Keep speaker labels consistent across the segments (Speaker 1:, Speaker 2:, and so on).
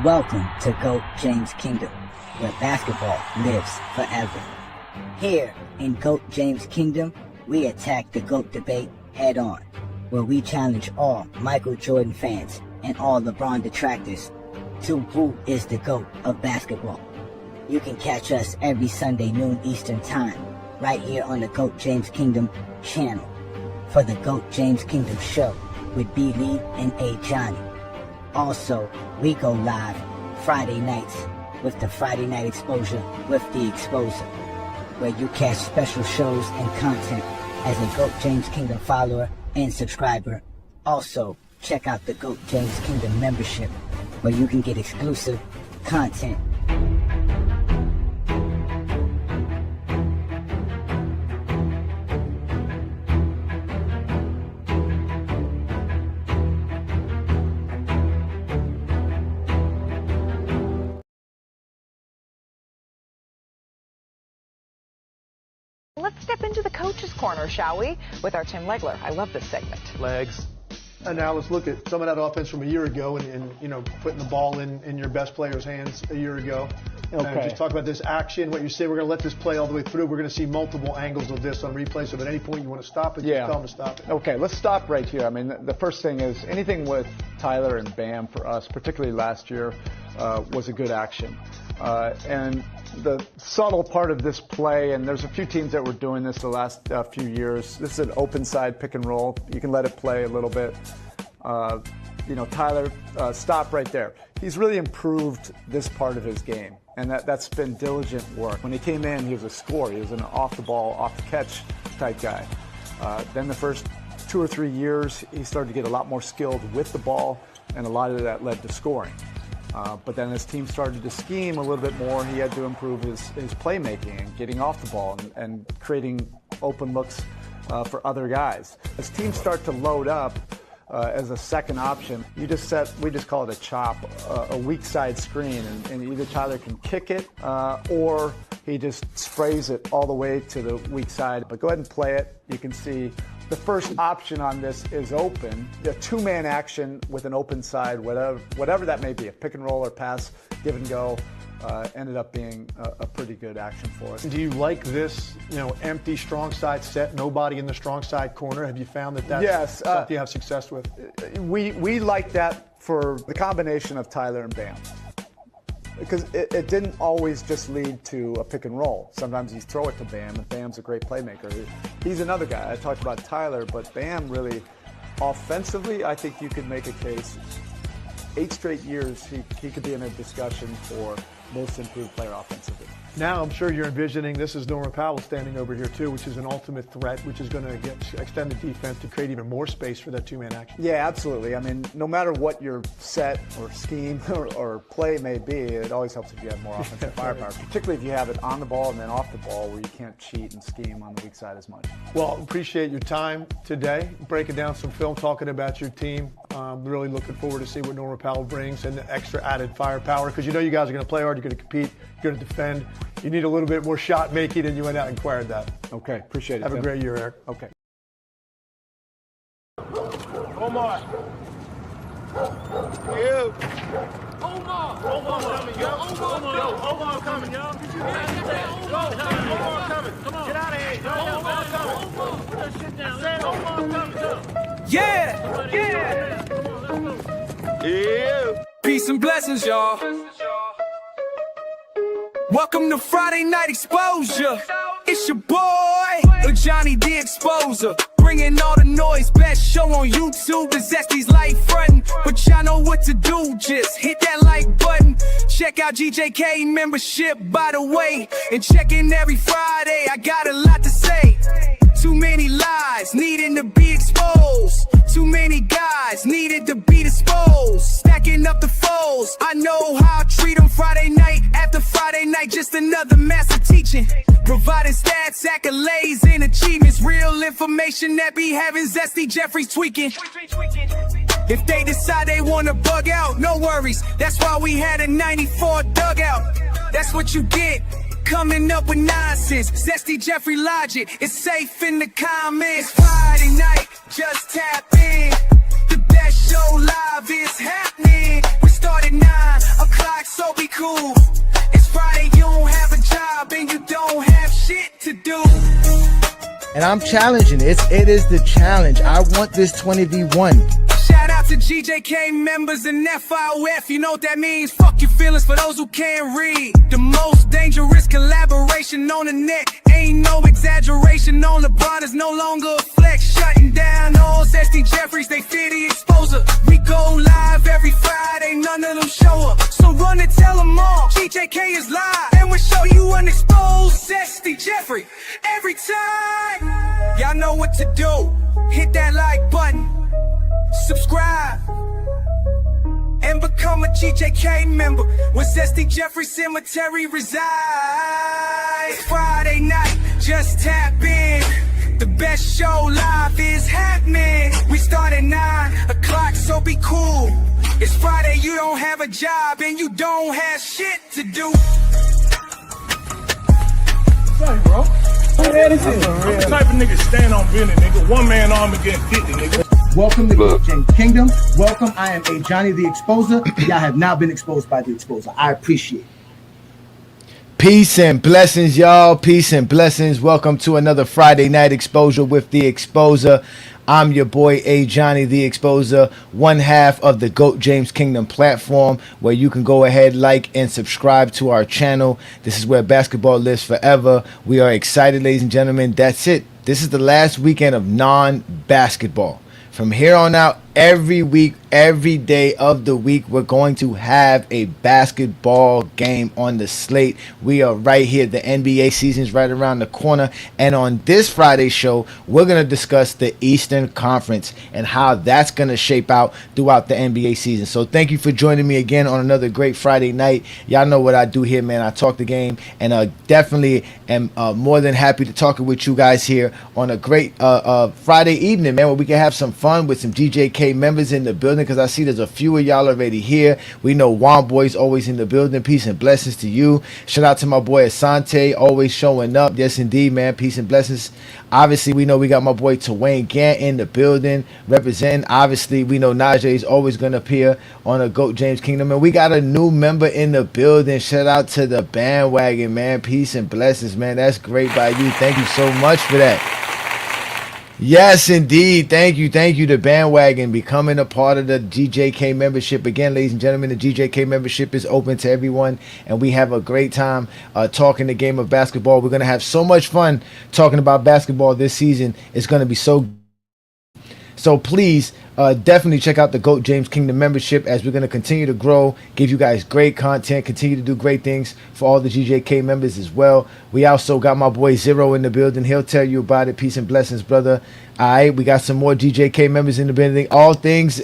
Speaker 1: Welcome to GOAT James Kingdom, where basketball lives forever. Here in GOAT James Kingdom, we attack the GOAT debate head on, where we challenge all Michael Jordan fans and all LeBron detractors to who is the GOAT of basketball. You can catch us every Sunday noon Eastern Time, right here on the GOAT James Kingdom channel, for the GOAT James Kingdom show with B. Lee and Ajani. Also, we go live Friday nights with the Friday Night Exposure with the Exposer, where you catch special shows and content as a GOAT James Kingdom follower and subscriber. Also, check out the GOAT James Kingdom membership, where you can get exclusive content.
Speaker 2: Let's step into the coach's corner, shall we, with our Tim Legler. I love this segment.
Speaker 3: Legs. And now let's look at some of that offense from a year ago and you know, putting the ball in your best player's hands a year ago.
Speaker 4: Okay.
Speaker 3: And just talk about this action, what you say, we're going to let this play all the way through. We're going to see multiple angles of this on replay. So at any point you want to stop it, just tell them to stop it.
Speaker 4: Okay, let's stop right here. I mean, the first thing is anything with Tyler and Bam for us, particularly last year, was a good action. And the subtle part of this play, and there's a few teams that were doing this the last few years, this is an open side pick and roll. You can let it play a little bit. You know, Tyler, stop right there. He's really improved this part of his game, and that's been diligent work. When he came in, he was a scorer. He was an off-the-ball, off-the-catch type guy. Then the first 2 or 3 years, he started to get a lot more skilled with the ball, and a lot of that led to scoring. But then as teams started to scheme a little bit more, he had to improve his playmaking and getting off the ball and creating open looks for other guys. As teams start to load up as a second option, we just call it a chop, a weak side screen, and either Tyler can kick it or he just sprays it all the way to the weak side. But go ahead and play it. You can see the first option on this is open. A two-man action with an open side, whatever that may be, a pick and roll or pass, give and go, ended up being a pretty good action for us.
Speaker 3: Do you like this, you know, empty strong side set, nobody in the strong side corner? Have you found that that's something you have success with?
Speaker 4: We like that for the combination of Tyler and Bam. Because it didn't always just lead to a pick and roll. Sometimes you throw it to Bam, and Bam's a great playmaker. He's another guy. I talked about Tyler, but Bam really, offensively, I think you could make a case. 8 straight years, he could be in a discussion for most improved player offensively.
Speaker 3: Now I'm sure you're envisioning this is Norman Powell standing over here too, which is an ultimate threat, which is going to extend the defense to create even more space for that two-man action.
Speaker 4: Yeah, absolutely. I mean, no matter what your set or scheme or play may be, it always helps if you have more offensive firepower, particularly if you have it on the ball and then off the ball where you can't cheat and scheme on the weak side as much.
Speaker 3: Well, appreciate your time today, breaking down some film, talking about your team. Really looking forward to see what Norman Powell brings and the extra added firepower, because you know you guys are going to play hard, you're going to compete, you're going to defend. You need a little bit more shot making, and you went out and acquired that.
Speaker 4: Okay, appreciate it.
Speaker 3: Have
Speaker 4: Tim.
Speaker 3: a great year, Eric.
Speaker 4: Okay.
Speaker 5: Omar. You. Omar. Omar coming, yo. Omar coming, yo. Did you hear that? Omar coming. Come on. Get out of here. Omar coming. Put that shit down. I said Omar coming, yo.
Speaker 6: Yeah.
Speaker 5: Yeah.
Speaker 6: Peace and blessings, y'all. Welcome to Friday Night Exposure. It's your boy, Ajani the Exposer. Bringing all the noise, best show on YouTube. The Zesty's light frontin', but y'all know what to do. Just hit that like button. Check out GJK membership, by the way. And check in every Friday, I got a lot to say. Too many lies needing to be exposed. Too many guys needed to be disposed. Stacking up the foes, I know how I treat them. Friday night after Friday night, just another master teaching. Providing stats, accolades, and achievements. Real information that be having Zesty Jeffries tweaking. If they decide they wanna bug out, no worries. That's why we had a 94 dugout. That's what you get. Coming up with nonsense, Zesty Jeffrey logic. It's safe in the comments. Friday night, just tap in. The best show live is happening. We started 9 o'clock. so be cool. It's Friday, you don't have a job and you don't have shit to do.
Speaker 7: And I'm challenging it. It is the challenge. I want this 20v1.
Speaker 6: Shout out to GJK members and FIOF. You know what that means? Fuck your feelings for those who can't read. The most dangerous collaboration on the net. Ain't no exaggeration on LeBron is no longer a flex. Shutting down all Zesty Jeffries, they fear the exposure. We go live every Friday, none of them show up. So run and tell them all, GJK is live. And we'll show you unexposed Zesty Jeffrey every time. Y'all know what to do. Hit that like button. Subscribe and become a GJK member where Zesty Jeffrey Cemetery resides. Friday night, just tap in. The best show live is happening. We start at 9 o'clock, so be cool. It's Friday, you don't have a job and you don't have shit to do.
Speaker 5: Hey, bro. Who the hell is this? I'm the type of nigga stand on business, nigga. One man army getting 50, nigga.
Speaker 7: Welcome to Coach James Kingdom. Welcome. I am Ajani the Exposer. Y'all have now been exposed by the Exposer. I appreciate it.
Speaker 8: Peace and blessings, y'all. Peace and blessings. Welcome to another Friday night exposure with the Exposer. I'm your boy Ajani the Exposer, one half of the GOAT James Kingdom platform, where you can go ahead, like, and subscribe to our channel. This is where basketball lives forever. We are excited, ladies and gentlemen. That's it. This is the last weekend of non-basketball. From here on out, every week, every day of the week, we're going to have a basketball game on the slate. We are right here. The NBA season's right around the corner. And on this Friday show, we're going to discuss the Eastern Conference and how that's going to shape out throughout the NBA season. So thank you for joining me again on another great Friday night. Y'all know what I do here, man. I talk the game, and definitely am more than happy to talk with you guys here on a great Friday evening, man, where we can have some fun with some GJK members in the building, because I see there's a few of y'all already here. We know Juan Boy's always in the building. Peace and blessings to you. Shout out to my boy Asante, always showing up. Yes, indeed, man. Peace and blessings. Obviously, we know we got my boy Twain Gant in the building representing. Obviously, we know Najee is always going to appear on a GOAT James Kingdom. And we got a new member in the building. Shout out to the bandwagon, man. Peace and blessings, man. That's great by you. Thank you so much for that. Yes, indeed. Thank you. Thank you to Bandwagon becoming a part of the GJK membership. Again, ladies and gentlemen, the GJK membership is open to everyone, and we have a great time talking the game of basketball. We're going to have so much fun talking about basketball this season. It's going to be so please definitely check out the GOAT James Kingdom membership, as we're going to continue to grow, give you guys great content, continue to do great things for all the GJK members as well. We also got my boy Zero in the building. He'll tell you about it. Peace and blessings, brother. All right, we got some more GJK members in the building. All things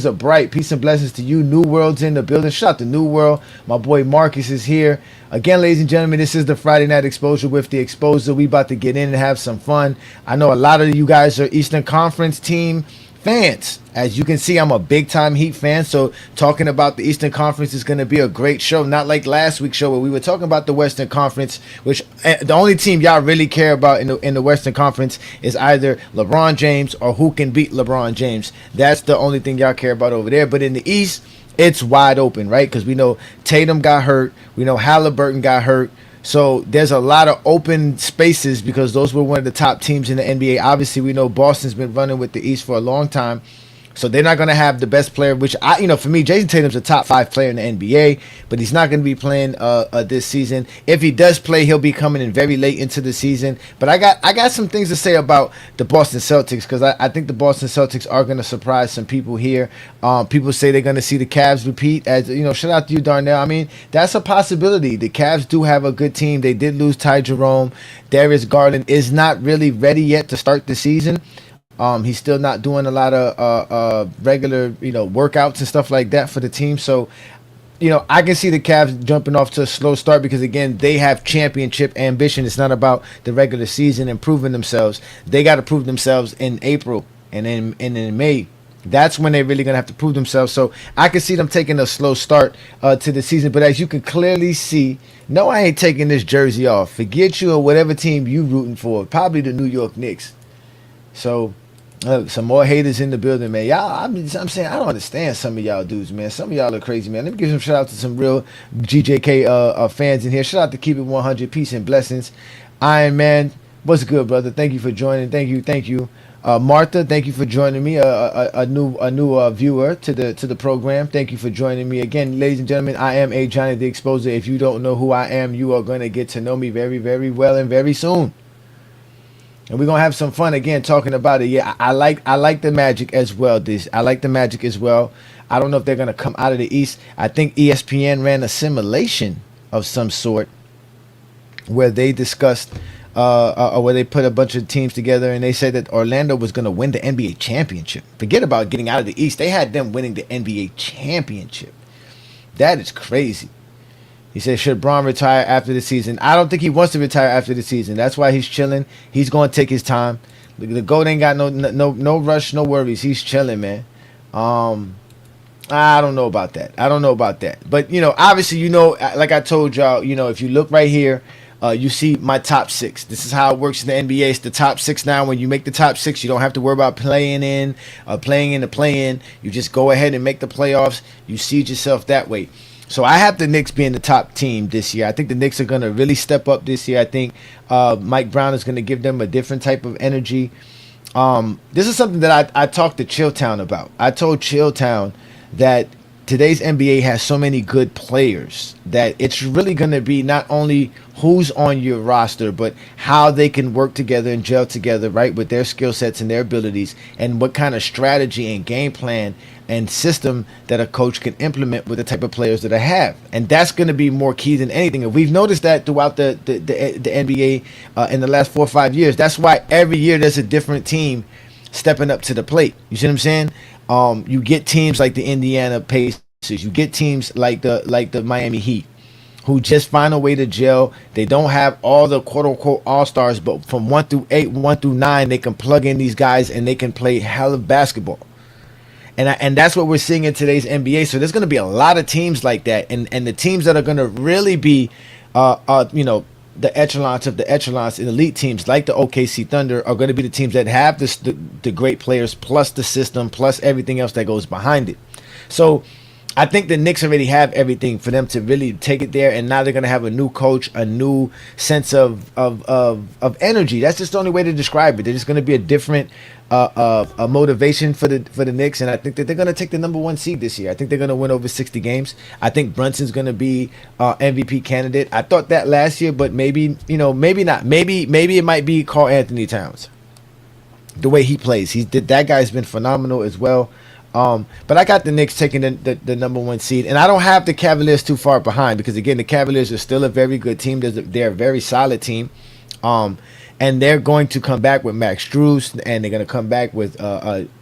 Speaker 8: are bright. Peace and blessings to you. New World's in the building. Shout out to New World. My boy Marcus is here. Again, ladies and gentlemen, this is the Friday Night Exposure with the Exposer. We about to get in and have some fun. I know a lot of you guys are Eastern Conference team fans. As you can see, I'm a big-time Heat fan, so talking about the Eastern Conference is going to be a great show. Not like last week's show where we were talking about the Western Conference, which the only team y'all really care about in the Western Conference is either LeBron James or who can beat LeBron James. That's the only thing y'all care about over there. But in the East, it's wide open, right? Because we know Tatum got hurt. We know Halliburton got hurt. So there's a lot of open spaces because those were one of the top teams in the NBA. Obviously, we know Boston's been running with the East for a long time. So they're not going to have the best player, which for me, Jason Tatum's a top 5 player in the NBA, but he's not going to be playing this season. If he does play, he'll be coming in very late into the season. But I got some things to say about the Boston Celtics, because I think the Boston Celtics are going to surprise some people here. People say they're going to see the Cavs repeat. As you know, shout out to you, Darnell. I mean, that's a possibility. The Cavs do have a good team. They did lose Ty Jerome. Darius Garland is not really ready yet to start the season. He's still not doing a lot of regular, workouts and stuff like that for the team. So, I can see the Cavs jumping off to a slow start because, again, they have championship ambition. It's not about the regular season and proving themselves. They got to prove themselves in April and in May. That's when they're really going to have to prove themselves. So I can see them taking a slow start to the season. But as you can clearly see, no, I ain't taking this jersey off. Forget you or whatever team you rooting for. Probably the New York Knicks. So Some more haters in the building, man. Y'all, I'm saying I don't understand some of y'all dudes, man. Some of y'all are crazy, man. Let me give some shout out to some real GJK fans in here. Shout out to Keep It 100, peace and blessings. Iron Man, what's good, brother? Thank you for joining. Thank you. Martha, thank you for joining me. A new viewer to the program. Thank you for joining me again, ladies and gentlemen. I am Ajani the Exposer. If you don't know who I am, you are going to get to know me very, very well and very soon. And we're gonna have some fun again talking about it. Yeah, I like the Magic as well. I like the Magic as well. I don't know if they're gonna come out of the East. I think ESPN ran a simulation of some sort where they discussed or where they put a bunch of teams together and they said that Orlando was gonna win the NBA championship. Forget about getting out of the East. They had them winning the NBA championship. That is crazy. He said, should Braun retire after the season? I don't think he wants to retire after the season. That's why he's chilling. He's going to take his time. The GOAT ain't got no rush, no worries. He's chilling, man. I don't know about that. But, obviously, like I told y'all, if you look right here, you see my top six. This is how it works in the NBA. It's the top six now. When you make the top six, you don't have to worry about playing in the play-in. You just go ahead and make the playoffs. You seed yourself that way. So I have the Knicks being the top team this year. I think the Knicks are going to really step up this year. I think Mike Brown is going to give them a different type of energy. This is something that I talked to Chilltown about. I told Chilltown that today's NBA has so many good players that it's really going to be not only who's on your roster, but how they can work together and gel together, right, with their skill sets and their abilities, and what kind of strategy and game plan and system that a coach can implement with the type of players that I have. And that's going to be more key than anything. And we've noticed that throughout the NBA in the last 4 or 5 years. That's why every year there's a different team stepping up to the plate. You see what I'm saying? You get teams like the Indiana Pacers. You get teams like the Miami Heat, who just find a way to gel. They don't have all the quote-unquote all-stars, but from 1 through 8, 1 through 9, they can plug in these guys and they can play hell of basketball. And that's what we're seeing in today's NBA. So there's going to be a lot of teams like that. And the teams that are going to really be, the echelons of the echelons and elite teams like the OKC Thunder are going to be the teams that have the great players plus the system plus everything else that goes behind it. So I think the Knicks already have everything for them to really take it there, and now they're going to have a new coach, a new sense of energy. That's just the only way to describe it. There's just going to be a different a motivation for the Knicks, and I think that they're going to take the number 1 seed this year. I think they're going to win over 60 games. I think Brunson's going to be MVP candidate. I thought that last year, but maybe not. Maybe it might be Karl Anthony Towns. The way he plays, that guy's been phenomenal as well. But I got the Knicks taking the number 1 seed, and I don't have the Cavaliers too far behind because again the Cavaliers are still a very good team. They're a very solid team, and they're going to come back with Max Strus, and they're going to come back with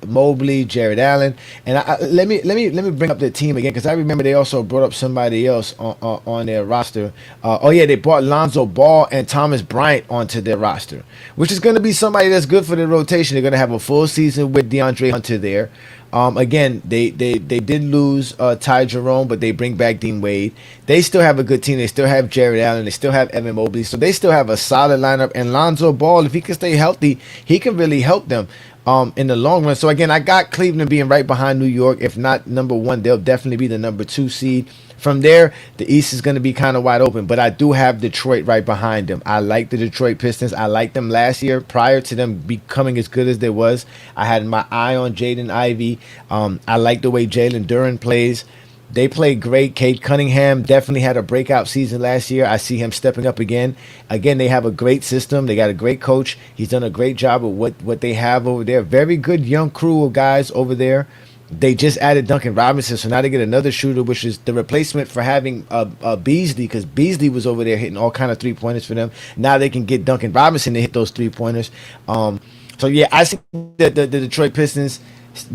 Speaker 8: Mobley, Jared Allen, and let me bring up the team again because I remember they also brought up somebody else on their roster. They brought Lonzo Ball and Thomas Bryant onto their roster, which is going to be somebody that's good for the rotation. They're going to have a full season with DeAndre Hunter there. Again, they did lose Ty Jerome, but they bring back Dean Wade. They still have a good team. They still have Jared Allen. They still have Evan Mobley. So they still have a solid lineup. And Lonzo Ball, if he can stay healthy, he can really help them in the long run. So, again, I got Cleveland being right behind New York. If not number 1, they'll definitely be the number 2 seed. From there, the East is going to be kind of wide open, but I do have Detroit right behind them. I like the Detroit Pistons. I liked them last year prior to them becoming as good as they was. I had my eye on Jaden Ivey. I like the way Jalen Duren plays. They play great. Cade Cunningham definitely had a breakout season last year. I see him stepping up again. Again, they have a great system. They got a great coach. He's done a great job of what they have over there. Very good young crew of guys over there. They just added Duncan Robinson, so now they get another shooter, which is the replacement for having Beasley, because Beasley was over there hitting all kind of 3-pointers for them. Now they can get Duncan Robinson to hit those 3-pointers. So yeah, I see the Detroit Pistons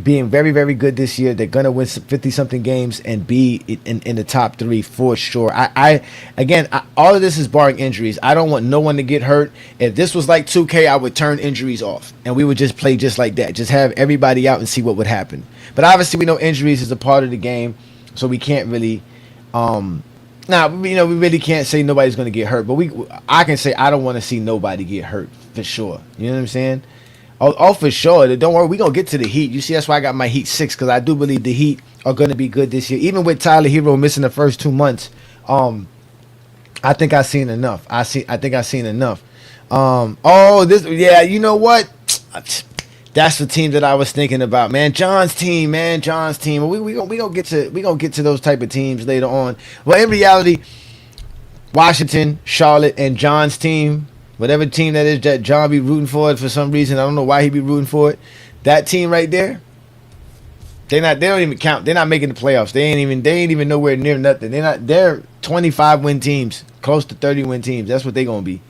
Speaker 8: being very, very good this year. They're gonna win 50-something games and be in the top 3 for sure. All of this is barring injuries. I don't want no one to get hurt. If this was like 2K, I would turn injuries off and we would just play just like that. Just have everybody out and see what would happen. But obviously, we know injuries is a part of the game, so we can't really. We really can't say nobody's gonna get hurt. But I can say I don't want to see nobody get hurt for sure. You know what I'm saying? Oh, for sure. Don't worry, we're going to get to the Heat. You see, that's why I got my Heat 6, because I do believe the Heat are going to be good this year. Even with Tyler Herro missing the first 2 months, I think I've seen enough. I think I've seen enough. You know what? That's the team that I was thinking about, man. John's team. We gonna get to those type of teams later on. Well, in reality, Washington, Charlotte, and John's team, whatever team that is that John be rooting for some reason. I don't know why he be rooting for it. That team right there, they don't even count. They're not making the playoffs. They ain't even nowhere near nothing. They're 25 win teams, close to 30 win teams. That's what they gonna be.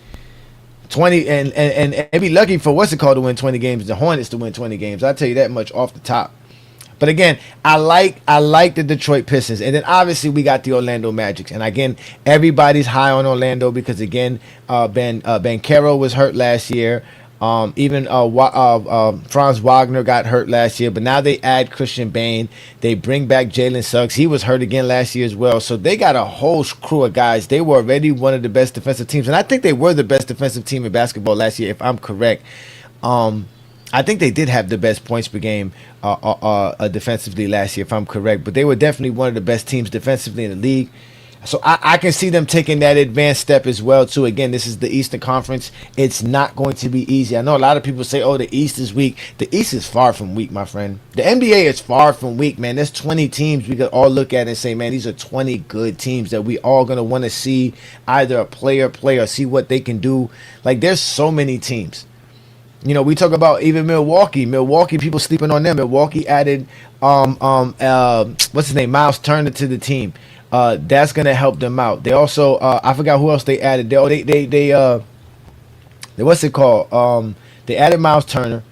Speaker 8: 20 and be lucky for what's it called to win 20 games. The Hornets to win 20 games. I'll tell you that much off the top. But again, I like the Detroit Pistons, and then obviously we got the Orlando Magic. And again, everybody's high on Orlando because again, Ben Caro was hurt last year. Even Franz Wagner got hurt last year, but now they add Christian Bain. They bring back Jalen Suggs. He was hurt again last year as well. So they got a whole crew of guys. They were already one of the best defensive teams, and I think they were the best defensive team in basketball last year, if I'm correct. I think they did have the best points per game defensively last year, if I'm correct. But they were definitely one of the best teams defensively in the league. So I can see them taking that advanced step as well, too. Again, this is the Eastern Conference. It's not going to be easy. I know a lot of people say, oh, the East is weak. The East is far from weak, my friend. The NBA is far from weak, man. There's 20 teams we could all look at and say, man, these are 20 good teams that we all going to want to see either a player play or see what they can do. Like, there's so many teams. You know, we talk about even Milwaukee. Milwaukee, people sleeping on them. Milwaukee added, what's his name, Miles Turner to the team. That's gonna help them out. They also, I forgot who else they added. They what's it called? They added Miles Turner.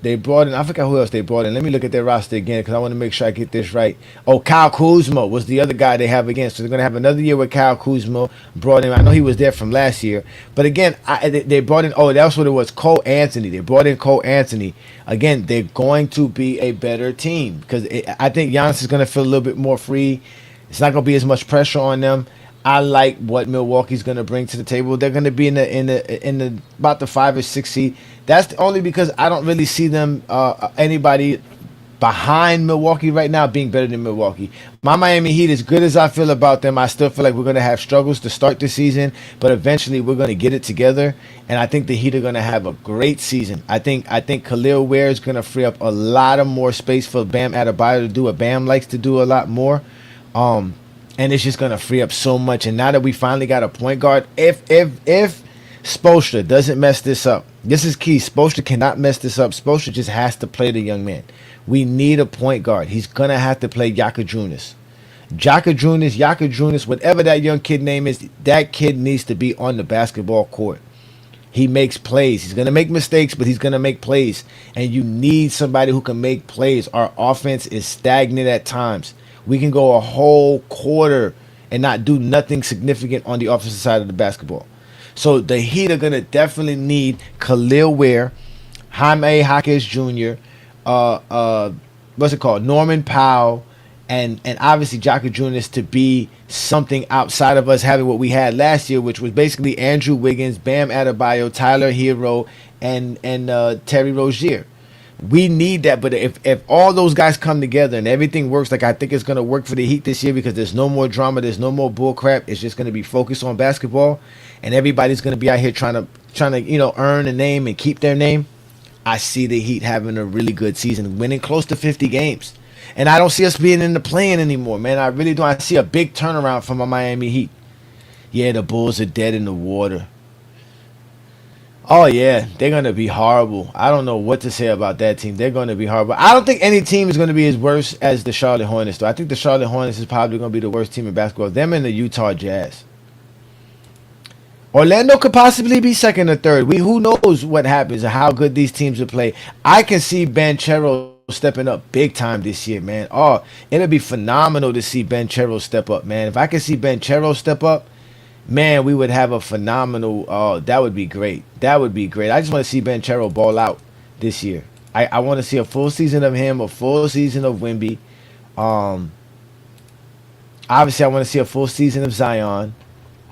Speaker 8: They brought in, I forgot who else they brought in. Let me look at their roster again because I want to make sure I get this right. Oh, Kyle Kuzma was the other guy they have again. So they're going to have another year with Kyle Kuzma brought in. I know he was there from last year. But again, they brought in, oh, that's what it was, Cole Anthony. They brought in Cole Anthony. Again, they're going to be a better team because I think Giannis is going to feel a little bit more free. It's not going to be as much pressure on them. I like what Milwaukee's going to bring to the table. They're going to be in the about the 5 or 6 seed. That's only because I don't really see them anybody behind Milwaukee right now being better than Milwaukee. My Miami Heat, as good as I feel about them, I still feel like we're going to have struggles to start the season, but eventually we're going to get it together. And I think the Heat are going to have a great season. I think Khalil Ware is going to free up a lot of more space for Bam Adebayo to do what Bam likes to do a lot more. And it's just going to free up so much. And now that we finally got a point guard, if Spoelstra doesn't mess this up, this is key. Spoelstra cannot mess this up. Spoelstra just has to play the young man. We need a point guard. He's going to have to play Jakajunas. Jakajunas, whatever that young kid name is, that kid needs to be on the basketball court. He makes plays. He's going to make mistakes, but he's going to make plays. And you need somebody who can make plays. Our offense is stagnant at times. We can go a whole quarter and not do nothing significant on the offensive side of the basketball. So the Heat are going to definitely need Khalil Ware, Jaime Jaquez Jr., Norman Powell, and obviously Jakajunas to be something outside of us having what we had last year, which was basically Andrew Wiggins, Bam Adebayo, Tyler Herro, and Terry Rozier. We need that, but if all those guys come together and everything works like I think it's going to work for the Heat this year, because there's no more drama, there's no more bull crap, it's just going to be focused on basketball, and everybody's going to be out here trying to earn a name and keep their name. I see the Heat having a really good season, winning close to 50 games, and I don't see us being in the play-in anymore, man. I really don't. I see a big turnaround from my Miami Heat. Yeah, the Bulls are dead in the water. Oh, yeah, they're going to be horrible. I don't know what to say about that team. They're going to be horrible. I don't think any team is going to be as worse as the Charlotte Hornets, though. I think the Charlotte Hornets is probably going to be the worst team in basketball. Them and the Utah Jazz. Orlando could possibly be second or third. Who knows what happens and how good these teams will play. I can see Banchero stepping up big time this year, man. Oh, it'll be phenomenal to see Banchero step up, man. If I can see Banchero step up, man, we would have a phenomenal, that would be great. That would be great. I just want to see Banchero ball out this year. I want to see a full season of him, a full season of Wemby. Obviously, I want to see a full season of Zion.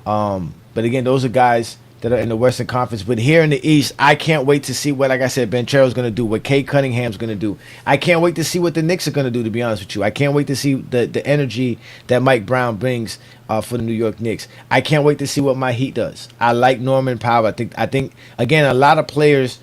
Speaker 8: But again, those are guys that are in the Western Conference. But here in the East, I can't wait to see what, like I said, Banchero's going to do, what Kate Cunningham's going to do. I can't wait to see what the Knicks are going to do, to be honest with you. I can't wait to see the energy that Mike Brown brings for the New York Knicks. I can't wait to see what my Heat does. I like Norman Powell. I think again, a lot of players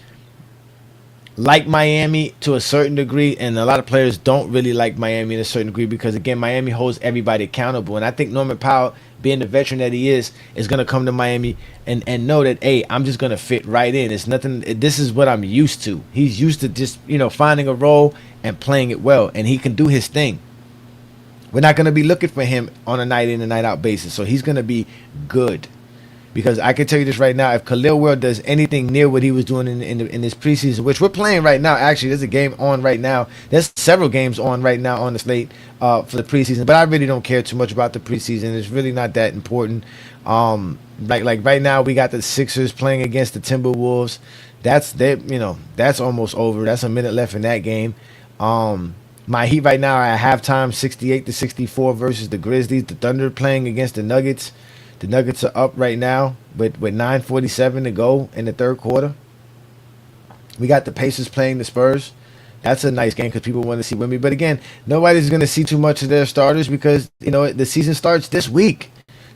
Speaker 8: like Miami to a certain degree, and a lot of players don't really like Miami to a certain degree because, again, Miami holds everybody accountable. And I think Norman Powell, being the veteran that he is going to come to Miami and know that, hey, I'm just going to fit right in. It's nothing. This is what I'm used to. He's used to just, finding a role and playing it well, and he can do his thing. We're not going to be looking for him on a night in and night out basis, so he's going to be good. Because I can tell you this right now, if Khalil Will does anything near what he was doing in this preseason, which we're playing right now, actually, there's a game on right now. There's several games on right now on the slate for the preseason, but I really don't care too much about the preseason. It's really not that important. Like right now, we got the Sixers playing against the Timberwolves. That's almost over. That's a minute left in that game. My Heat right now are at halftime, 68-64 versus the Grizzlies. The Thunder playing against the Nuggets. The Nuggets are up right now with 9:47 to go in the third quarter. We got the Pacers playing the Spurs. That's a nice game because people want to see Wemby. But again, nobody's going to see too much of their starters because, the season starts this week.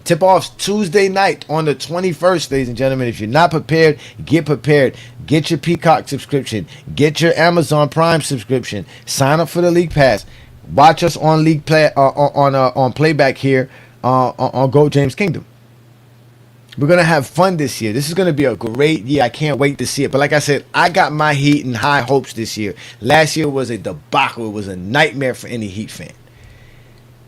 Speaker 8: Tip-off's Tuesday night on the 21st, ladies and gentlemen. If you're not prepared, get prepared. Get your Peacock subscription. Get your Amazon Prime subscription. Sign up for the League Pass. Watch us on League Play on playback here on Go James Kingdom. We're going to have fun this year. This is going to be a great year. I can't wait to see it. But like I said, I got my Heat in high hopes this year. Last year was a debacle. It was a nightmare for any Heat fan.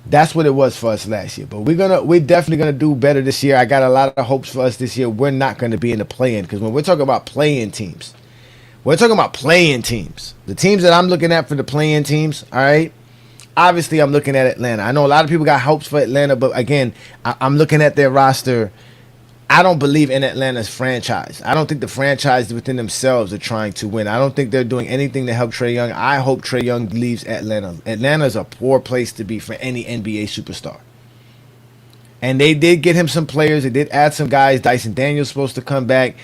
Speaker 8: That's what it was for us last year. But we're definitely going to do better this year. I got a lot of hopes for us this year. We're not going to be in the play-in because when we're talking about play-in teams, we're talking about play-in teams. The teams that I'm looking at for the play-in teams, all right? Obviously, I'm looking at Atlanta. I know a lot of people got hopes for Atlanta, but again, I'm looking at their roster. I don't believe in Atlanta's franchise. I don't think the franchise within themselves are trying to win. I don't think they're doing anything to help Trae Young. I hope Trae Young leaves Atlanta. Atlanta is a poor place to be for any NBA superstar. And they did get him some players. They did add some guys. Dyson Daniels supposed to come back.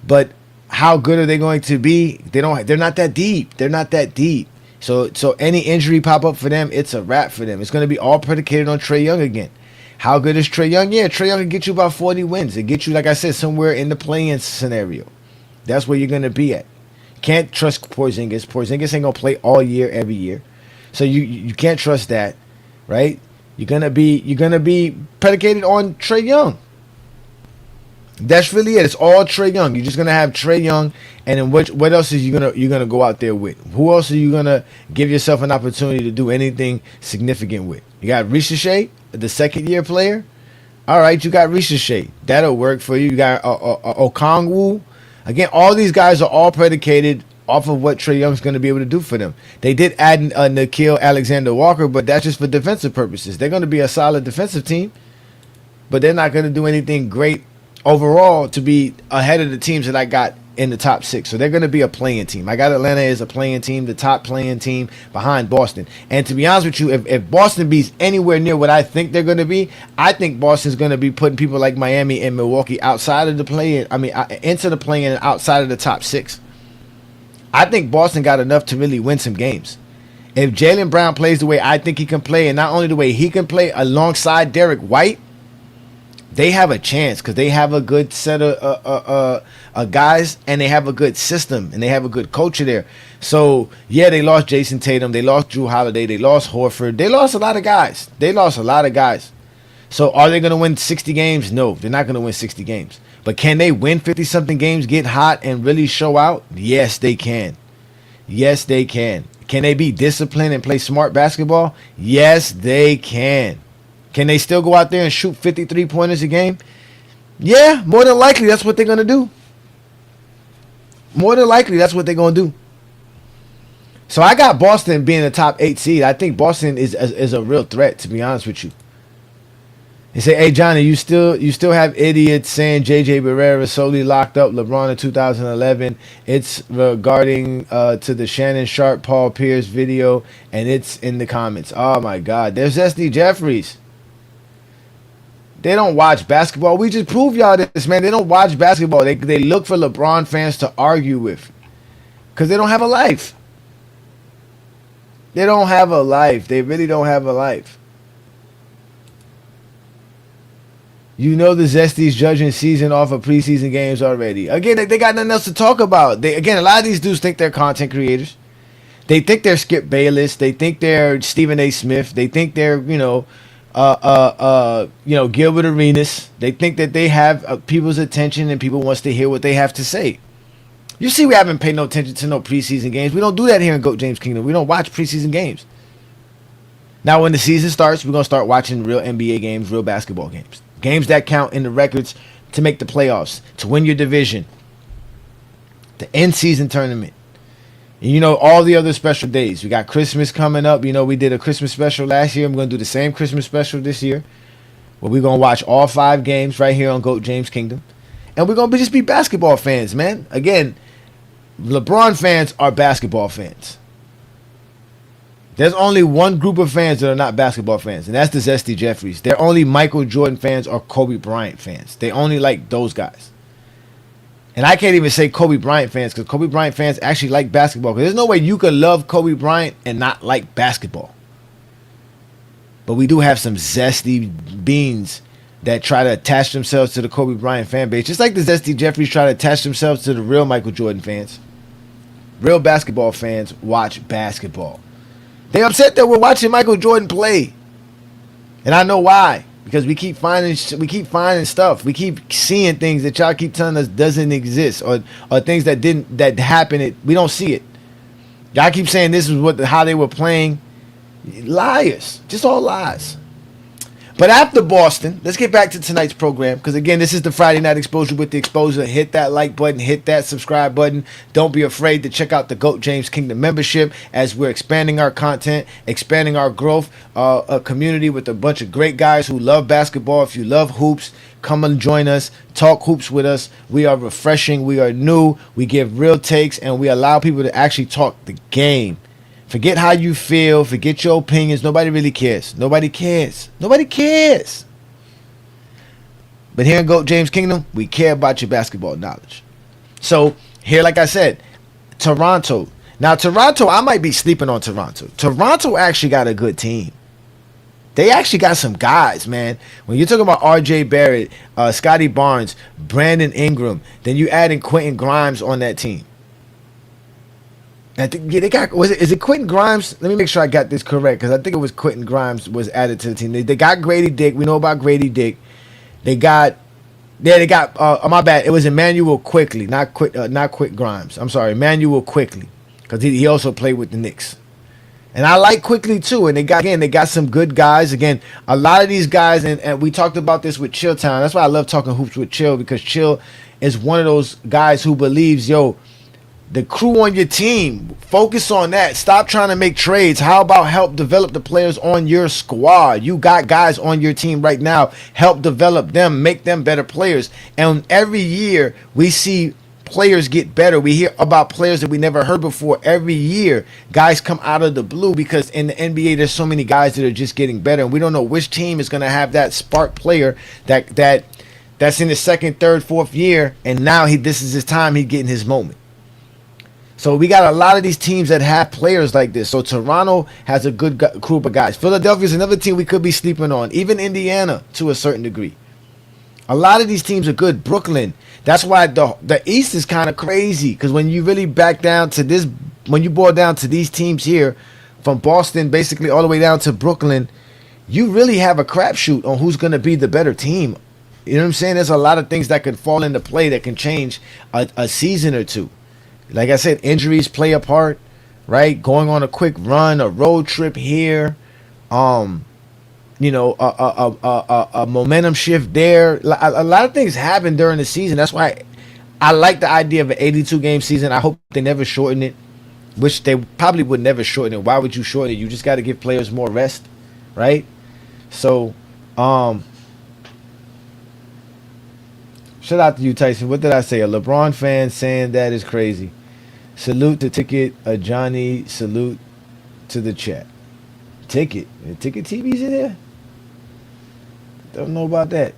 Speaker 8: But how good are they going to be? They're not that deep. They're not that deep. So any injury pop up for them, it's a wrap for them. It's going to be all predicated on Trae Young again. How good is Trae Young? Yeah, Trae Young can get you about 40 wins. It get you, like I said, somewhere in the play-in scenario. That's where you're going to be at. Can't trust Porzingis. Porzingis ain't going to play all year, every year. So you can't trust that, right? You're going to be predicated on Trae Young. That's really it. It's all Trae Young. You're just going to have Trae Young, and then what else is you're gonna go out there with? Who else are you going to give yourself an opportunity to do anything significant with? You got Ricochet, the second-year player. All right, you got Ricochet. That'll work for you. You got Okongwu. Again, all these guys are all predicated off of what Trae Young's going to be able to do for them. They did add Nickeil Alexander-Walker, but that's just for defensive purposes. They're going to be a solid defensive team, but they're not going to do anything great overall to be ahead of the teams that I got in the top 6. So they're going to be a playing team. I got Atlanta as a playing team, the top playing team behind Boston. And to be honest with you, if Boston beats anywhere near what I think they're going to be, I think Boston's going to be putting people like Miami and Milwaukee outside of the play-in. I mean, into the play-in and outside of the top 6. I think Boston got enough to really win some games. If Jaylen Brown plays the way I think he can play, and not only the way he can play alongside Derek White, they have a chance because they have a good set of guys, and they have a good system, and they have a good coach there. So, yeah, they lost Jason Tatum. They lost Drew Holiday. They lost Horford. They lost a lot of guys. So, are they going to win 60 games? No, they're not going to win 60 games. But can they win 50-something games, get hot, and really show out? Yes, they can. Yes, they can. Can they be disciplined and play smart basketball? Yes, they can. Can they still go out there and shoot 53-pointers a game? Yeah, more than likely that's what they're going to do. More than likely that's what they're going to do. So I got Boston being the top 8 seed. I think Boston is a real threat, to be honest with you. They say, hey, Johnny, you still have idiots saying J.J. Barrera solely locked up LeBron in 2011. It's regarding to the Shannon Sharp, Paul Pierce video, and it's in the comments. Oh, my God. There's S.D. Jeffries. They don't watch basketball. We just proved y'all this, man. They don't watch basketball. They look for LeBron fans to argue with because they don't have a life. They don't have a life. They really don't have a life. You know the Zesty's judging season off of preseason games already. Again, they got nothing else to talk about. A lot of these dudes think they're content creators. They think they're Skip Bayless. They think they're Stephen A. Smith. They think they're, Gilbert Arenas. They think that they have people's attention and people wants to hear what they have to say. You see, we haven't paid no attention to no preseason games. We don't do that here in GOAT James Kingdom. We don't watch preseason games. Now, when the season starts, we're going to start watching real NBA games, real basketball games. Games that count in the records to make the playoffs, to win your division, the end season tournament. And all the other special days. We got Christmas coming up. We did a Christmas special last year. I'm going to do the same Christmas special this year. Where we're going to watch all 5 games right here on GOAT James Kingdom. And we're going to just be basketball fans, man. Again, LeBron fans are basketball fans. There's only one group of fans that are not basketball fans, and that's the Zesty Jeffries. They're only Michael Jordan fans or Kobe Bryant fans. They only like those guys. And I can't even say Kobe Bryant fans because Kobe Bryant fans actually like basketball. Because there's no way you could love Kobe Bryant and not like basketball. But we do have some zesty beans that try to attach themselves to the Kobe Bryant fan base. Just like the Zesty Jeffries try to attach themselves to the real Michael Jordan fans. Real basketball fans watch basketball. They upset that we're watching Michael Jordan play. And I know why. Because we keep finding stuff. We keep seeing things that y'all keep telling us doesn't exist, or things that happen. We don't see it. Y'all keep saying this is how they were playing. Liars. Just all lies. But after Boston, let's get back to tonight's program. Because again, this is the Friday Night Exposure with the Exposure. Hit that like button. Hit that subscribe button. Don't be afraid to check out the GOAT James Kingdom membership as we're expanding our content, expanding our growth. A community with a bunch of great guys who love basketball. If you love hoops, come and join us. Talk hoops with us. We are refreshing. We are new. We give real takes. And we allow people to actually talk the game. Forget how you feel. Forget your opinions. Nobody really cares. Nobody cares. Nobody cares. But here in GOAT James Kingdom, we care about your basketball knowledge. So, here, like I said, Toronto. Now, Toronto, I might be sleeping on Toronto. Toronto actually got a good team. They actually got some guys, man. When you're talking about R.J. Barrett, Scotty Barnes, Brandon Ingram, then you add in Quentin Grimes on that team. I think they got, is it Quentin Grimes? Let me make sure I got this correct because I think it was Quentin Grimes was added to the team. They got Grady Dick. We know about Grady Dick. They got my bad. It was Emmanuel Quickly, not Quick Grimes. I'm sorry, Emmanuel Quickly, because he also played with the Knicks. And I like Quickly too. And they got some good guys. Again, a lot of these guys, and we talked about this with Chill Town. That's why I love talking hoops with Chill, because Chill is one of those guys who believes, the crew on your team, focus on that. Stop trying to make trades. How about help develop the players on your squad? You got guys on your team right now. Help develop them, make them better players. And every year we see players get better. We hear about players that we never heard before. Every year guys come out of the blue, because in the NBA there's so many guys that are just getting better, and we don't know which team is going to have that spark player that's in the second, third, fourth year, and now this is his time. He's getting his moment. So we got a lot of these teams that have players like this. So Toronto has a good group of guys. Philadelphia is another team we could be sleeping on. Even Indiana to a certain degree. A lot of these teams are good. Brooklyn. That's why the East is kind of crazy. Because when you really back down to this, when you boil down to these teams here, from Boston basically all the way down to Brooklyn, you really have a crapshoot on who's going to be the better team. You know what I'm saying? There's a lot of things that could fall into play that can change a season or two. Like I said, injuries play a part, right? Going on a quick run, a road trip here, a momentum shift there. A lot of things happen during the season. That's why I like the idea of an 82-game season. I hope they never shorten it, which they probably would never shorten it. Why would you shorten it? You just got to give players more rest, right? So, shout out to you, Tyson. What did I say? A LeBron fan saying that is crazy. Salute to Ticket, Ajani. Salute to the chat. Ticket TV's in there? Don't know about that.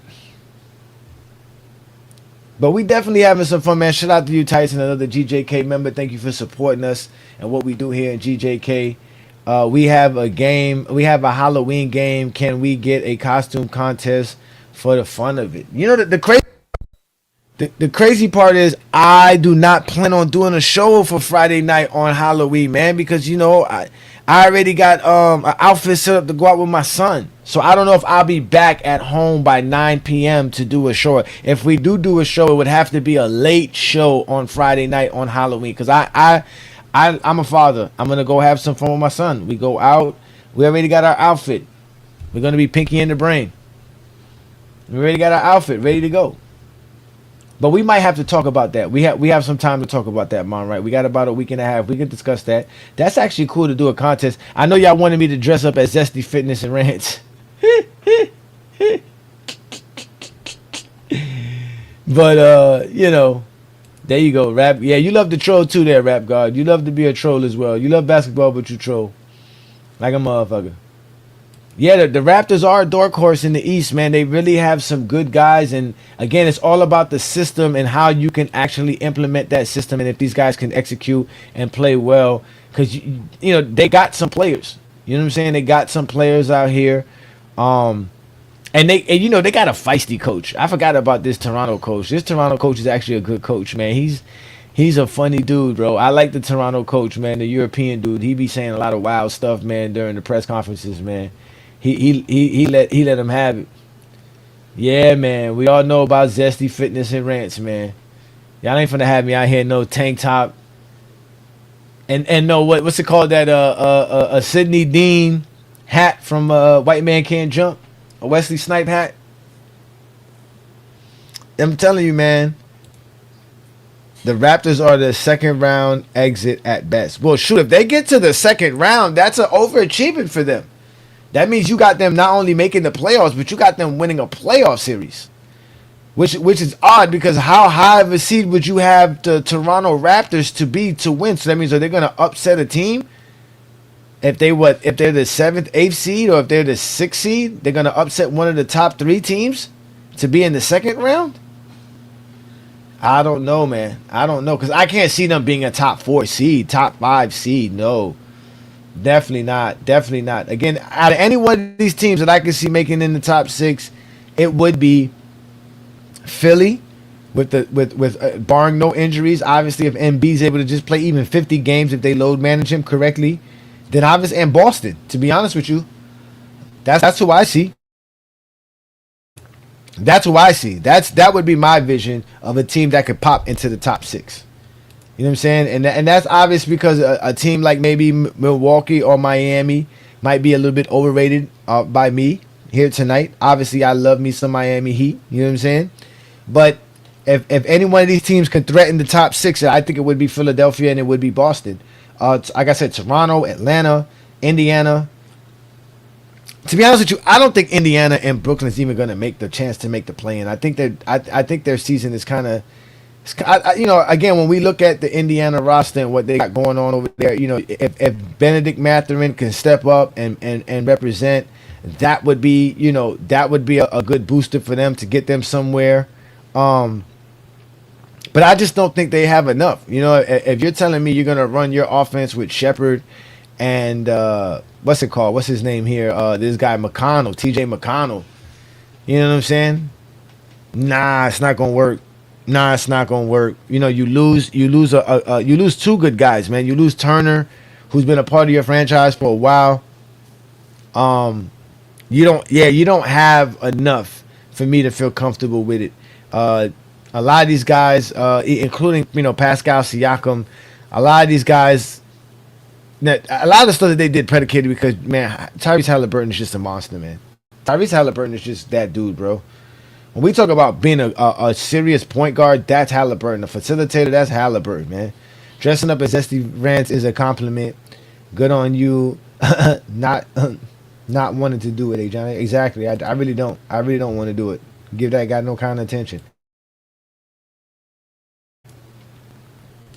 Speaker 8: But we definitely having some fun, man. Shout out to you, Tyson, another GJK member. Thank you for supporting us and what we do here in GJK. We have a game. We have a Halloween game. Can we get a costume contest for the fun of it? You know, the crazy part is I do not plan on doing a show for Friday night on Halloween, man, because, you know, I already got an outfit set up to go out with my son. So I don't know if I'll be back at home by 9 p.m. to do a show. If we do a show, it would have to be a late show on Friday night on Halloween, because I'm a father. I'm going to go have some fun with my son. We go out. We already got our outfit. We're going to be Pinky in the Brain. We already got our outfit ready to go. But we might have to talk about that. We have some time to talk about that, Mom, right? We got about a week and a half. We can discuss that. That's actually cool to do a contest. I know y'all wanted me to dress up as Zesty Fitness and Rants. But, you know, there you go, Rap. Yeah, you love to troll too there, Rap God. You love to be a troll as well. You love basketball, but you troll like a motherfucker. Yeah, the Raptors are a dark horse in the East, man. They really have some good guys. And, again, it's all about the system and how you can actually implement that system and if these guys can execute and play well. Because, you know, they got some players. You know what I'm saying? They got some players out here. And you know, they got a feisty coach. I forgot about this Toronto coach. This Toronto coach is actually a good coach, man. He's a funny dude, bro. I like the Toronto coach, man, the European dude. He be saying a lot of wild stuff, man, during the press conferences, man. He let him have it. Yeah, man. We all know about Zesty Fitness and Rants, man. Y'all ain't finna have me out here no tank top and no what's it called, that a Sidney Dean hat from White Man Can't Jump, a Wesley Snipe hat. I'm telling you, man. The Raptors are the second round exit at best. Well, shoot, if they get to the second round, that's an overachievement for them. That means you got them not only making the playoffs, but you got them winning a playoff series. Which is odd, because how high of a seed would you have the Toronto Raptors to win? So that means, are they going to upset a team? If they're the 7th, 8th seed, or if they're the 6th seed, they're going to upset one of the top 3 teams to be in the second round? I don't know, man. I don't know, because I can't see them being a top 4 seed, top 5 seed. No. Definitely not. Definitely not. Again, out of any one of these teams that I can see making in the top 6, it would be Philly, with barring no injuries. Obviously, if Embiid's able to just play even 50 games, if they load manage him correctly, then obviously, and Boston. To be honest with you, that's who I see. That's who I see. That would be my vision of a team that could pop into the top 6. You know what I'm saying? And that's obvious, because a team like maybe Milwaukee or Miami might be a little bit overrated by me here tonight. Obviously, I love me some Miami Heat. You know what I'm saying? But if any one of these teams could threaten the top 6, I think it would be Philadelphia and it would be Boston. Like I said, Toronto, Atlanta, Indiana. To be honest with you, I don't think Indiana and Brooklyn is even going to make the chance to make the play-in. I think their season is kind of, you know, again, when we look at the Indiana roster and what they got going on over there, you know, if Benedict Mathurin can step up and represent, that would be, you know, a good booster for them to get them somewhere. But I just don't think they have enough. You know, if you're telling me you're going to run your offense with Shepard and what's it called? What's his name here? This guy McConnell, TJ McConnell. You know what I'm saying? Nah, it's not going to work. It's not gonna work. You know, you lose 2 good guys, man. You lose Turner, who's been a part of your franchise for a while. You don't have enough for me to feel comfortable with it. A lot of these guys, including, you know, Pascal Siakam, a lot of these guys, a lot of the stuff that they did predicated because, man, Tyrese Halliburton is just a monster, man. Tyrese Halliburton is just that dude, bro. When we talk about being a serious point guard, that's Halliburton. A facilitator, that's Halliburton, man. Dressing up as Zesty Rants is a compliment. Good on you. Not wanting to do it, Ajani. Exactly. I really don't. I really don't want to do it. Give that guy no kind of attention.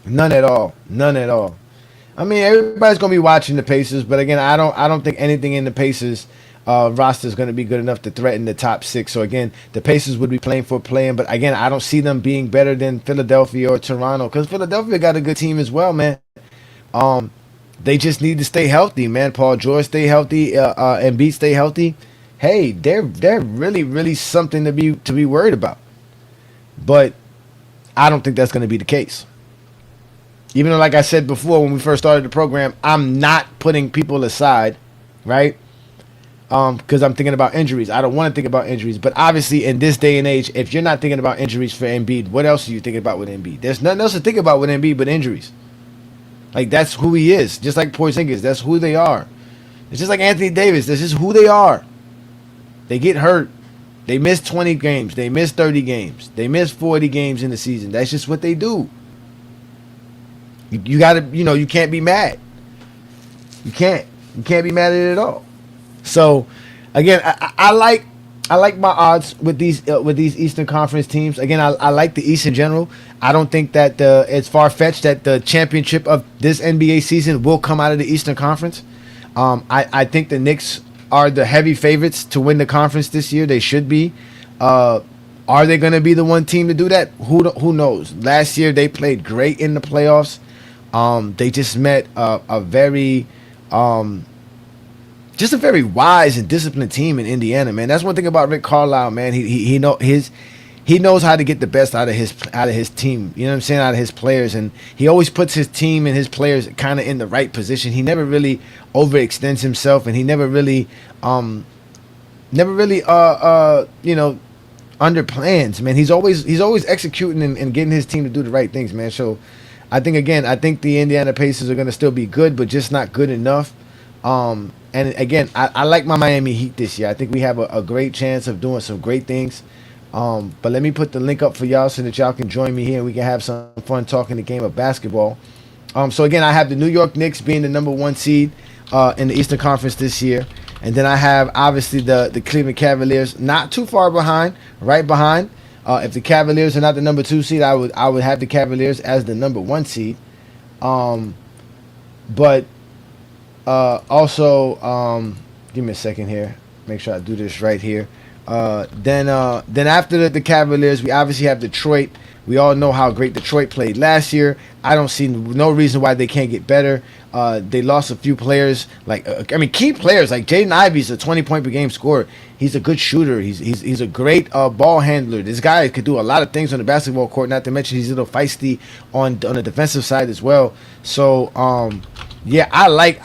Speaker 8: None at all. None at all. I mean, everybody's gonna be watching the Pacers, but again, I don't think anything in the Pacers roster is going to be good enough to threaten the top 6. So again, the Pacers would be playing, but again, I don't see them being better than Philadelphia or Toronto, because Philadelphia got a good team as well, man. They just need to stay healthy, man. Paul George stay healthy, Embiid stay healthy. Hey, they're really something to be worried about. But I don't think that's going to be the case. Even though, like I said before, when we first started the program, I'm not putting people aside, right? Because I'm thinking about injuries. I don't want to think about injuries. But obviously, in this day and age, if you're not thinking about injuries for Embiid, what else are you thinking about with Embiid? There's nothing else to think about with Embiid but injuries. Like, that's who he is. Just like Porzingis, that's who they are. It's just like Anthony Davis. This is who they are. They get hurt. They miss 20 games. They miss 30 games. They miss 40 games in the season. That's just what they do. You got to, you can't be mad. You can't be mad at it at all. So, again, I like my odds with these Eastern Conference teams. Again, I like the East in general. I don't think that it's far-fetched that the championship of this NBA season will come out of the Eastern Conference. I think the Knicks are the heavy favorites to win the conference this year. They should be. Are they going to be the one team to do that? Who knows? Last year they played great in the playoffs. They just met a very wise and disciplined team in Indiana, man. That's one thing about Rick Carlisle, man. He knows how to get the best out of his team. You know what I'm saying? Out of his players, and he always puts his team and his players kind of in the right position. He never really overextends himself, and he never really underplans, man. He's always executing and getting his team to do the right things, man. So I think the Indiana Pacers are going to still be good, but just not good enough. And again, I like my Miami Heat this year. I think we have a great chance of doing some great things. But let me put the link up for y'all so that y'all can join me here and we can have some fun talking the game of basketball. So again, I have the New York Knicks being the number 1 seed in the Eastern Conference this year. And then I have, obviously, the Cleveland Cavaliers not too far behind, right behind. If the Cavaliers are not the number 2 seed, I would have the Cavaliers as the number 1 seed. But also, give me a second here. Make sure I do this right here. Then after the Cavaliers, we obviously have Detroit. We all know how great Detroit played last year. I don't see no reason why they can't get better. They lost a few players, key players like Jaden Ivey's a 20-point per game scorer. He's a good shooter. He's a great ball handler. This guy could do a lot of things on the basketball court. Not to mention he's a little feisty on the defensive side as well. So yeah, I like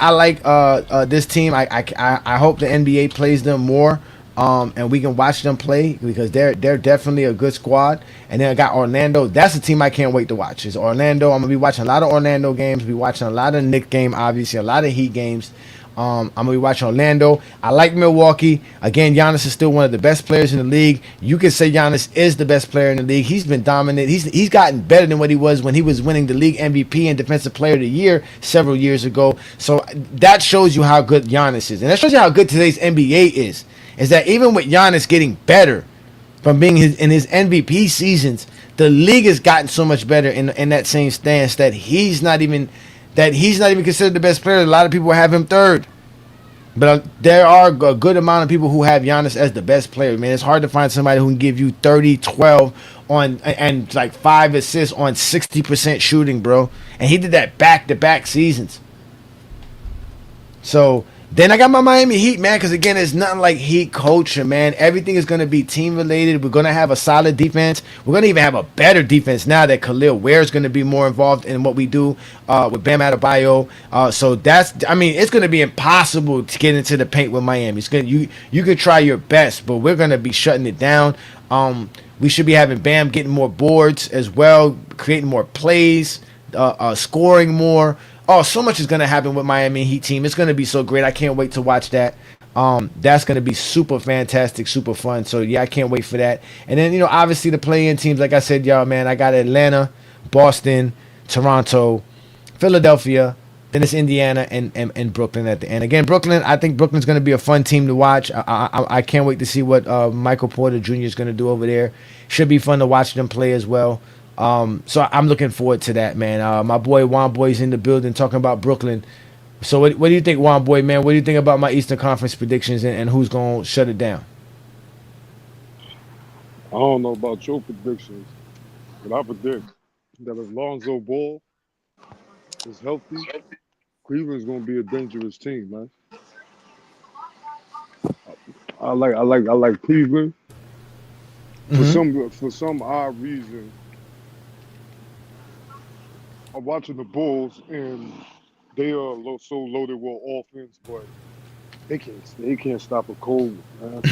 Speaker 8: this team. I hope the NBA plays them more. And we can watch them play because they're definitely a good squad. And then I got Orlando. That's a team I can't wait to watch. Is Orlando. I'm gonna be watching a lot of Orlando games. Be watching a lot of Knicks game, obviously a lot of Heat games. I'm gonna be watching Orlando. I like Milwaukee. Again, Giannis is still one of the best players in the league. You could say Giannis is the best player in the league. He's been dominant. He's gotten better than what he was when he was winning the league MVP and Defensive Player of the Year several years ago. So that shows you how good Giannis is, and that shows you how good today's NBA is. Is that even with Giannis getting better from being in his MVP seasons, the league has gotten so much better in that same stance that he's not even considered the best player. A lot of people have him third. But there are a good amount of people who have Giannis as the best player. Man, it's hard to find somebody who can give you 30, 12 and like 5 assists on 60% shooting, bro. And he did that back-to-back seasons. So then I got my Miami Heat, man, because, again, it's nothing like Heat culture, man. Everything is going to be team-related. We're going to have a solid defense. We're going to even have a better defense now that Khalil Ware is going to be more involved in what we do with Bam Adebayo. So it's going to be impossible to get into the paint with Miami. You can try your best, but we're going to be shutting it down. We should be having Bam getting more boards as well, creating more plays, scoring more. Oh, so much is going to happen with Miami Heat team. It's going to be so great. I can't wait to watch that. That's going to be super fantastic, super fun. So, yeah, I can't wait for that. And then, obviously the play-in teams, like I said, y'all, man, I got Atlanta, Boston, Toronto, Philadelphia, then it's Indiana and Brooklyn at the end. Again, I think Brooklyn's going to be a fun team to watch. I can't wait to see what Michael Porter Jr. is going to do over there. Should be fun to watch them play as well. So I'm looking forward to that, man. My boy Juan Boy's in the building talking about Brooklyn. So what do you think, Juan Boy, man? What do you think about my Eastern Conference predictions and who's going to shut it down?
Speaker 9: I don't know about your predictions, but I predict that if Lonzo Ball is healthy, Cleveland's gonna be a dangerous team, man. I like Cleveland
Speaker 8: Mm-hmm.
Speaker 9: for some odd reason. I'm watching the Bulls and they are so loaded with offense, but they can't stop a cold, man.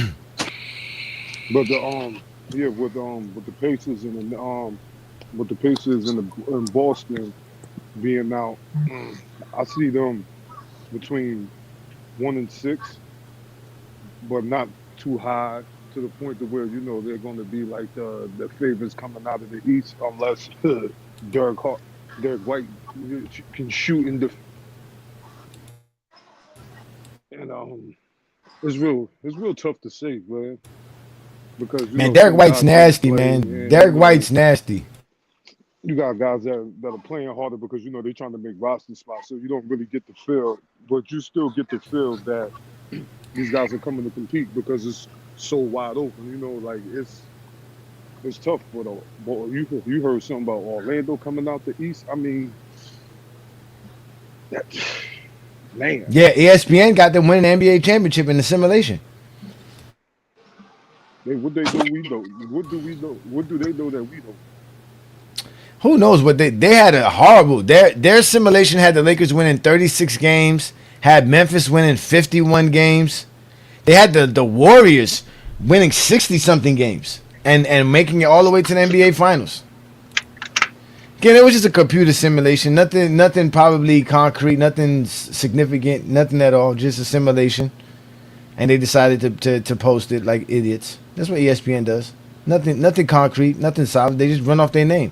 Speaker 9: But the yeah with the Pacers and with the Pacers and the and Boston being out, I see them between 1 and 6, but not too high to the point to where they're going to be like the favorites coming out of the East unless Derek Hart, Derek White can shoot and it's real tough to say, man, because
Speaker 8: Man, Derek
Speaker 9: some
Speaker 8: White's
Speaker 9: guys want to
Speaker 8: nasty,
Speaker 9: play
Speaker 8: man.
Speaker 9: and
Speaker 8: Derek White's nasty.
Speaker 9: you got guys that are playing harder because they're trying to make roster spots, so you don't really get the feel, but you still get the feel that these guys are coming to compete because it's so wide open. Like it's tough for the boy. You heard something about Orlando coming out the East. I mean, that, man,
Speaker 8: Yeah, ESPN got them winning the NBA championship in the simulation.
Speaker 9: what they know we don't. What do we know? What do they know that we don't?
Speaker 8: Who knows what they had a horrible their simulation had the Lakers winning 36 games, had Memphis winning 51 games. They had the Warriors winning 60 something games and making it all the way to the NBA finals. Again, it was just a computer simulation, nothing probably concrete, nothing significant, nothing at all, just a simulation. And they decided to post it like idiots. That's what ESPN does. Nothing concrete, nothing solid. They just run off their name.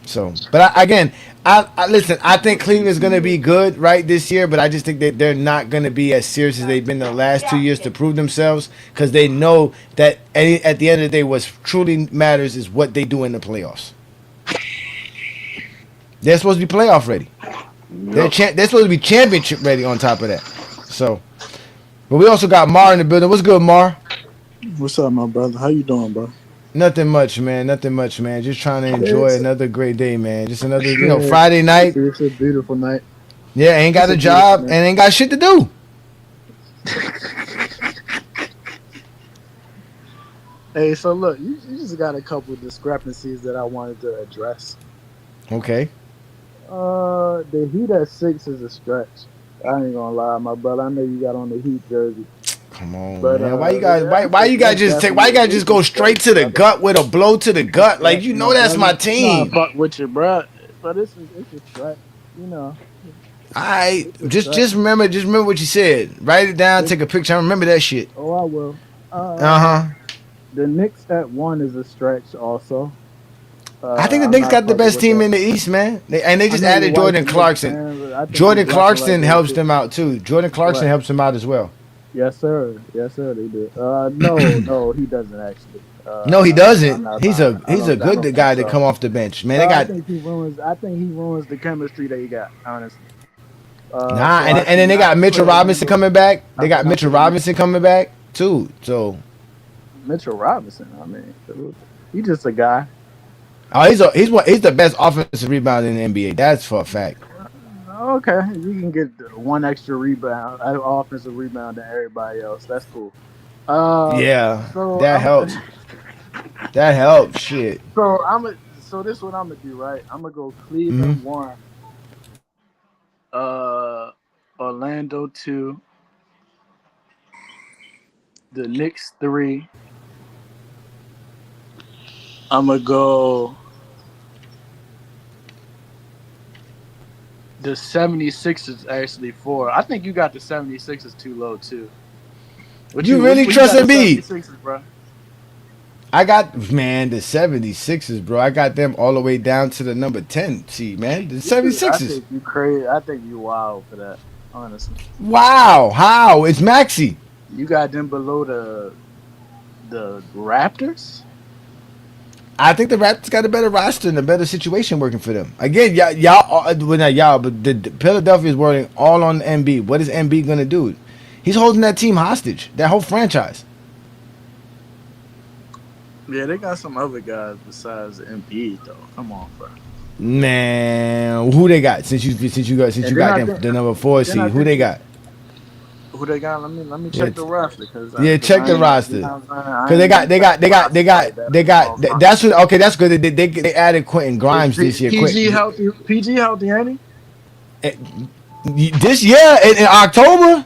Speaker 8: So, but I listen. I think Cleveland's going to be good right this year, but I just think that they're not going to be as serious as they've been the last 2 years to prove themselves because they know that at the end of the day, what truly matters is what they do in the playoffs. They're supposed to be playoff ready. They're supposed to be championship ready. On top of that, so. But we also got Mar in the building. What's good, Mar?
Speaker 10: What's up, my brother? How you doing, bro?
Speaker 8: Nothing much, man. Nothing much, man. Just trying to enjoy
Speaker 10: It's,
Speaker 8: another great day, man. Just another,
Speaker 10: yeah,
Speaker 8: Friday night.
Speaker 10: it's a beautiful night.
Speaker 8: Yeah, ain't got
Speaker 10: It's
Speaker 8: a
Speaker 10: a beautiful
Speaker 8: job
Speaker 10: night.
Speaker 8: and ain't got shit to do.
Speaker 10: Hey, so look, you just got a couple discrepancies that I wanted to address.
Speaker 8: Okay.
Speaker 10: The Heat at 6 is a stretch. I ain't gonna lie, my brother. I know you got on the Heat jersey,
Speaker 8: Come on,
Speaker 10: but
Speaker 8: man. Why you guys? Why you guys
Speaker 10: that's
Speaker 8: just take? Why you
Speaker 10: definitely
Speaker 8: guys just go
Speaker 10: a
Speaker 8: straight
Speaker 10: stretch,
Speaker 8: to the
Speaker 10: brother.
Speaker 8: gut with a blow to the gut? Like
Speaker 10: Stretch,
Speaker 8: you
Speaker 10: my
Speaker 8: know that's my
Speaker 10: brother. Nah,
Speaker 8: team.
Speaker 10: fuck with you, bro. But it's a stretch.
Speaker 8: I
Speaker 10: It's a
Speaker 8: just
Speaker 10: stretch.
Speaker 8: remember what you said. Write it down.
Speaker 10: It's,
Speaker 8: Take a picture. I remember that shit.
Speaker 10: oh, I will.
Speaker 8: Uh huh.
Speaker 10: The Knicks at 1 is a stretch, also.
Speaker 8: I think the
Speaker 10: I'm
Speaker 8: Knicks
Speaker 10: not
Speaker 8: got the
Speaker 10: fucking
Speaker 8: best
Speaker 10: with
Speaker 8: team
Speaker 10: that.
Speaker 8: in the East, man. They
Speaker 10: I
Speaker 8: just
Speaker 10: know your
Speaker 8: added
Speaker 10: wife's a
Speaker 8: Jordan
Speaker 10: Knicks
Speaker 8: Clarkson.
Speaker 10: fan, but I think he's
Speaker 8: Jordan
Speaker 10: bluffing right
Speaker 8: Clarkson
Speaker 10: there
Speaker 8: helps
Speaker 10: too.
Speaker 8: them out too. Jordan Clarkson
Speaker 10: What?
Speaker 8: helps them out as well.
Speaker 10: Yes, sir. Yes, sir. They do. No, he doesn't actually.
Speaker 8: No, he
Speaker 10: I'm
Speaker 8: doesn't.
Speaker 10: not
Speaker 8: He's
Speaker 10: buying.
Speaker 8: a
Speaker 10: I
Speaker 8: he's a
Speaker 10: don't
Speaker 8: good
Speaker 10: think
Speaker 8: guy to
Speaker 10: so.
Speaker 8: come off the bench, man. They got
Speaker 10: I think he ruins the chemistry they got. Honestly.
Speaker 8: nah,
Speaker 10: So
Speaker 8: and
Speaker 10: I
Speaker 8: then they got
Speaker 10: can put
Speaker 8: Mitchell Robinson
Speaker 10: Orlando.
Speaker 8: coming back. They
Speaker 10: And
Speaker 8: got
Speaker 10: I
Speaker 8: Mitchell
Speaker 10: put Mitchell,
Speaker 8: Robinson coming back too. So
Speaker 10: Mitchell Robinson. I mean, he's just a guy.
Speaker 8: oh, he's the best offensive rebounder in the NBA. That's for a fact.
Speaker 10: Okay, you can get one extra rebound, offensive rebound than everybody else. That's cool. Uh,
Speaker 8: Yeah,
Speaker 10: so
Speaker 8: that helps. That helps. Shit.
Speaker 10: so this is what I'm gonna do, right? I'm gonna go
Speaker 8: hmm
Speaker 10: Cleveland 1, uh, Orlando 2, the Knicks 3. I'm gonna go the 76ers actually 4. I think you got the 76ers too low too.
Speaker 8: You really
Speaker 10: What you got
Speaker 8: trusting
Speaker 10: the
Speaker 8: me?
Speaker 10: 76ers, bro?
Speaker 8: I got man the 76ers, bro. I got them all the way down to the number 10 seed, man. The
Speaker 10: I
Speaker 8: 76ers.
Speaker 10: think you crazy. I think you wild for that. Honestly,
Speaker 8: Wow, how? It's Maxi.
Speaker 10: you got them below the Raptors.
Speaker 8: I think the Raptors got a better roster and a better situation working for them. Again, y'all, well, not y'all, but the Philadelphia is working all on Embiid. What is Embiid gonna do? He's holding that team hostage, that whole franchise.
Speaker 10: Yeah, they got some other guys besides Embiid though. Come on, bro.
Speaker 8: Man, who they got? Since you got them the number 4 seed, who they got?
Speaker 10: Who they got? Let me check the roster.
Speaker 8: Check the roster. Because they got. That's what. Okay, that's good. They added Quentin Grimes this year.
Speaker 10: PG healthy, ain't
Speaker 8: he? This year in October.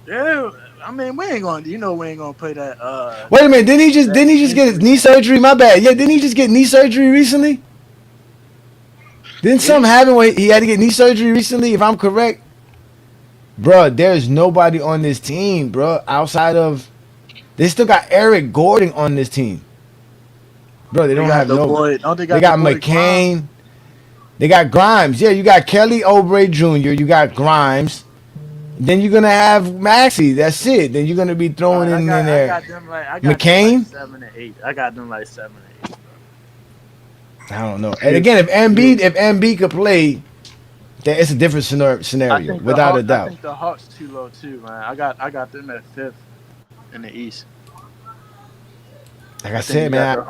Speaker 10: Yeah, I mean we ain't gonna play that.
Speaker 8: Wait a minute, didn't he just get his knee surgery? My bad. Yeah, didn't he just get knee surgery recently? Didn't something happen where he had to get knee surgery recently, if I'm correct? Bro, there's nobody on this team, bro, outside of... They still got Eric Gordon on this team. Bro, they got McCain. Grimes? They got Grimes. Yeah, you got Kelly Oubre Jr., you got Grimes. Then you're going to have Maxey. That's it. Then you're going to be throwing in there. McCain?
Speaker 10: 7 and 8. I got them like 7 and 8.
Speaker 8: I don't know. And again, if Embiid could play, then it's a different scenario, without a doubt.
Speaker 10: I think the Hawks too low too, man. I got them at 5th in the East.
Speaker 8: Like I said, man,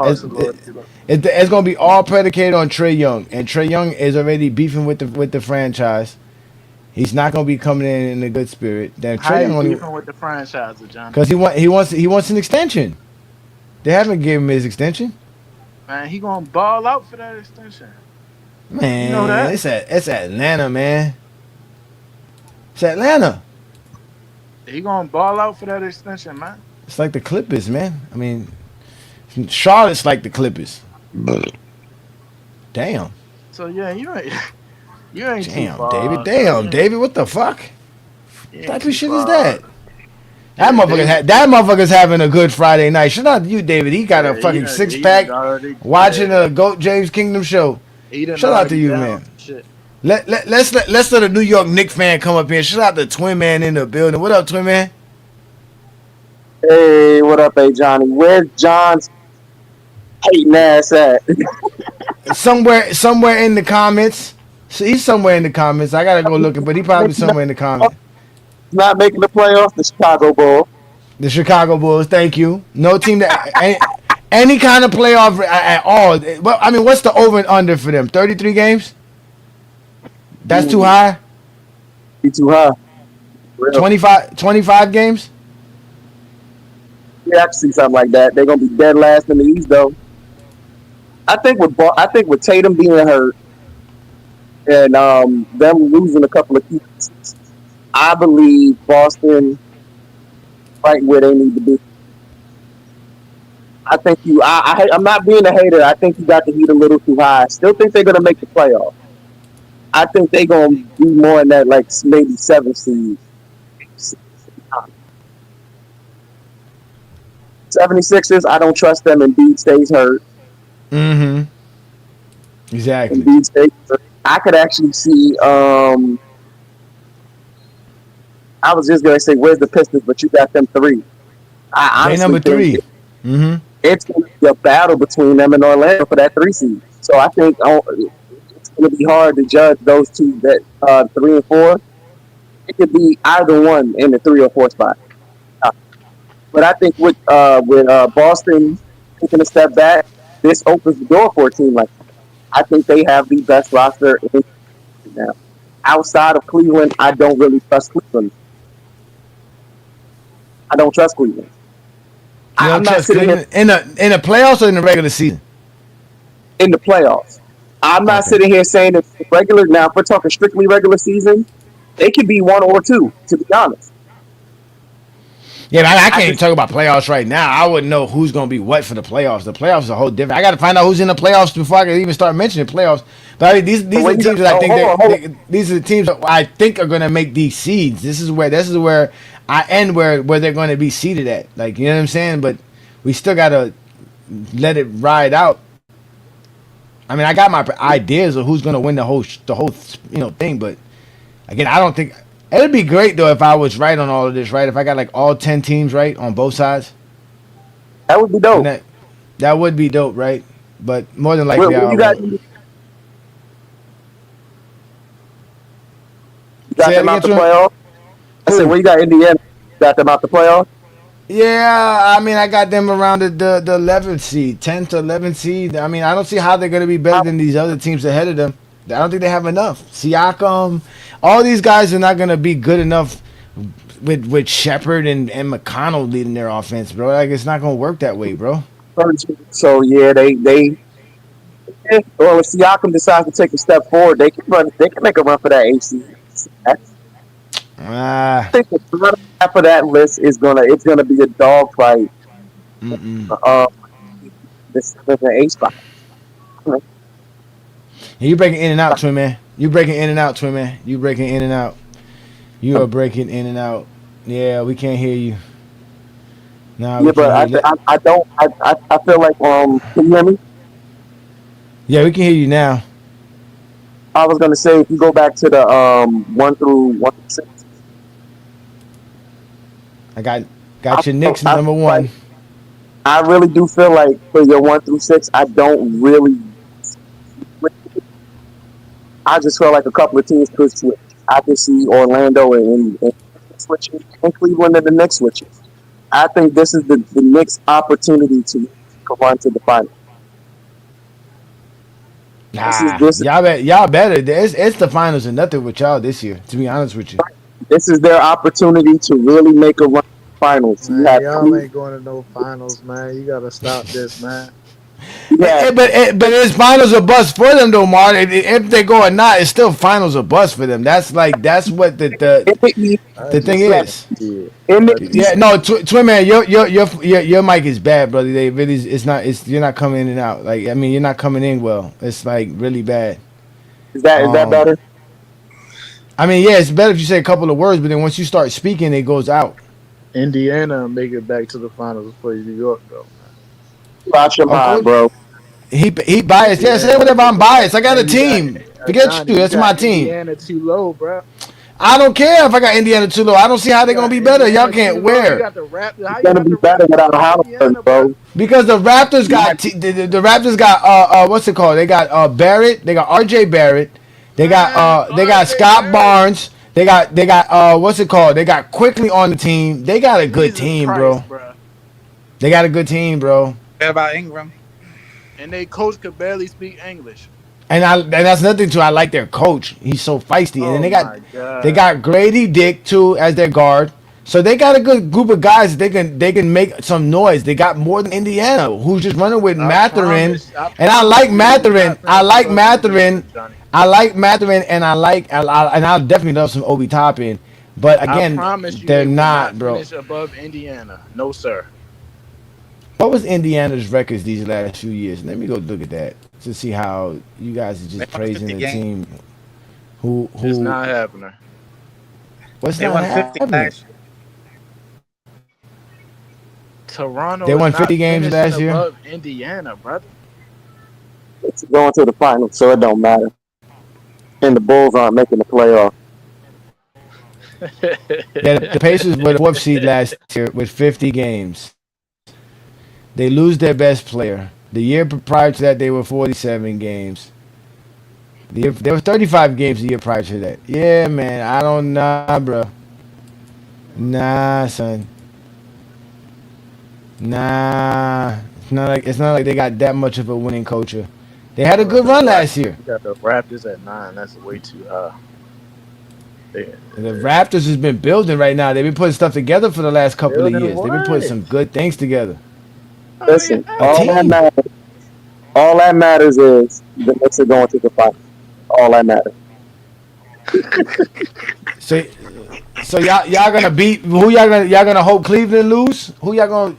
Speaker 8: it's gonna be all predicated on Trae Young, and Trae Young is already beefing with the franchise. He's not gonna be coming in a good spirit. Then
Speaker 10: Trae Young beefing with the franchise, John?
Speaker 8: Because he wants an extension. They haven't given him his extension.
Speaker 10: Man, he gonna ball out for that extension.
Speaker 8: Man, you know that? It's Atlanta, man. It's Atlanta.
Speaker 10: He gonna ball out for that extension, man.
Speaker 8: It's like the Clippers, man. I mean, Charlotte's like the Clippers. Damn.
Speaker 10: So yeah, you ain't
Speaker 8: Damn,
Speaker 10: too far.
Speaker 8: David. Damn, David. What the fuck? What type of shit is that? That motherfucker's having a good Friday night. Shout out to you, David. He got a fucking 6-pack watching a GOAT James Kingdom show. Shout out to you, man.
Speaker 10: Shit.
Speaker 8: Let's let a New York Knicks fan come up here. Shout out to Twin Man in the building. What up, Twin Man?
Speaker 11: Hey, what up, Ajani? Where's John's hating ass at?
Speaker 8: somewhere in the comments. So he's somewhere in the comments. I gotta go looking, but he probably somewhere in the comments.
Speaker 11: Not making the playoffs, the Chicago Bulls.
Speaker 8: The Chicago Bulls, thank you. No team that any kind of playoff at all. Well, I mean, what's the over and under for them? 33 games? That's too high?
Speaker 11: Be too high.
Speaker 8: 25 games?
Speaker 11: Yeah, I can see something like that. They're gonna be dead last in the East, though. I think with Tatum being hurt and them losing a couple of key pieces, I believe Boston right where they need to be. I think I'm not being a hater. I think you got the Heat a little too high. I still think they're going to make the playoffs. I think they're going to be more in that, like, maybe 7 seed. 76ers, I don't trust them. Embiid stays hurt.
Speaker 8: Mm-hmm. Exactly.
Speaker 11: Embiid stays hurt. I could actually see... I was just gonna say, where's the Pistons? But you got them 3.
Speaker 8: They number 3. Mm-hmm.
Speaker 11: It's gonna be a battle between them and Orlando for that 3 seed. So I think it's gonna be hard to judge those two, that 3 and 4. It could be either one in the 3 or 4 spot. But I think with Boston taking a step back, this opens the door for a team like that. I think they have the best roster in now. Outside of Cleveland, I don't really trust Cleveland. I don't trust Cleveland.
Speaker 8: I'm not sitting here in the playoffs or in the regular season.
Speaker 11: In the playoffs, I'm not sitting here saying that regular. Now, if we're talking strictly regular season, they could be 1 or 2. To be honest.
Speaker 8: Yeah, I can't even talk about playoffs right now. I wouldn't know who's going to be what for the playoffs. The playoffs is a whole different. I got to find out who's in the playoffs before I can even start mentioning playoffs. But I mean, these are the teams that I think these are the teams that I think are going to make these seeds. This is where I end where they're going to be seated at. Like, you know what I'm saying? But we still got to let it ride out. I mean, I got my ideas of who's going to win the whole thing. But again, I don't think. It'd be great, though, if I was right on all of this, right? If I got, like, all 10 teams right on both sides.
Speaker 11: That would be
Speaker 8: And
Speaker 11: dope.
Speaker 8: that would be dope, right? But more than likely,
Speaker 11: Where
Speaker 8: I
Speaker 11: you got?
Speaker 8: won't.
Speaker 11: You
Speaker 8: Say
Speaker 11: got
Speaker 8: that
Speaker 11: them
Speaker 8: again
Speaker 11: out the
Speaker 8: to him.
Speaker 11: playoff. I said,
Speaker 8: Who?
Speaker 11: where you got Indiana? You got them out the playoff.
Speaker 8: Yeah, I mean, I got them around the 11th seed, 10th to 11th seed. I mean, I don't see how they're going to be better than these other teams ahead of them. I don't think they have enough. Siakam, all these guys are not going to be good enough with Shepard and McConnell leading their offense, bro. Like, it's not going to work that way, bro.
Speaker 11: So yeah, well, if Siakam decides to take a step forward, they can run. They can make a run for that AC. I
Speaker 8: Ah,
Speaker 11: think the bottom half of that list is gonna be a dogfight. Uh, this with the A spot.
Speaker 8: you breaking in and out, twin man. You breaking in and out, twin man. You breaking in and out. You are breaking in and out. Yeah, we can't hear you. Nah,
Speaker 11: Yeah,
Speaker 8: we
Speaker 11: but
Speaker 8: can't hear you.
Speaker 11: I don't. I feel like Can you hear me?
Speaker 8: Yeah, we can hear you now.
Speaker 11: I was gonna say if you go back to the 1 through 6,
Speaker 8: I got your Knicks
Speaker 11: I
Speaker 8: number
Speaker 11: feel
Speaker 8: one.
Speaker 11: like I really do feel like for your 1 through 6, I don't really. I just feel like a couple of teams could switch. I could see Orlando and switching, and Cleveland and the Knicks switching. I think this is the Knicks' opportunity to run to the final.
Speaker 8: Nah,
Speaker 11: This is
Speaker 8: y'all better. It's the finals and nothing with y'all this year. To be honest with you,
Speaker 11: this is their opportunity to really make a run to the finals. You
Speaker 10: Man,
Speaker 11: have
Speaker 10: y'all ain't going to no finals, man. You gotta stop this, man.
Speaker 8: but it's finals or bust for them though, Mark. If they go or not, it's still finals or bust for them. That's what the thing is. Yeah, no, twin man, your mic is bad, brother. They really, you're not coming in and out. Like, I mean, you're not coming in well. It's like really bad.
Speaker 11: Is that better?
Speaker 8: I mean, yeah, it's better if you say a couple of words, but then once you start speaking, it goes out.
Speaker 10: Indiana make it back to the finals before New York, though.
Speaker 11: Watch your mind, bro.
Speaker 8: He biased. Yeah, say whatever. I'm biased. I got a team. Forget
Speaker 10: Johnny,
Speaker 8: you. That's my team.
Speaker 10: Indiana too low, bro.
Speaker 8: I don't care if I got Indiana too low. I don't see how they're gonna be better. Y'all can't wear.
Speaker 10: You got the Raptors.
Speaker 11: It's gonna be better without Halliburton, bro.
Speaker 8: Because the Raptors got the Raptors got what's it called? They got Barrett. They got R.J. Barrett. They got Scott Barnes. They got what's it called? They got Quickly on the team. They got a good team, bro. They got a good team, bro.
Speaker 12: What about Ingram?
Speaker 10: And they coach could barely speak English.
Speaker 8: And that's nothing too. I like their coach. He's so feisty. And then they got Grady Dick too as their guard. So they got a good group of guys. They can make some noise. They got more than Indiana, who's just running with Mathurin. And I like Mathurin. I like Mathurin. I like Mathurin, and I'll definitely love some Obi Toppin. But again, they're not, bro.
Speaker 10: Finish above Indiana, no sir.
Speaker 8: What was Indiana's records these last few years? Let me go look at that to see how you guys are just praising the team. Who?
Speaker 10: It's not happening.
Speaker 8: What's
Speaker 12: they
Speaker 8: not
Speaker 12: won 50
Speaker 8: happening?
Speaker 12: last year.
Speaker 10: Toronto.
Speaker 8: They won 50 games last year.
Speaker 10: Above Indiana, brother.
Speaker 11: It's going to the finals, so it don't matter. And the Bulls aren't making the playoff.
Speaker 8: Yeah, the Pacers were the 4th seed last year with 50 games. They lose their best player. The year prior to that, they were 47 games. There were 35 games the year prior to that. Yeah, man, I don't know, bro. Nah, son. Nah, it's not like they got that much of a winning culture. They had a good run last year.
Speaker 10: You got the Raptors at 9. That's way too high.
Speaker 8: The Raptors has been building right now. They've been putting stuff together for the last couple of years. They've been putting some good things together.
Speaker 11: Listen, all that matters is the Knicks are going to the finals. All that matters.
Speaker 8: So y'all gonna beat who? Y'all gonna hope Cleveland lose? Who y'all gonna?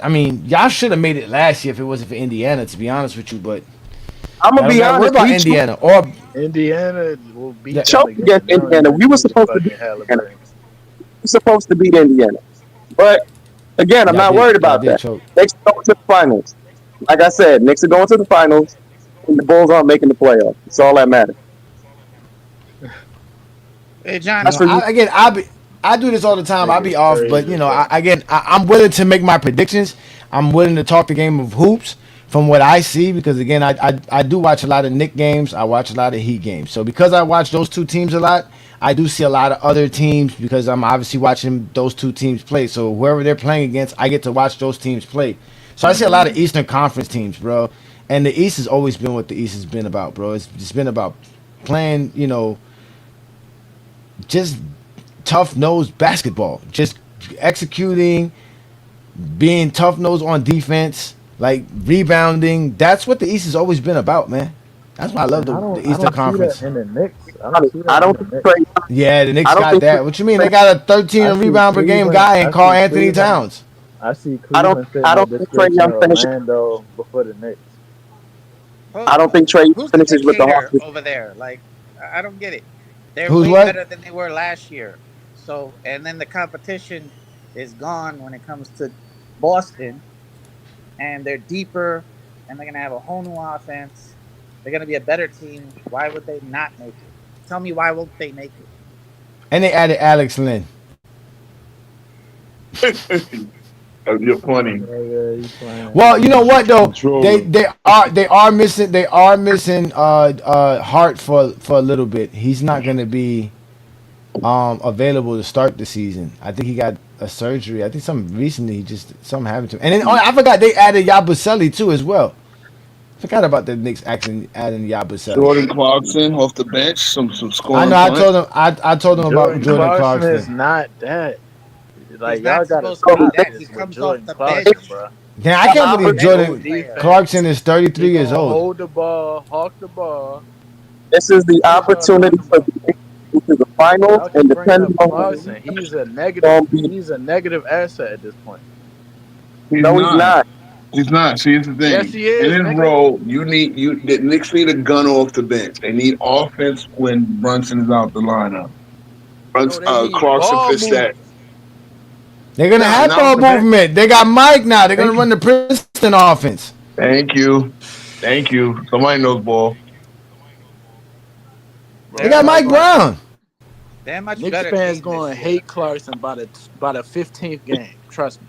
Speaker 8: I mean, y'all should have made it last year if it wasn't for Indiana. To be honest with you, but
Speaker 11: I'm gonna be honest.
Speaker 8: What about Indiana? Or
Speaker 10: Indiana will beat
Speaker 11: choke against Indiana. We were supposed to beat Indiana. We're supposed to beat Indiana, but again, I'm not worried about that. Knicks are going to the finals. Like I said, Knicks are going to the finals, and the Bulls aren't making the playoffs. It's all that matters.
Speaker 12: Hey, Johnny.
Speaker 8: I do this all the time. I be
Speaker 10: Nigga's
Speaker 8: off, but
Speaker 10: crazy,
Speaker 8: you know,
Speaker 10: bro.
Speaker 8: I'm willing to make my predictions. I'm willing to talk the game of hoops from what I see because again, I do watch a lot of Knick games. I watch a lot of Heat games. So because I watch those two teams a lot, I do see a lot of other teams because I'm obviously watching those two teams play. So whoever they're playing against, I get to watch those teams play. So I see a lot of Eastern Conference teams, bro. And the East has always been what the East has been about, bro. It's just been about playing, you know, just tough nosed basketball, just executing, being tough nosed on defense, like rebounding. That's what the East has always been about, man. That's why I love
Speaker 10: And I
Speaker 8: the
Speaker 10: don't I
Speaker 8: Eastern
Speaker 10: don't see that
Speaker 8: Conference.
Speaker 10: in the Knicks. I
Speaker 11: I
Speaker 10: don't
Speaker 11: don't,
Speaker 10: see
Speaker 11: I
Speaker 10: that in
Speaker 11: don't
Speaker 10: the
Speaker 11: think
Speaker 10: Knicks.
Speaker 11: Trey.
Speaker 8: Yeah, the Knicks
Speaker 11: I don't
Speaker 8: got
Speaker 11: think.
Speaker 8: that. What you mean? They got a 13
Speaker 10: I
Speaker 8: in
Speaker 10: see
Speaker 8: rebound per game
Speaker 10: Cleveland.
Speaker 8: guy
Speaker 10: I
Speaker 8: and Carl
Speaker 10: see
Speaker 8: Anthony
Speaker 10: Cleveland.
Speaker 8: Towns.
Speaker 10: I see
Speaker 11: I don't.
Speaker 10: Cleveland fitting
Speaker 11: I
Speaker 10: that
Speaker 11: don't think Trey
Speaker 10: description
Speaker 11: Young
Speaker 10: of
Speaker 11: finishes.
Speaker 10: Orlando before the Knicks.
Speaker 11: I don't think Trey Young
Speaker 12: Who's the
Speaker 11: finishes
Speaker 12: Nick
Speaker 11: with the
Speaker 12: hater
Speaker 11: Hawks.
Speaker 12: over there? Like, I don't get it. They're
Speaker 8: Who's
Speaker 12: way
Speaker 8: what?
Speaker 12: better than they were last year. So, and then the competition is gone when it comes to Boston, and they're deeper, and they're gonna have a whole new offense. They're gonna be a better team. Why would they not make it? Tell me why won't they make it?
Speaker 8: And they added Alex Lynn.
Speaker 5: You're funny.
Speaker 10: Yeah, you playing.
Speaker 8: Well, you know what though?
Speaker 9: Trolling.
Speaker 8: They are missing Hart for a little bit. He's not gonna be available to start the season. I think he got a surgery. I think something recently he just something happened to him. And then I forgot they added Yabusele too as well. Forgot about the Knicks actually adding Yabusele.
Speaker 5: Jordan Clarkson off the bench, some
Speaker 8: I
Speaker 5: scoring
Speaker 8: know. I
Speaker 5: points.
Speaker 8: told him. I told him about
Speaker 10: Jordan
Speaker 8: Jordan
Speaker 10: Clarkson is
Speaker 8: Clarkson.
Speaker 10: not that.
Speaker 12: He's
Speaker 10: Like y'all
Speaker 12: not
Speaker 10: gotta
Speaker 12: supposed to be
Speaker 10: stop
Speaker 12: that. He
Speaker 10: this with
Speaker 12: comes off
Speaker 10: Jordan
Speaker 12: the
Speaker 10: Clarkson,
Speaker 12: bench.
Speaker 10: bro.
Speaker 8: Damn, I can't believe
Speaker 10: He gonna
Speaker 8: Jordan
Speaker 10: defense.
Speaker 8: Clarkson is 33
Speaker 10: He
Speaker 8: years
Speaker 10: gonna
Speaker 8: old.
Speaker 10: hold the ball, hawk the ball.
Speaker 11: This is the
Speaker 10: What is y'all
Speaker 11: opportunity
Speaker 10: talking
Speaker 11: for
Speaker 10: about?
Speaker 11: the Knicks to get to the finals,
Speaker 10: Y'all
Speaker 11: and
Speaker 10: keep bringing
Speaker 11: depending
Speaker 10: up
Speaker 11: on
Speaker 10: Clarkson.
Speaker 11: who
Speaker 10: He's a negative.
Speaker 11: gonna be.
Speaker 10: He's a negative asset at this point.
Speaker 5: He's
Speaker 11: No, he's
Speaker 5: not.
Speaker 11: not.
Speaker 5: He's not. See, here's the
Speaker 10: Yes,
Speaker 5: thing.
Speaker 10: he
Speaker 5: In
Speaker 10: is,
Speaker 5: his
Speaker 10: nigga.
Speaker 5: role, the Knicks need a gun off the bench. They need offense when Brunson is out the lineup.
Speaker 10: No, they need
Speaker 5: Clarkson
Speaker 10: ball
Speaker 5: fits that.
Speaker 10: movement.
Speaker 8: They're gonna
Speaker 5: Nah,
Speaker 8: have
Speaker 5: not off
Speaker 8: ball
Speaker 5: the bench.
Speaker 8: movement. They got Mike now. They're gonna
Speaker 5: Thank you.
Speaker 8: run the Princeton offense.
Speaker 5: Thank you. Thank you. Somebody knows ball.
Speaker 10: Bro,
Speaker 8: They got
Speaker 10: y'all
Speaker 8: Mike
Speaker 10: going.
Speaker 8: Brown.
Speaker 12: They're a much
Speaker 10: Knicks
Speaker 12: better
Speaker 10: fans
Speaker 12: team
Speaker 10: going
Speaker 12: this
Speaker 10: to
Speaker 12: year.
Speaker 10: hate Clarkson by the 15th game. Trust me.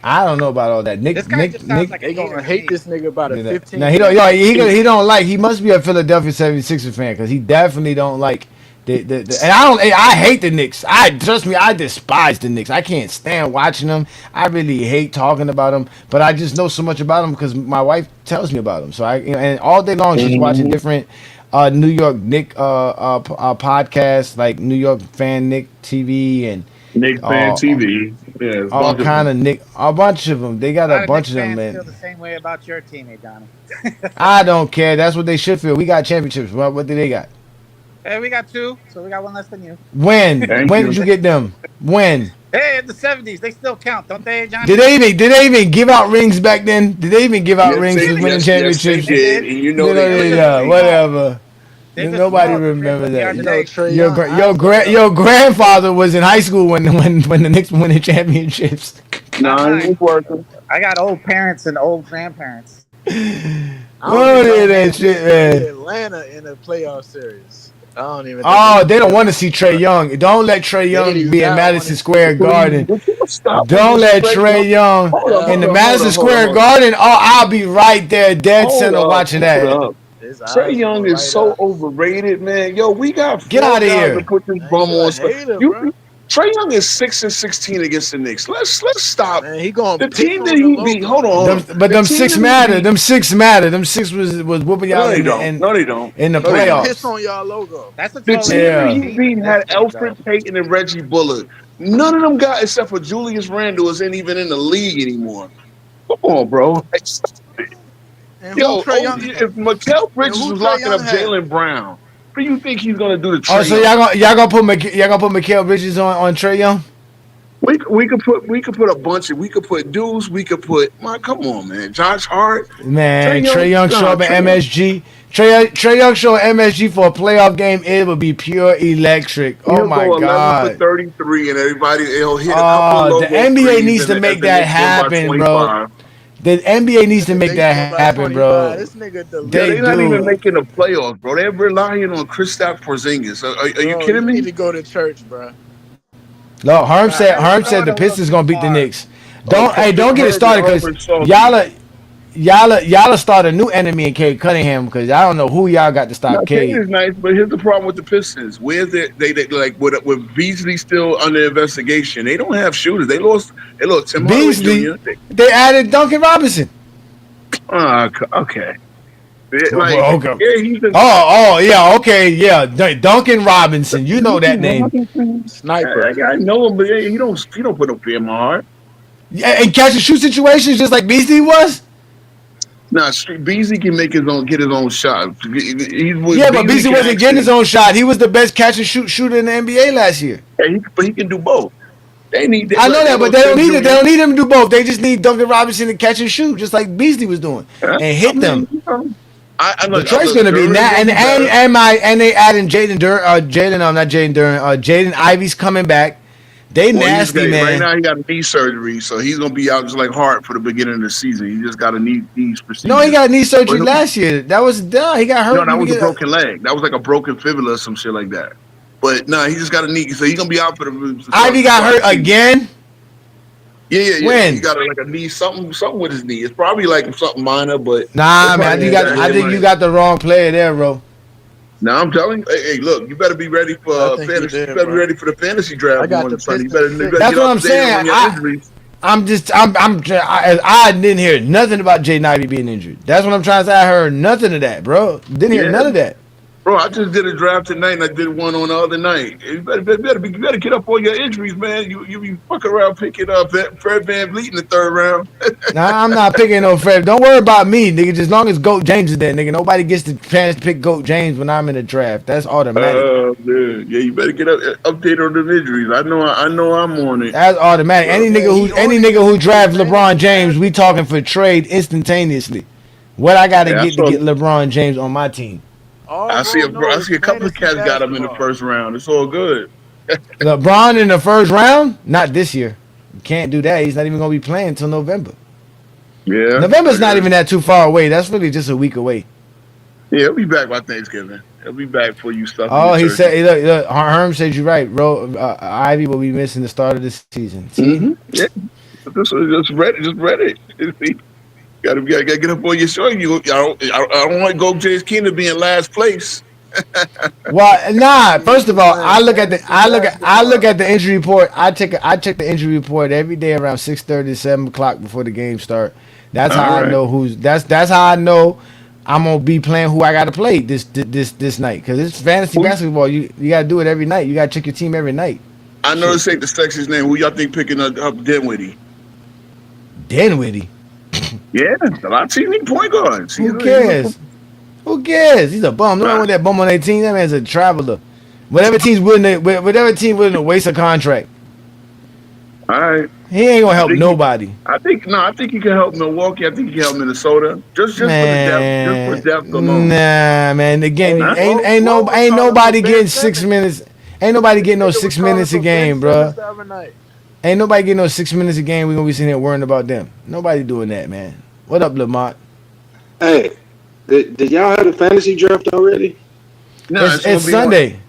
Speaker 8: I don't know about all that.
Speaker 12: This guy just sounds like a
Speaker 10: They
Speaker 12: hater
Speaker 10: gonna
Speaker 12: to
Speaker 10: hate
Speaker 12: me.
Speaker 10: this nigga by the
Speaker 8: Now
Speaker 10: 15th
Speaker 8: he don't.
Speaker 10: game.
Speaker 8: He don't like. He must be a Philadelphia 76ers fan because he definitely don't like the. And I don't. I hate the Knicks. Trust me. I despise the Knicks. I can't stand watching them. I really hate talking about them. But I just know so much about them because my wife tells me about them. So and all day long she's watching different New York Knick podcasts like New York Fan Knick TV and
Speaker 5: Knicks fan TV. Yeah, it's a
Speaker 8: all
Speaker 5: bunch of
Speaker 8: kind
Speaker 5: them.
Speaker 8: of Nick. A bunch of them. They
Speaker 12: A
Speaker 8: got
Speaker 12: lot
Speaker 8: a
Speaker 12: of
Speaker 8: bunch
Speaker 12: Knicks
Speaker 8: of them,
Speaker 12: fans feel
Speaker 8: man.
Speaker 12: the same way about your teammate, Johnny.
Speaker 8: I don't care. That's what they should feel. We got championships. What do they got?
Speaker 12: Hey, we got two, so we got one less than you.
Speaker 8: When?
Speaker 5: Thank
Speaker 8: When
Speaker 5: you.
Speaker 8: did you get them? When?
Speaker 12: Hey, in the 70s, they still count, don't they, Johnny?
Speaker 8: Did they even give out rings back then? Did they even give out rings for winning
Speaker 5: Yes,
Speaker 8: championships?
Speaker 5: they did. And you know
Speaker 8: You know
Speaker 5: they
Speaker 8: they whatever.
Speaker 12: They just
Speaker 8: Nobody
Speaker 12: small compared to
Speaker 8: remember
Speaker 12: what they are
Speaker 8: that.
Speaker 10: You know,
Speaker 12: today.
Speaker 10: Trey
Speaker 8: Your
Speaker 10: Young.
Speaker 8: your grandfather was in high school when the Knicks were winning championships.
Speaker 5: Nah, he was working.
Speaker 12: I got old parents and old grandparents.
Speaker 10: I
Speaker 8: Oh,
Speaker 10: don't even know
Speaker 8: that
Speaker 10: if
Speaker 8: shit,
Speaker 10: they
Speaker 8: man.
Speaker 10: Atlanta in the playoff series. I don't even.
Speaker 8: Oh, they don't want to see Trey Young. Don't let Trey
Speaker 10: They
Speaker 8: Young
Speaker 10: do
Speaker 8: be in
Speaker 10: not
Speaker 8: Madison
Speaker 10: wanna
Speaker 8: Square
Speaker 10: see-
Speaker 8: Garden.
Speaker 5: Would you stop
Speaker 8: Don't
Speaker 5: with
Speaker 8: let
Speaker 5: this
Speaker 8: Trey Young
Speaker 5: Hold
Speaker 8: in the
Speaker 5: on,
Speaker 8: Madison Square
Speaker 5: hold on.
Speaker 8: Garden. Oh, I'll be right there, dead
Speaker 5: Hold
Speaker 8: center, watching that.
Speaker 5: up.
Speaker 10: His
Speaker 5: Trey
Speaker 10: eyes
Speaker 5: Young
Speaker 10: will
Speaker 5: is
Speaker 10: light
Speaker 5: so
Speaker 10: up.
Speaker 5: overrated, man. Yo, we got
Speaker 8: Get
Speaker 5: 4
Speaker 8: outta
Speaker 5: guys
Speaker 8: here.
Speaker 5: to put this
Speaker 10: Man,
Speaker 5: bum
Speaker 10: you a
Speaker 5: on.
Speaker 10: hater, bro.
Speaker 5: Trey Young is 6-16 against the Knicks. Let's stop.
Speaker 10: Man, he gonna
Speaker 5: The
Speaker 10: piss
Speaker 5: team
Speaker 10: on
Speaker 5: that
Speaker 10: the
Speaker 5: he beat.
Speaker 10: logo.
Speaker 5: Hold on.
Speaker 8: But
Speaker 5: The
Speaker 8: them
Speaker 5: team
Speaker 8: six
Speaker 5: that he
Speaker 8: matter.
Speaker 5: beat-
Speaker 8: Them six matter. Them six was whooping y'all
Speaker 5: No, they
Speaker 8: in
Speaker 5: don't. No, they don't.
Speaker 8: in the
Speaker 5: No, they
Speaker 10: He
Speaker 5: don't.
Speaker 10: piss
Speaker 8: playoffs.
Speaker 10: on y'all logo.
Speaker 12: That's a
Speaker 5: The
Speaker 12: totally
Speaker 5: team that
Speaker 8: Yeah.
Speaker 12: different
Speaker 5: he
Speaker 12: team
Speaker 5: beat
Speaker 12: at
Speaker 5: had
Speaker 12: this point, though.
Speaker 5: Alfred Payton and Reggie Bullock. None of them guys, except for Julius Randle, isn't even in the league anymore. Come on, bro.
Speaker 10: And
Speaker 5: Yo,
Speaker 10: who Trey Young?
Speaker 5: if Mikal Bridges
Speaker 10: who
Speaker 5: was
Speaker 10: Trey
Speaker 5: locking
Speaker 10: Young
Speaker 5: up
Speaker 10: had?
Speaker 5: Jalen Brown, what do you think he's gonna do to Trey
Speaker 8: Oh, so
Speaker 5: Young?
Speaker 8: y'all gonna put Mikal Bridges on Trey Young?
Speaker 5: We could put a bunch of dudes. We could put come on, man. Josh Hart,
Speaker 8: Man, Trey Young show up at MSG. Trey Young show at MSG for a playoff game. It would be pure electric. Oh
Speaker 5: He'll
Speaker 8: my
Speaker 5: go 11 for
Speaker 8: god.
Speaker 5: 33, and he'll hit a couple of
Speaker 8: Oh,
Speaker 5: logo
Speaker 8: the NBA
Speaker 5: threes
Speaker 8: needs
Speaker 5: and
Speaker 8: to
Speaker 5: the
Speaker 8: make that
Speaker 5: Knicks win by
Speaker 8: happen, bro.
Speaker 5: 25.
Speaker 8: The NBA needs to make
Speaker 10: Knicks
Speaker 8: that
Speaker 10: won by
Speaker 8: happen,
Speaker 10: 25.
Speaker 8: bro.
Speaker 10: This nigga
Speaker 5: Yeah,
Speaker 8: They
Speaker 5: they're not even
Speaker 8: do.
Speaker 5: making the playoffs, bro. They're relying on Kristaps Porzingis. Are you
Speaker 10: Bro,
Speaker 5: kidding
Speaker 10: you need
Speaker 5: me?
Speaker 10: to go to church, bro.
Speaker 8: No, Herm said the Pistons gonna beat the Knicks. Don't get it started because y'all start a new enemy in Cade Cunningham because I don't know who y'all got to stop
Speaker 13: Cade
Speaker 8: Cade.
Speaker 13: is nice, but here's the problem with the Pistons. Where's they like with Beasley still under investigation? They don't have shooters. They lost Tim
Speaker 8: Beasley.
Speaker 13: Hardaway Jr.
Speaker 8: They added Duncan Robinson.
Speaker 13: Okay.
Speaker 8: Okay.
Speaker 13: Yeah,
Speaker 8: Duncan Robinson, you know that name.
Speaker 10: Sniper.
Speaker 13: I know him, but he don't put no fear in my heart.
Speaker 8: Yeah, and catch and shoot situations just like Beasley was.
Speaker 13: Nah, Beasley can get his own shot.
Speaker 8: But Beasley wasn't getting his own shot. He was the best catch and shoot shooter in the NBA last year.
Speaker 13: Yeah, but he can do both.
Speaker 8: I know that, but they don't need it. They don't need him to do both. They just need Duncan Robinson to catch and shoot, just like Beasley was doing, and hit them. Detroit's going to be that, and they adding Jaden Ivey's coming back. They nasty, man.
Speaker 13: Right now he got knee surgery, so he's going to be out just like Hart for the beginning of the season. He just got a knee procedure.
Speaker 8: No, he got knee surgery last year. That was done. He got hurt.
Speaker 13: No, that was a broken leg. That was like a broken fibula or some shit like that. But no, he just got a knee, so he's going to be out for the.
Speaker 8: Ivy got hurt again.
Speaker 13: Yeah.
Speaker 8: When?
Speaker 13: He got like a knee, something with his knee. It's probably like something minor, but
Speaker 8: nah, man. I think you got the wrong player there, bro.
Speaker 13: Now I'm telling you, hey, look, you better be ready for fantasy. You better be ready for the fantasy draft.
Speaker 10: I got
Speaker 13: That's what
Speaker 8: I'm saying. I didn't hear nothing about Jaden Ivey being injured. That's what I'm trying to say. I heard nothing of that, bro. Didn't hear none of that.
Speaker 13: Bro, I just did a draft tonight, and I did one on the other night. You better get up on your injuries, man. You be fucking around picking up Fred VanVleet in the third round.
Speaker 8: Nah, I'm not picking no Fred. Don't worry about me, nigga. Just as long as Goat James is there, nigga. Nobody gets the chance to pick Goat James when I'm in the draft. That's automatic.
Speaker 13: Yeah, you better get update on the injuries. I know I'm on it.
Speaker 8: That's automatic. Any nigga who draft LeBron James, we talking for trade instantaneously. What I gotta get to get LeBron James on my team?
Speaker 13: I see a couple of cats got him in the first round. It's all good.
Speaker 8: LeBron in the first round? Not this year. You can't do that. He's not even going to be playing until November.
Speaker 13: Yeah.
Speaker 8: November's not even that too far away. That's really just a week away.
Speaker 13: Yeah, he'll be back by Thanksgiving. He'll be back for you stuff.
Speaker 8: Oh, he said, look, Herm said you're right. Ivy will be missing the start of this season.
Speaker 13: Mm-hmm. Yeah. Just read it. Gotta get up on your show. I don't want Goat James Keenum to be in last place.
Speaker 8: Well, nah. First of all, I look at the injury report. I check the injury report every day around 6:30, 7 o'clock before the game start. That's how I know That's how I know I'm gonna be playing who I gotta play this night because it's fantasy basketball. You gotta do it every night. You gotta check your team every night.
Speaker 13: I know this ain't the sexiest name. Who y'all think picking up Dinwiddie?
Speaker 8: Dinwiddie.
Speaker 13: Yeah, a lot of team need point guards.
Speaker 8: Who cares? Who cares? He's a bum. No one want that bum on their team. That man's a traveler. Whatever team willing to waste a contract.
Speaker 13: All right.
Speaker 8: He ain't gonna help nobody.
Speaker 13: I think he can help Milwaukee. I think he can help Minnesota. Just for depth alone.
Speaker 8: Nah, man. Again, ain't nobody getting 6 minutes. Ain't nobody getting no 6 minutes a game, bro. Ain't nobody getting no 6 minutes a game. We gonna be sitting here worrying about them. Nobody doing that, man. What up, Lamont?
Speaker 14: Hey, did y'all have a fantasy draft already?
Speaker 13: No,
Speaker 8: it's Sunday.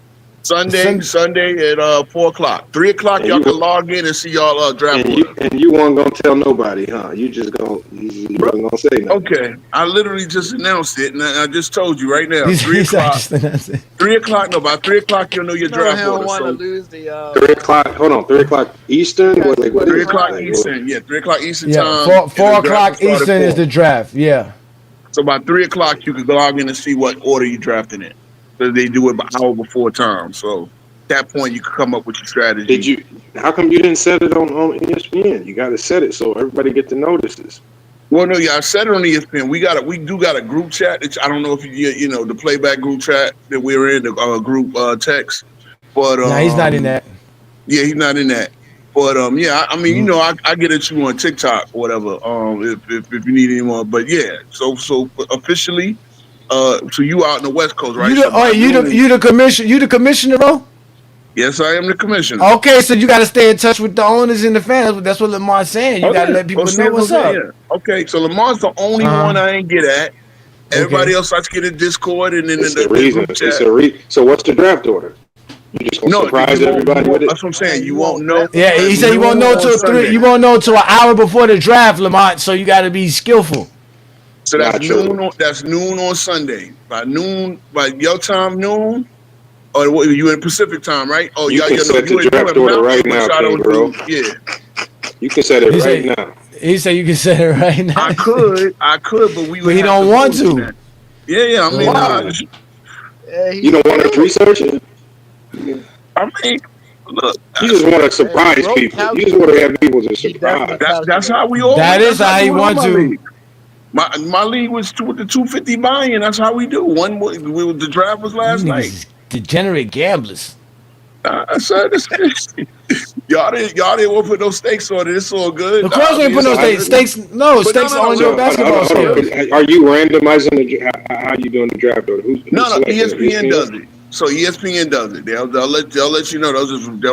Speaker 13: Sunday at 4 o'clock. 3 o'clock, y'all can log in and see y'all draft.
Speaker 14: And you weren't gonna tell nobody, huh? You wasn't gonna say nothing.
Speaker 13: Okay, I literally just announced it, and I just told you right now. 3 o'clock. 3 o'clock. No, by 3 o'clock you'll know your draft order.
Speaker 10: Want to lose the
Speaker 14: 3 o'clock. Hold on, 3 o'clock Eastern. What
Speaker 13: 3 o'clock Eastern. Yeah, 3 o'clock Eastern time.
Speaker 8: 4 o'clock Eastern is the draft. Yeah.
Speaker 13: So by 3 o'clock you can log in and see what order you drafting in. So they do it an hour before time. So at that point you can come up with your strategy.
Speaker 14: How come you didn't set it on ESPN? You got to set it so everybody get the notices.
Speaker 13: Well, no, I said it on ESPN. We do got a group chat. I don't know if you know the playback group chat that we're in, the group text. But
Speaker 8: nah, he's not in that.
Speaker 13: Yeah, he's not in that. But yeah, I mean, you know, I get at you on TikTok or whatever. If you need any more, but yeah. So officially, so you out in the West Coast, right?
Speaker 8: You the commissioner, bro?
Speaker 13: Yes, I am the commissioner.
Speaker 8: Okay, so you got to stay in touch with the owners and the fans. That's what Lamar's saying. You got to let people know what's up.
Speaker 13: Yeah. Okay, so Lamar's the only one I ain't get at. Everybody else I get in Discord and then in the
Speaker 14: reason.
Speaker 13: group chat.
Speaker 14: So what's the draft order? You just gonna surprise everybody with it?
Speaker 13: That's what I'm saying. You won't know.
Speaker 8: Yeah, he said you won't know till 3. You won't know till an hour before the draft, Lamont. So you got to be skillful.
Speaker 13: So that's noon on Sunday. By noon, by your time, noon. Or you in Pacific time, right? Oh,
Speaker 14: you can set the draft order right now, King, bro.
Speaker 13: Yeah.
Speaker 14: You can set it right now.
Speaker 8: He said you can set it right now.
Speaker 13: I could, but we.
Speaker 8: But he don't want to.
Speaker 13: Yeah. I mean,
Speaker 14: you don't want to research it.
Speaker 13: I mean, look.
Speaker 14: You just want to surprise people. You just want to have people just surprised.
Speaker 13: That's how we all.
Speaker 8: That is how he wants to.
Speaker 13: My league was with the 250 buy-in. That's how we do. The draft was last night.
Speaker 8: Degenerate gamblers.
Speaker 13: Son, y'all didn't want to put no stakes on it. It's all good.
Speaker 8: Of course we ain't put no stakes. No, stakes on your basketball skills.
Speaker 14: Are you randomizing how you doing the draft order?
Speaker 13: No, ESPN does it. So ESPN does it. They'll let you know. They'll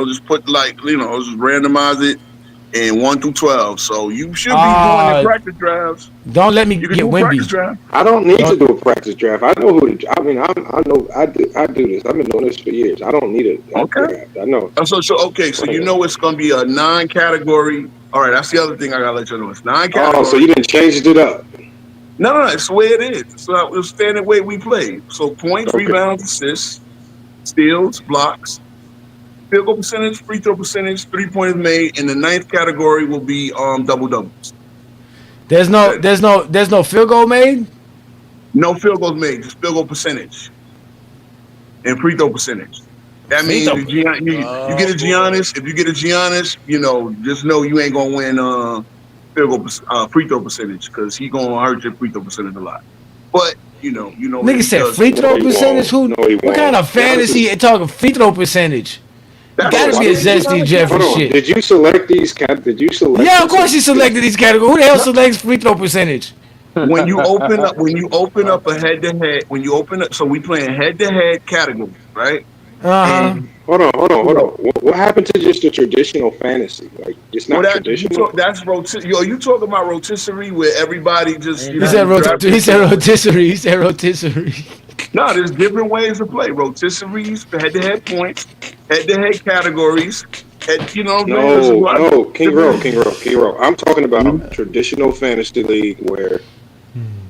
Speaker 13: just put they'll just randomize it in 1 through 12. So you should be doing the practice drafts.
Speaker 8: Don't let me get wimpy.
Speaker 14: I don't need to do a practice draft. I know who to. I mean, I know I do this. I've been doing this for years. I don't need a draft. I know.
Speaker 13: So you know it's gonna be a 9-category. All right, that's the other thing I gotta let you know. It's 9 categories.
Speaker 14: Oh, so you didn't change it up?
Speaker 13: No, it's the way it is. It's the standard way we play. So points, rebounds, assists, steals, blocks, field goal percentage, free throw percentage, 3-pointers made, and the 9th category will be double doubles.
Speaker 8: There's no field goal made?
Speaker 13: No field goals made, just field goal percentage. And free throw percentage. That means you get a Giannis. If you get a Giannis, just know you ain't gonna win field goal free throw percentage because he gonna hurt your free throw percentage a lot. But
Speaker 8: nigga said free throw percentage? What kind of fantasy talking free throw percentage? You gotta be a zesty Jeff and shit.
Speaker 14: Did you select these?
Speaker 8: Yeah, of course he selected these categories. Who the hell selects free throw percentage?
Speaker 13: When you open up a head-to-head, so we playing head-to-head categories, right?
Speaker 14: Hold on. What happened to just the traditional fantasy? Like, it's not traditional.
Speaker 13: That's you talking about rotisserie where everybody just.
Speaker 8: He said rotisserie. He said rotisserie.
Speaker 13: No, there's different ways to play. Rotisseries, head-to-head points, head-to-head categories.
Speaker 14: No, King Row. I'm talking about traditional fantasy league where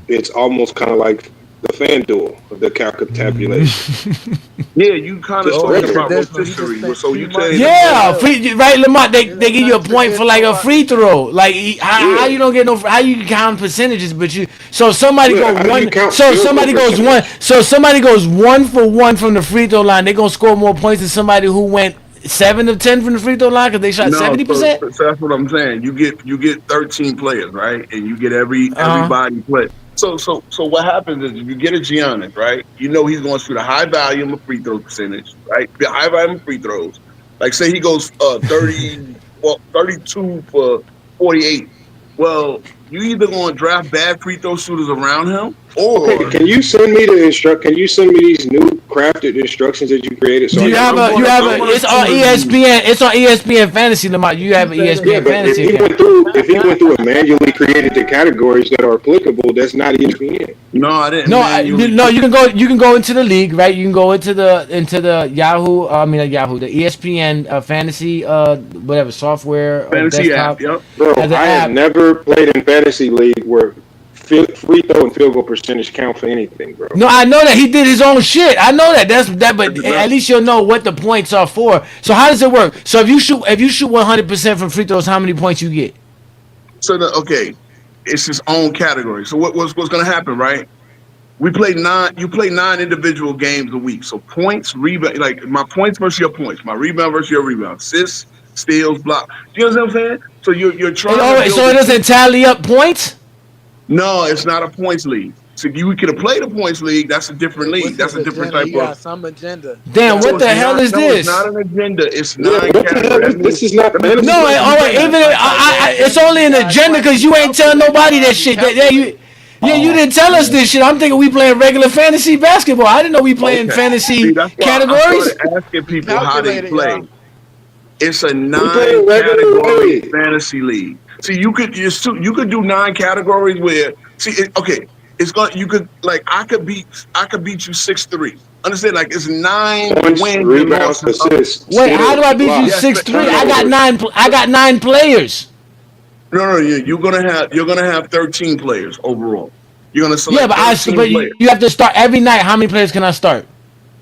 Speaker 14: it's almost kind of like the FanDuel, the tabulation.
Speaker 13: Yeah, you kind of talking about rotisserie. So you say
Speaker 8: right, Lamont. They give you a point for like a free throw. Like how you don't get no? How you count percentages? But somebody goes one. So somebody goes 1 for 1 from the free throw line. They gonna score more points than somebody who went 7 of 10 from the free throw line because they shot 70%.
Speaker 13: So that's what I'm saying. You get 13 players, right, and you get everybody play. So what happens is if you get a Giannis, right, he's going to shoot a high volume of free throw percentage, right? High volume of free throws. Like say he goes 32 for 48. Well, you either going to draft bad free throw shooters around him, or
Speaker 14: can you send me Can you send me these new crafted instructions that you created? So
Speaker 8: it's on ESPN. It's on ESPN Fantasy, Lamont. You have an ESPN Fantasy.
Speaker 14: If he went through and manually created the categories that are applicable, that's not ESPN.
Speaker 13: No, I didn't.
Speaker 8: No, you can go into the league, right? You can go into the Yahoo. The ESPN Fantasy whatever software
Speaker 13: fantasy
Speaker 8: desktop.
Speaker 13: App. Yep.
Speaker 14: Bro, I have never played in fantasy league where free throw and field goal percentage count for anything, bro.
Speaker 8: No, I know that he did his own shit. I know that. But at least you'll know what the points are for. So how does it work? So if you shoot 100% from free throws, how many points you get?
Speaker 13: So it's his own category. So what's going to happen, right? We play 9. You play 9 individual games a week. So points, rebound, like my points versus your points, my rebound versus your rebound, assists, steals, block. Do you know what I'm saying? So you're trying.
Speaker 8: So it doesn't tally up points.
Speaker 13: No, it's not a points league. So you could have played a points league. That's a different league. That's a different type of.
Speaker 10: Some agenda.
Speaker 8: Damn, what the hell is this?
Speaker 13: It's not an agenda. It's 9 categories.
Speaker 14: This is not.
Speaker 8: No, all right. It's only an agenda because you ain't telling nobody that shit. You didn't tell us this shit. I'm thinking we playing regular fantasy basketball. I didn't know we playing fantasy categories.
Speaker 13: I started asking people how they play. It's a 9-category fantasy league. See, you could do 9 categories where it's going. You could I could beat you 6-3. Understand? Like it's 9
Speaker 14: Points,
Speaker 13: wins and
Speaker 14: rebounds,
Speaker 13: losses.
Speaker 14: assists.
Speaker 8: Wait, how do I beat you
Speaker 13: Yes,
Speaker 8: 6-3? I got 9. I got 9 players.
Speaker 13: No, you're gonna have 13 players overall. You're gonna select
Speaker 8: Yeah, but
Speaker 13: 13 players.
Speaker 8: you have to start every night. How many players can I start?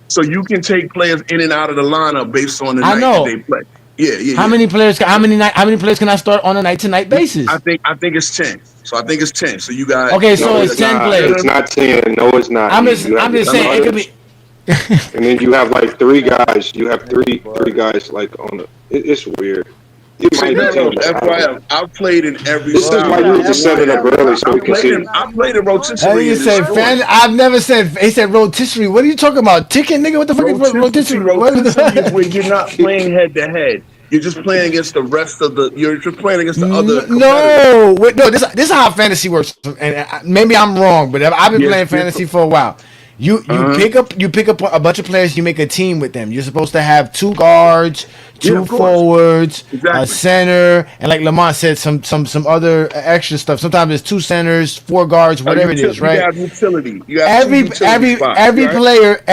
Speaker 13: So you can take players in and out of the lineup based on the
Speaker 8: I
Speaker 13: night
Speaker 8: know.
Speaker 13: that they play. Yeah.
Speaker 8: How many players? How many players can I start on a night-to-night basis?
Speaker 13: I think it's 10. So I think it's 10. So you got
Speaker 8: Okay, so it's 10 players.
Speaker 14: It's not 10. No, it's not.
Speaker 8: I'm just saying it could be.
Speaker 14: And then you have like 3 guys. You have three guys like on the. It's weird.
Speaker 13: FYI, I've played in every.
Speaker 14: This is why you need to set it up early so we can see.
Speaker 13: I played in rotisserie.
Speaker 8: I've never said. He said rotisserie. What are you talking about? Ticket, nigga. What the fuck is rotisserie?
Speaker 13: Rotisserie is when you're not playing head to head. You're just playing against the rest of the. You're just playing against the other.
Speaker 8: No. This is how fantasy works. And maybe I'm wrong, but I've been playing fantasy for a while. You pick up a bunch of players. You make a team with them. You're supposed to have 2 guards, 2 forwards, a center, and like Lamont said, some other extra stuff. Sometimes it's 2 centers, 4 guards, whatever it is, right?
Speaker 13: You have utility. You have
Speaker 8: every
Speaker 13: utility spots,
Speaker 8: every
Speaker 13: right?
Speaker 8: player,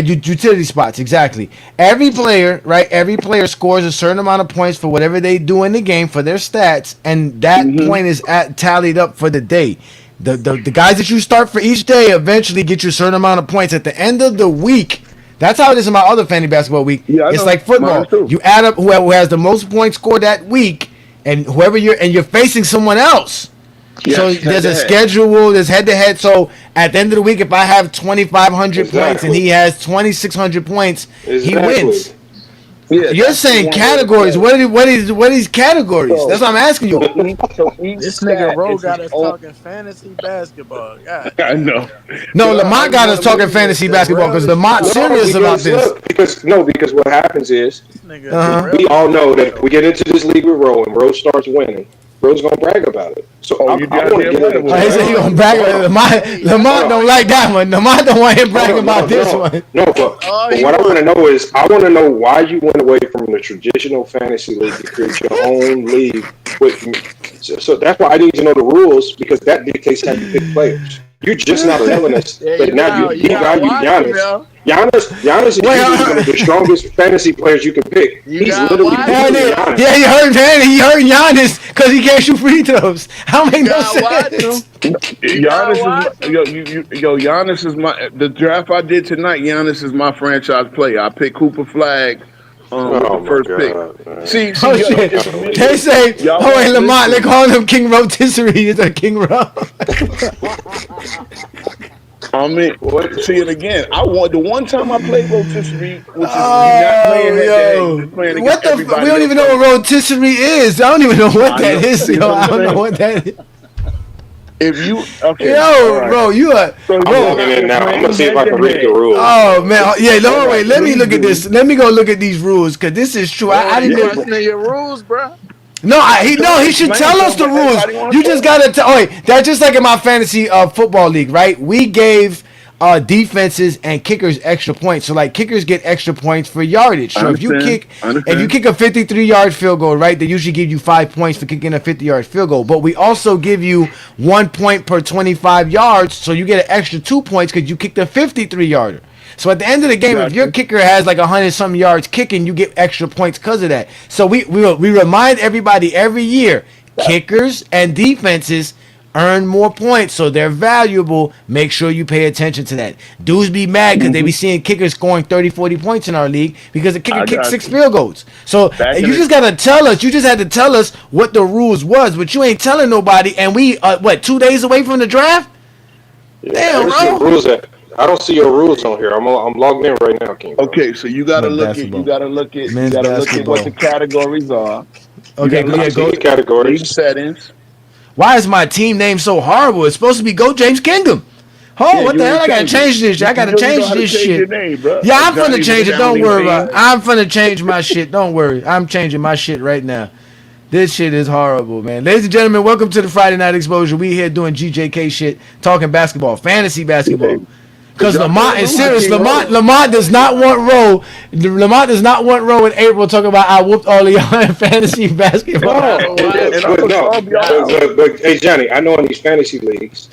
Speaker 8: utility spots, exactly. Every player, right? Every player scores a certain amount of points for whatever they do in the game for their stats, and that point is tallied up for the day. The guys that you start for each day eventually get you a certain amount of points at the end of the week. That's how it is in my other fantasy basketball week. Yeah, it's like football. You add up who has the most points scored that week, and whoever you're facing someone else.
Speaker 13: Yes,
Speaker 8: so there's a schedule, there's head to head. So at the end of the week, if I have 2,500 points and he has 2,600 points, he wins.
Speaker 13: Yeah,
Speaker 8: you're saying categories. What are these categories? That's what I'm asking you.
Speaker 10: This nigga Ro got us talking fantasy basketball. God.
Speaker 13: I know.
Speaker 8: No, Lamont got us talking fantasy basketball because Lamont's serious about this.
Speaker 14: Because what happens is we all know that if we get into this league with Ro and Ro starts winning, Bro's gonna brag about it. So I want to get it.
Speaker 8: He said he gonna brag about it. Lamont don't like that one. Lamont don't want him bragging about this one.
Speaker 14: No, but what I want to know is, I want to know why you went away from the traditional fantasy league to create your own league with me. So that's why I need to know the rules, because that dictates how you pick players. You're just not telling us that now you value Giannis. Giannis is one of the strongest fantasy players you can pick. He's literally Giannis.
Speaker 8: Yeah, he heard Giannis because he can't shoot free throws. How make no sense?
Speaker 13: Giannis is the draft I did tonight. Giannis is my franchise player. I picked Cooper Flag. With the first pick. See,
Speaker 8: they say, wait, Lamont, they call him King Rotisserie. Is a King Ro?
Speaker 13: I mean, see it again. I want the one time I played rotisserie, which is not playing that day,
Speaker 8: what the? We don't even know what rotisserie is. I don't even know what that is. Yo, I don't know what that is.
Speaker 13: If you
Speaker 8: bro, you are.
Speaker 14: I'm logging in now. I'm gonna see if I can read the rules.
Speaker 8: Oh man, yeah. No, wait. Let me look at this. Let me go look at these rules because this is true. I didn't
Speaker 10: know your rules, bro.
Speaker 8: No, he should tell us the rules. You just gotta tell. Oh, wait, that's just like in my fantasy football league, right? We gave defenses and kickers extra points. So like kickers get extra points for yardage. So if you kick a 53-yard field goal, right, they usually give you 5 points for kicking a 50-yard field goal. But we also give you 1 point per 25 yards, so you get an extra 2 points because you kicked a 53-yarder. So at the end of the game, if your kicker has like 100-some yards kicking, you get extra points because of that. So we remind everybody every year, kickers and defenses earn more points, so they're valuable. Make sure you pay attention to that. Dudes be mad because they be seeing kickers scoring 30, 40 points in our league because the kicker kicked 6 field goals. So you just got to tell us. You just had to tell us what the rules was, but you ain't telling nobody. And we, 2 days away from the draft? Damn, bro.
Speaker 14: I don't see your rules on here. I'm logged in right now, King.
Speaker 13: Okay, so you gotta look at what the categories are.
Speaker 8: Okay,
Speaker 14: go to categories.
Speaker 13: League settings.
Speaker 8: Why is my team name so horrible? It's supposed to be Go James Kingdom. What the hell? I gotta change this. I gotta change this shit. Yeah, I'm finna change it. Don't worry about it. I'm finna change my shit. Don't worry. I'm changing my shit right now. This shit is horrible, man. Ladies and gentlemen, welcome to the Friday Night Exposure. We here doing GJK shit, talking basketball, fantasy basketball. Because Lamont is serious. Lamont does not want Ro. Lamont does not want Ro in April talking about I whooped all of y'all in fantasy basketball.
Speaker 14: But hey Johnny, I know in these fantasy leagues,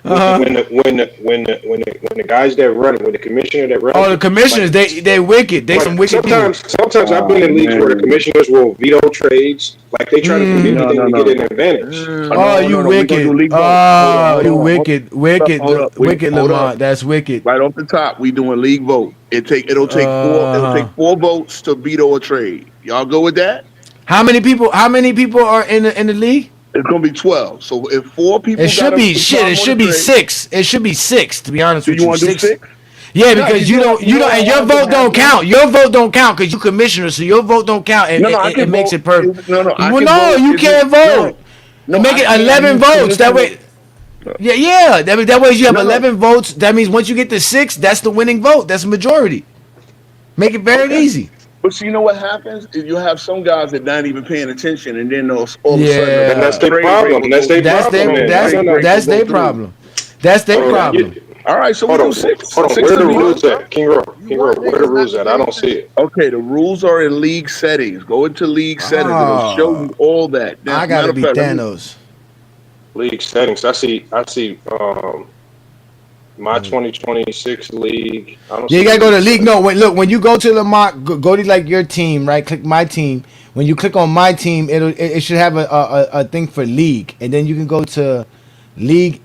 Speaker 14: when the guys that run it, when the commissioner that runs
Speaker 8: the commissioners, they wicked. They some wicked people.
Speaker 14: Sometimes I've been in leagues where the commissioners will veto trades, like they try to do anything to get an advantage.
Speaker 8: You wicked. Oh, you wicked, Lamont. That's wicked.
Speaker 13: Right off the top, we doing league vote. It'll take 4 votes to veto a trade. Y'all go with that?
Speaker 8: How many people are in the league?
Speaker 13: It's gonna be 12. So if 4 people,
Speaker 8: it should be 6. It should be 6. To be honest with you,
Speaker 13: you want to do 6?
Speaker 8: Yeah, because you don't, and your vote don't count. Your vote don't count because you commissioner, so your vote don't count. And it makes it perfect. No, you can't vote. Make it 11 votes. That way. Yeah. That way you have 11 votes. That means once you get to 6, that's the winning vote. That's a majority. Make it very easy.
Speaker 13: But you know what happens? Is you have some guys that not even paying attention, and then all of a sudden,
Speaker 14: that's their problem. That's
Speaker 8: their problem. That's their problem.
Speaker 13: All right, so we do 6.
Speaker 14: Hold on, where are the rules at? King Row, where are the rules at? I don't see it.
Speaker 13: Okay, the rules are in league settings. Go into league settings. It'll show you all that.
Speaker 8: I gotta be Thanos.
Speaker 14: League settings. I see. My 2026 league.
Speaker 8: You gotta go to league. No, wait, look. When you go to Lamont, go to like your team, right? Click my team. When you click on my team, it should have a thing for league, and then you can go to league.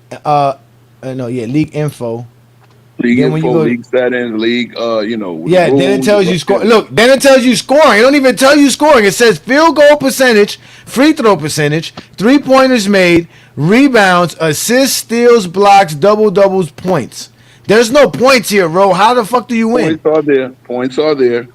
Speaker 8: League info.
Speaker 13: League info, league settings, league.
Speaker 8: Yeah, then it tells you score. Look, then it tells you scoring. It don't even tell you scoring. It says field goal percentage, free throw percentage, 3-pointers made, rebounds, assists, steals, blocks, doubles, points. There's no points here, Ro. How the fuck do you win?
Speaker 13: Points are there.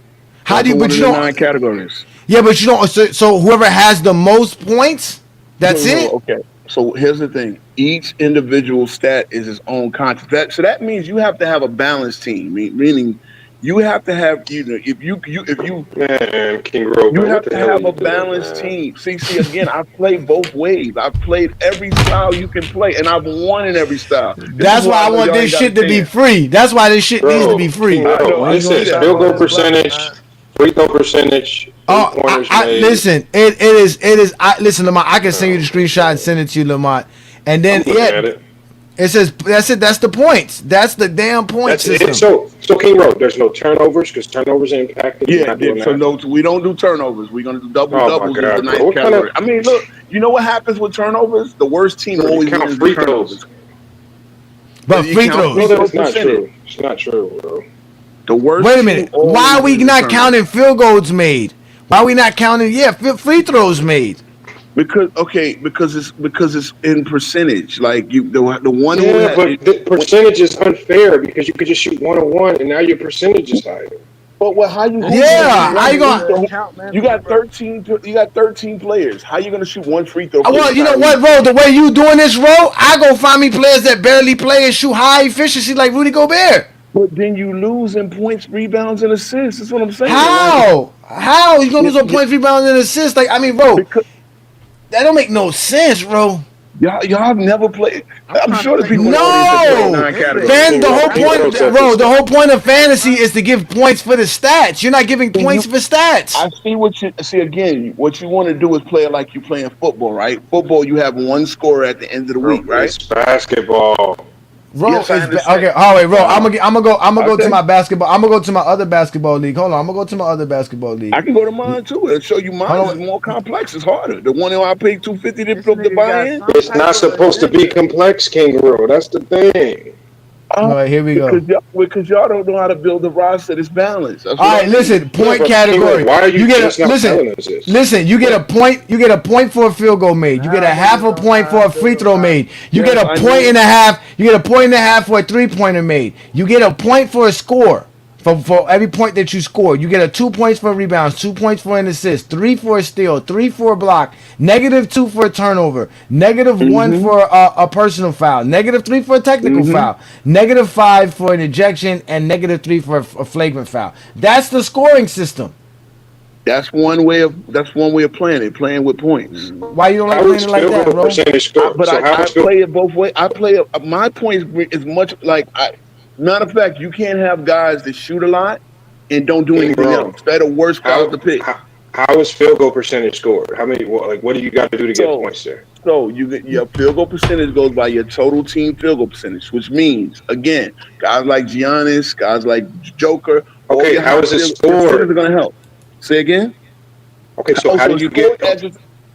Speaker 8: How do you? But you don't.
Speaker 13: 9 categories.
Speaker 8: Yeah, but you don't. So whoever has the most points, that's it.
Speaker 13: Okay. So here's the thing: each individual stat is its own content. So that means you have to have a balanced team. Meaning, you have to have if you
Speaker 14: man, King Rowe,
Speaker 13: you have to have a balanced team. See, again, I've played both ways. I've played every style you can play, and I've won in every style.
Speaker 8: That's why I want this shit to be free. That's why this shit needs to be free.
Speaker 14: It says field goal percentage, free throw percentage.
Speaker 8: Listen, it is. Listen, Lamont. I can send you the screenshot and send it to you, Lamont. And then it says that's it. That's the points. That's the damn point system.
Speaker 14: So King Rowe, there's no turnovers because turnovers impact.
Speaker 13: Yeah. So no, we don't do turnovers. We're gonna do doubles in the 9th category. I mean, look. You know what happens with turnovers? The worst team always wins free throws.
Speaker 8: But free throws.
Speaker 14: That's not true. It's not true, bro.
Speaker 13: The worst.
Speaker 8: Wait a minute. Why are we not counting field goals made? Why are we not counting? Yeah, free throws made. Because
Speaker 13: it's in percentage. Like the one.
Speaker 14: Yeah, but the percentage is unfair because you could just shoot 1-on-1 and now your percentage is higher.
Speaker 13: But how you?
Speaker 8: Yeah, how you going?
Speaker 13: You got 13. You got 13 players. How you gonna shoot one free throw?
Speaker 8: Well, you know what, Ro? The way you doing this, Ro, I go find me players that barely play and shoot high efficiency like Rudy Gobert.
Speaker 13: But then you lose in points, rebounds, and assists. That's what I'm saying.
Speaker 8: How? How you gonna lose on points, rebounds, and assists? Like, I mean, bro, that don't make no sense, bro.
Speaker 13: Y'all have never played. I'm sure the people.
Speaker 8: No, man. The whole point of fantasy is to give points for the stats. You're not giving points for stats.
Speaker 13: I see what you see again. What you want to do is play it like you playing football, right? Football, you have one scorer at the end of the week, right?
Speaker 14: It's basketball.
Speaker 8: Ro, yes, okay. All right, Ro. I'm gonna go to my basketball. I'm gonna go to my other basketball league. Hold on, I'm gonna go to my other basketball league.
Speaker 13: I can go to mine too. It'll show you mine is more complex. It's harder. The one I paid $250 to buy in.
Speaker 14: It's not supposed to be complex, Kangaroo. That's the thing.
Speaker 8: All right, here we go.
Speaker 13: Because y'all don't know how to build a roster that's balanced. That's
Speaker 8: all right, listen. Point category.
Speaker 14: Why are you
Speaker 8: listen? You get a point. You get a point for a field goal made. You get a half a point for a free throw made. You get a point and a half. You get a point and a half for a 3-pointer made. You get a point for a score. For every point that you score, you get 2 points for rebounds, 2 points for an assist, 3 for a steal, 3 for a block, -2 for a turnover, -1 for a personal foul, -3 for a technical foul, -5 for an ejection, and -3 for a flagrant foul. That's the scoring system.
Speaker 13: That's one way of playing it. Playing with points.
Speaker 8: Why you don't like playing it like that, bro?
Speaker 13: I play it both ways. I play it. My points is much like matter of fact, you can't have guys that shoot a lot and don't do anything else. They're the worst guys to pick.
Speaker 14: How is field goal percentage scored? How many? What do you got to do to get points there?
Speaker 13: So you get your field goal percentage goes by your total team field goal percentage, which means again, guys like Giannis, guys like Joker, all
Speaker 14: Okay,
Speaker 13: your
Speaker 14: how
Speaker 13: high
Speaker 14: is it
Speaker 13: field percentages
Speaker 14: scored?
Speaker 13: are going to help. Say again.
Speaker 14: Okay, so how do you get?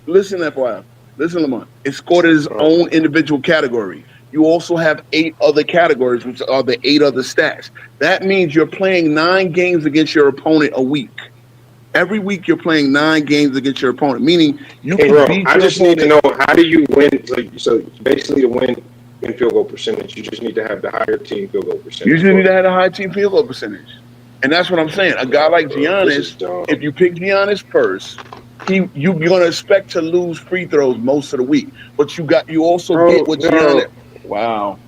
Speaker 13: Listen, FYI. Listen, Lamont. It's scored as its own individual category. You also have 8 other categories, which are the 8 other stats. That means you're playing 9 games against your opponent a week. Every week you're playing 9 games against your opponent, meaning you
Speaker 14: Hey,
Speaker 13: can
Speaker 14: bro,
Speaker 13: beat
Speaker 14: I
Speaker 13: your
Speaker 14: just need
Speaker 13: opponent.
Speaker 14: to know, how do you win? So basically, to win in field goal percentage, you just need to have the higher team field goal percentage.
Speaker 13: You just need to have a high team field goal percentage. And that's what I'm saying. A guy like Giannis, if you pick Giannis first, you're gonna expect to lose free throws most of the week. But you also get what Giannis. Wow.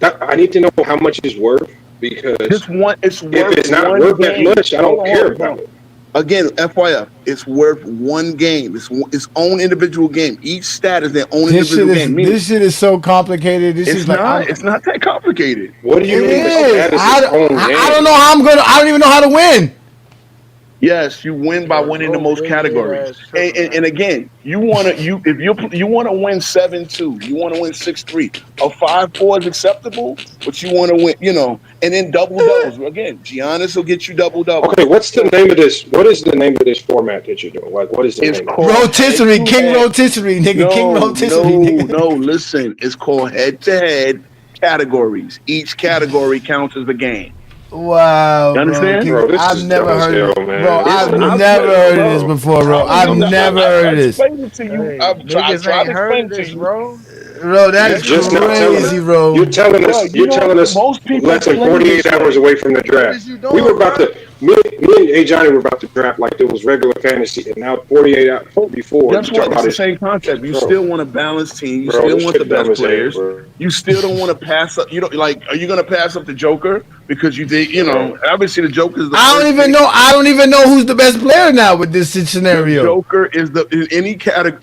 Speaker 14: I need to know how much it's worth, because
Speaker 13: it's worth
Speaker 14: if it's not
Speaker 13: one
Speaker 14: worth
Speaker 13: game.
Speaker 14: that much, I don't care about it.
Speaker 13: Again, FYF, it's worth one game. It's its own individual game. Each stat is their own individual game.
Speaker 8: This shit is so complicated. This
Speaker 13: It's
Speaker 8: is like
Speaker 13: it's not that complicated.
Speaker 14: What do you mean the stat is
Speaker 8: I
Speaker 14: its own game?
Speaker 8: don't know how I don't even know how to win.
Speaker 13: Yes, you win by winning the most categories. And again, you wanna if you wanna win 7-2, you wanna win 6-3. A 5-4 is acceptable, but you wanna win, and then double doubles. Again, Giannis will get you double doubles.
Speaker 14: Okay, what's the name of this? What is the name of this format that you're doing? Like, what is the name?
Speaker 8: Rotisserie, King Rotisserie, nigga. King Rotisserie, nigga.
Speaker 13: No, listen. It's called head-to-head categories. Each category counts as a game.
Speaker 8: Wow,
Speaker 13: you understand?
Speaker 8: bro, I've never heard of this. Bro, I've never heard of this before, bro. I've never heard of this.
Speaker 13: I've explained it to you. I've tried to explain it to you.
Speaker 8: Bro, that's
Speaker 14: just
Speaker 8: crazy, bro.
Speaker 14: You're telling us
Speaker 13: most people
Speaker 14: less than 48 hours away from the draft. We were about to, me and Ajani were about to draft like it was regular fantasy, and now 48 hours before.
Speaker 13: Guess what? It's the same concept. You still want a balanced team. You still want the best players. You still don't want to pass up. You don't are you going to pass up the Joker because you did? Obviously the Joker is the.
Speaker 8: I don't even know who's the best player now with this scenario.
Speaker 13: The Joker is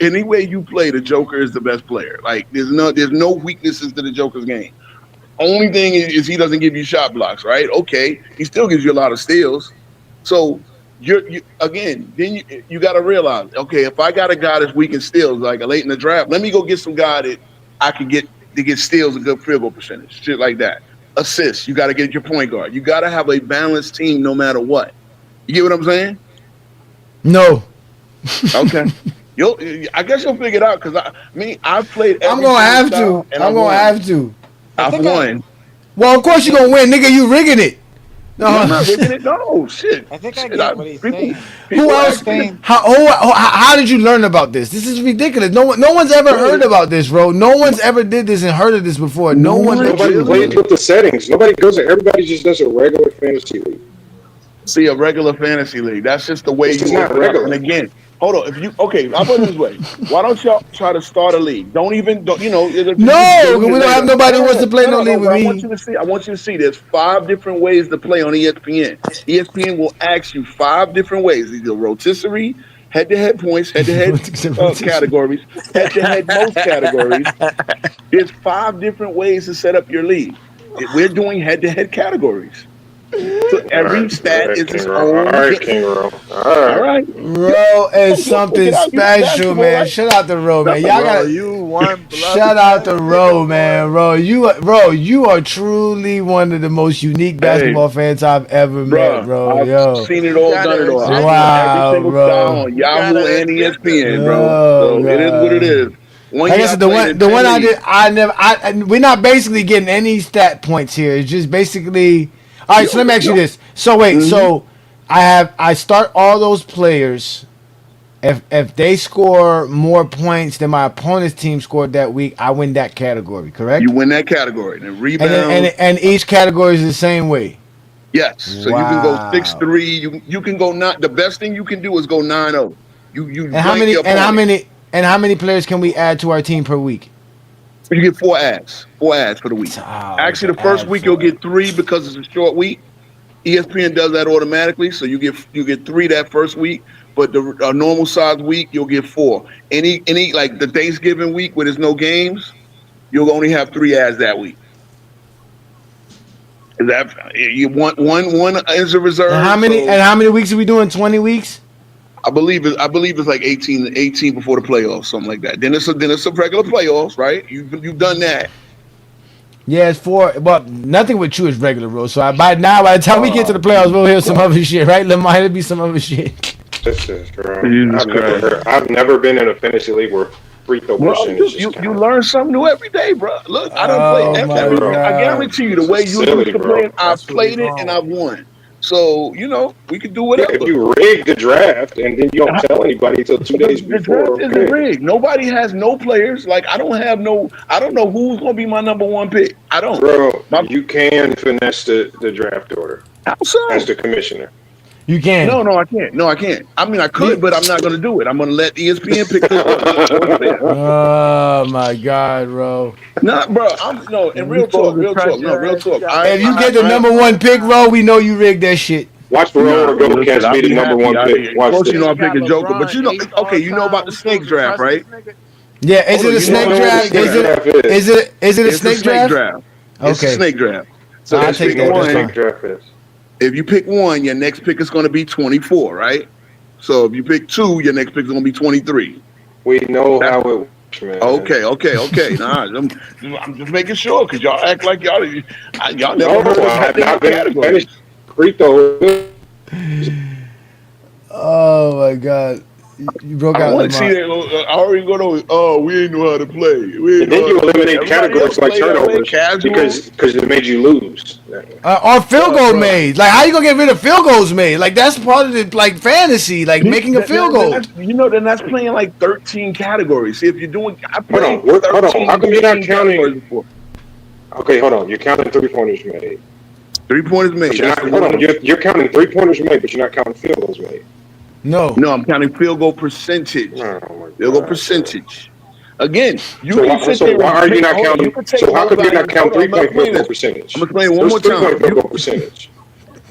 Speaker 13: any way you play, the Joker is the best player. Like there's no weaknesses to the Joker's game. Only thing is he doesn't give you shot blocks, right? Okay, he still gives you a lot of steals. So you got to realize, okay, if I got a guy that's weak in steals, like late in the draft, let me go get some guy that I can get to get steals, a good field goal percentage, shit like that. Assists, you got to get your point guard. You got to have a balanced team no matter what. You get what I'm saying?
Speaker 8: No.
Speaker 13: Okay. I guess you'll figure it out because I've played.
Speaker 8: I'm gonna have to.
Speaker 13: I've won.
Speaker 8: Well, of course you're gonna win, nigga. You rigging it.
Speaker 13: No, I'm not rigging it. No, shit.
Speaker 12: I think I get what he's saying.
Speaker 8: Who else? How did you learn about this? This is ridiculous. No one's ever heard about this, bro. No one's ever did this and heard of this before.
Speaker 14: Nobody plays with the settings. Everybody just does a regular fantasy league.
Speaker 13: See, a regular fantasy league. That's just the way
Speaker 14: it's not regular.
Speaker 13: And again, hold on. I'll put it this way. Why don't y'all try to start a league? No, we don't
Speaker 8: have nobody who wants to play no league with me.
Speaker 13: I want you to see. There's 5 different ways to play on ESPN. ESPN will ask you 5 different ways. Either rotisserie, head-to-head points, head-to-head categories, head-to-head most categories. There's 5 different ways to set up your league. We're doing head-to-head categories. So every stat is its own.
Speaker 14: All right, King Ro.
Speaker 13: All right.
Speaker 8: Ro is something special, man. Shout out to Ro, man. Y'all got shout out to Ro, man. Ro, you are truly one of the most unique basketball fans I've ever met, bro.
Speaker 13: I've seen it all, done it all.
Speaker 8: Wow,
Speaker 13: every single style on Yahoo and ESPN, bro. So it is what it is.
Speaker 8: Like I said, the one I did, we're not basically getting any stat points here. It's just basically. All right, so let me ask you this. So wait, so I start all those players. If they score more points than my opponent's team scored that week, I win that category, correct?
Speaker 13: You win that category. And rebound.
Speaker 8: And each category is the same way.
Speaker 13: Yes. So you can go 6-3. You can go not. The best thing you can do is go 9-0.
Speaker 8: How many players can we add to our team per week?
Speaker 13: You get 4 ads. 4 ads for the week. Actually, the first week you'll get 3 because it's a short week. ESPN does that automatically, so you get 3 that first week. But the normal size week you'll get 4. Any like the Thanksgiving week where there's no games, you'll only have 3 ads that week. You want one as a reserve.
Speaker 8: And how many weeks are we doing? 20 weeks?
Speaker 13: I believe it's like 18 before the playoffs, something like that. Then it's a regular playoffs, right? You've done that.
Speaker 8: Yeah, it's 4. Well, nothing with you is regular, bro. So by the time we get to the playoffs, we'll hear some other shit, right? Lamar, it'll be some other shit.
Speaker 14: This is true. I've never been in a fantasy league where free throw percentage.
Speaker 13: You learn something new every day, bro. Look, I don't play every. I guarantee you, the way you used to play, I've played it and I've won. So we can do whatever.
Speaker 14: Yeah, if you rig the draft and then you don't tell anybody until 2 days before.
Speaker 13: The draft isn't rigged. Nobody has no players. Like I don't know who's gonna be my number 1 pick. I don't.
Speaker 14: Bro, you can finesse the draft order.
Speaker 13: How so?
Speaker 14: As the commissioner.
Speaker 8: You can.
Speaker 13: No, I can't. No, I can't. I mean, I could, but I'm not going to do it. I'm going to let ESPN pick the
Speaker 8: Oh my God, bro.
Speaker 13: Nah, bro. Real talk.
Speaker 8: If you get the number 1 pick, bro, we know you rigged that shit.
Speaker 14: Watch the roll or go catch be the number 1 pick.
Speaker 13: Of course, you know I'm picking Joker, but you know about the snake draft, right?
Speaker 8: Yeah, is it a snake draft? Is it a snake draft?
Speaker 13: Okay, it's a snake draft. So
Speaker 8: I'll take that.
Speaker 14: Snake draft is.
Speaker 13: If you pick 1, your next pick is going to be 24, right? So if you pick 2, your next pick is going to be 23.
Speaker 14: We know how it works, man.
Speaker 13: Okay. Nah, I'm just making sure because y'all act like y'all never heard of
Speaker 14: have not been
Speaker 13: category.
Speaker 14: Free throw.
Speaker 8: Oh my God. You broke out.
Speaker 13: I want to see that. I already go to. We ain't know how to play.
Speaker 14: And then you eliminate categories like turnovers because it made you lose.
Speaker 8: Or field goal made. Like, how you gonna get rid of field goals made? Like, that's part of the fantasy. Like making a field goal.
Speaker 13: Then that's playing like 13 categories. See if you're doing.
Speaker 14: Hold on. How come you're not counting? Okay, hold on. You're counting 3-pointers made.
Speaker 13: 3-pointers made.
Speaker 14: You're counting 3-pointers made, but you're not counting field goals made.
Speaker 8: No,
Speaker 13: I'm counting field goal percentage. Field goal percentage. Again,
Speaker 14: why are you not counting? So how come you're not counting 3-point field goal percentage?
Speaker 13: I'm explaining it one more time.
Speaker 14: 3-point field goal percentage.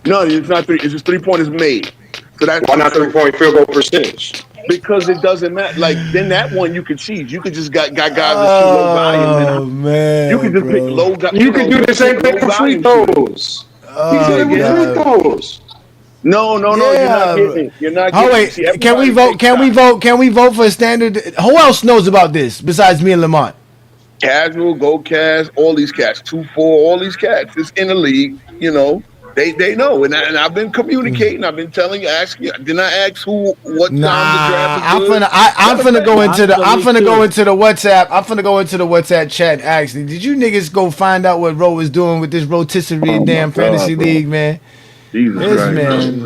Speaker 13: No, it's not 3. It's just 3-pointers made. So that's
Speaker 14: why not 3-point field goal percentage?
Speaker 13: Because it doesn't matter. Like then that one you could cheese. You could just got guys that shoot low volume.
Speaker 8: Oh man,
Speaker 13: you could just pick low guys.
Speaker 14: You can do the same thing for free throws. You can do it with free throws.
Speaker 13: No, you're not getting it. You're not getting
Speaker 8: wait,
Speaker 13: it.
Speaker 8: can we vote? Can we vote for a standard? Who else knows about this besides me and Lamont?
Speaker 13: Casual, Go Cast, all these cats, 2-4, all these cats. It's in the league, They know, and I've been communicating. I've been telling you, asking you. Did I ask what time the draft is good?
Speaker 8: I'm finna go into the WhatsApp. I'm finna go into the WhatsApp chat. Actually, did you niggas go find out what Ro was doing with this rotisserie fantasy league, man?
Speaker 13: Jesus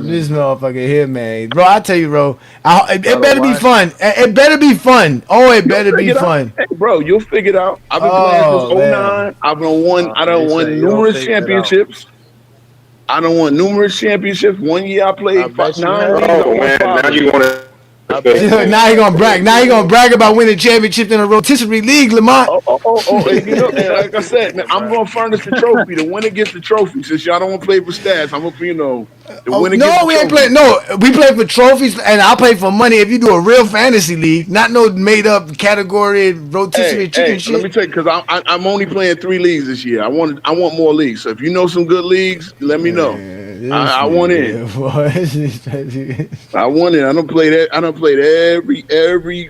Speaker 8: This motherfucker here, man. Bro, I tell you, bro, it better be fun. It better be fun. Oh, it better be fun.
Speaker 13: Hey, bro, you'll figure it out. I've been playing since 09. I done won numerous championships. I don't want numerous championships. 1 year I played 9.
Speaker 14: Oh man, now you want to.
Speaker 8: Now he gonna brag. Now he gonna brag about winning championship in a rotisserie league, Lamont.
Speaker 13: And like I said, man, I'm gonna furnish the trophy. The winner gets the trophy. Since y'all don't want to play for stats, I'm gonna, the winner gets the trophy.
Speaker 8: Ain't play. No, we play for trophies, and I'll play for money if you do a real fantasy league, not no made up category rotisserie chicken shit.
Speaker 13: Let me tell you, because I'm only playing 3 leagues this year. I want more leagues. So if you know some good leagues, let me know. I want in. I want in. I don't play that. I don't played every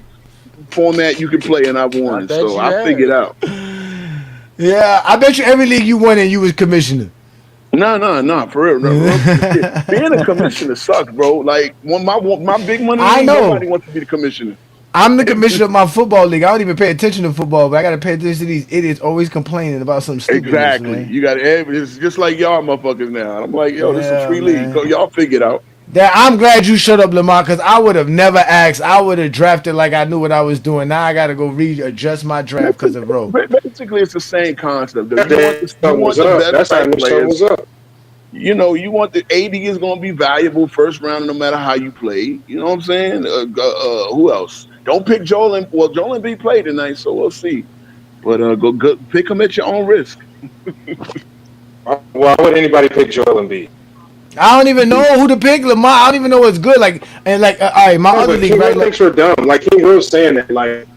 Speaker 13: format you can play, and I've won. So I figured out.
Speaker 8: Yeah, I bet you every league you won in, you was commissioner.
Speaker 13: No, for real. No. Being a commissioner sucks, bro. Like when my big money,
Speaker 8: I know
Speaker 13: nobody wants to be the commissioner.
Speaker 8: I'm the commissioner of my football league. I don't even pay attention to football, but I gotta pay attention to these idiots always complaining about some stupid.
Speaker 13: Exactly.
Speaker 8: Man.
Speaker 13: You got it's just like y'all motherfuckers now. I'm like, this is a free league. So y'all figure it out.
Speaker 8: I'm glad you shut up, Lamar, because I would have never asked. I would have drafted like I knew what I was doing. Now I got to go readjust my draft because of Ro.
Speaker 13: Basically, it's the same concept. You want
Speaker 14: the best players.
Speaker 13: You want the AD is going to be valuable first round no matter how you play. You know what I'm saying? Who else? Don't pick Joel. Joel Embiid played tonight, so we'll see. But go pick him at your own risk.
Speaker 14: Why would anybody pick Joel Embiid?
Speaker 8: I don't even know who to pick, Lamar. I don't even know what's good. All right, my other league.
Speaker 14: Right, thinks we're dumb. Like he was saying that, like,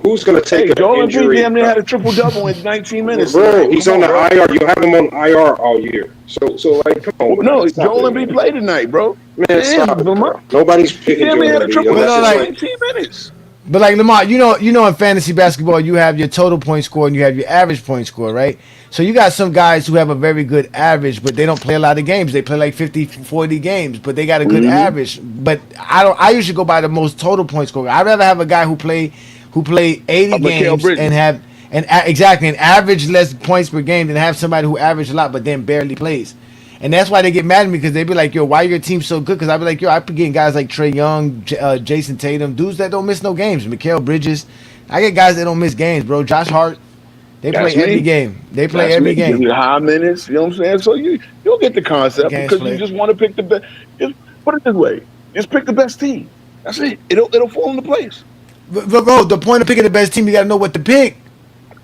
Speaker 14: Who's going to take
Speaker 13: Hey,
Speaker 14: an
Speaker 13: Joel Embiid
Speaker 14: injury?
Speaker 13: damn near had a triple-double in 19 minutes.
Speaker 14: Bro, he's on the
Speaker 13: bro.
Speaker 14: IR. You have him on IR all year. So like, come on, man.
Speaker 13: No,
Speaker 14: Stop
Speaker 13: Joel
Speaker 14: it,
Speaker 13: Embiid
Speaker 14: man.
Speaker 13: played tonight, bro.
Speaker 14: Man, stop it, bro. Nobody's
Speaker 13: He
Speaker 14: picking
Speaker 13: damn near
Speaker 14: Joel
Speaker 13: had a
Speaker 14: Embiid unless
Speaker 13: triple-double
Speaker 14: it's
Speaker 13: in
Speaker 14: like
Speaker 13: 19 minutes.
Speaker 8: But like Lamont, you know in fantasy basketball you have your total point score and you have your average point score, right? So you got some guys who have a very good average, but they don't play a lot of games. They play like 50, 40 games, but they got a good average. But I usually go by the most total point score. I'd rather have a guy who play 80 games and have exactly an average less points per game than have somebody who average a lot but then barely plays. And that's why they get mad at me because they be like, yo, why your team so good? Because I be like, yo, I be getting guys like Trae Young, Jason Tatum, dudes that don't miss no games. Mikal Bridges. I get guys that don't miss games, bro. Josh Hart. They play every game. They play every game.
Speaker 13: Give you high minutes, you know what I'm saying? So you'll get the concept because you just want to pick the best. Just put it this way. Just pick the best team. That's it. It'll fall into place.
Speaker 8: But bro, the point of picking the best team, you got to know what to pick.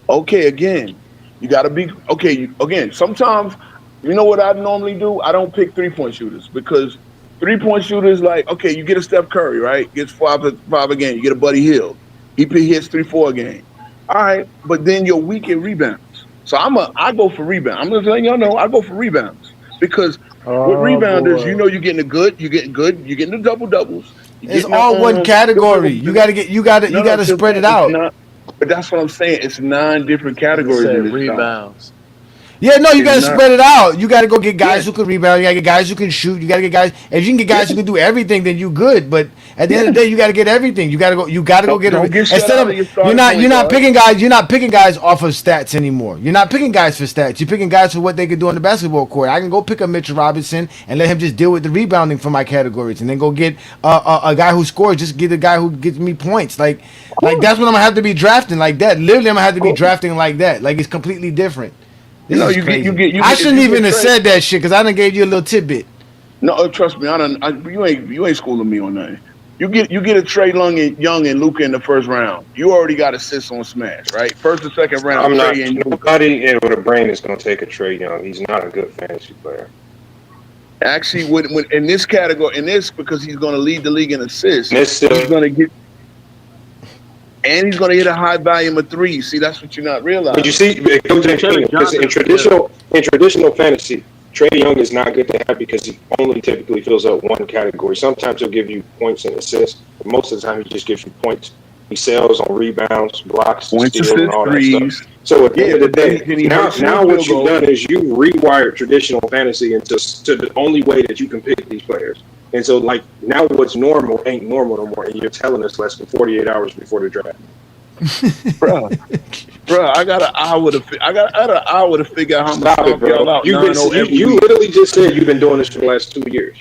Speaker 13: Okay, again, you got to be – okay, again, sometimes – you know what I normally do? I don't pick three-point shooters because three-point shooters, like, okay, you get a Steph Curry, right? Gets five a game. You get a Buddy Hield. He hits 3-4 a game. All right, but then you're weak at rebounds. So I go for rebounds. I'm just letting y'all know I go for rebounds because with rebounders, you know you're getting you're getting the double-doubles.
Speaker 8: It's all one category. You got to spread it out.
Speaker 13: But that's what I'm saying. It's 9 different categories in this
Speaker 10: rebounds.
Speaker 8: Yeah, no, you got to spread it out. You got to go get guys who can rebound. You got to get guys who can shoot. You got to get guys. If you can get guys who can do everything, then you good. But at the end of the day, you got to get everything. You got to go. You got to go get it. Instead of you're not picking guys. You're not picking guys off of stats anymore. You're not picking guys for stats. You're picking guys for what they can do on the basketball court. I can go pick a Mitchell Robinson and let him just deal with the rebounding for my categories, and then go get a guy who scores. Just get a guy who gets me points. Like that's what I'm gonna have to be drafting like that. Literally, I'm gonna have to be drafting like that. Like it's completely different. I shouldn't even have said that shit because I done gave you a little tidbit.
Speaker 13: No, trust me, you ain't schooling me on nothing. You get a Trae Young and Luka in the first round. You already got assists on Smash, right? First and second round.
Speaker 14: I'm not. Nobody with a brain is going to take a Trae Young. He's not a good fantasy player.
Speaker 13: Actually, when in this category, because he's going to lead the league in assists, he's going to get. And he's going to hit a high volume of threes. See, that's what you're not realizing.
Speaker 14: But you see, because in traditional fantasy, Trae Young is not good to have because he only typically fills up one category. Sometimes he'll give you points and assists, but most of the time he just gives you points. He sells on rebounds, blocks, steals, and all that stuff. So at the end of the day, now what you've done is you rewired traditional fantasy into the only way that you can pick these players. And so, like, now what's normal ain't normal no more, and you're telling us less than 48 hours before the draft.
Speaker 13: Bro, I got an hour to figure out how much
Speaker 14: Stop it, bro.
Speaker 13: y'all out.
Speaker 14: You literally just said you've been doing this for the last 2 years.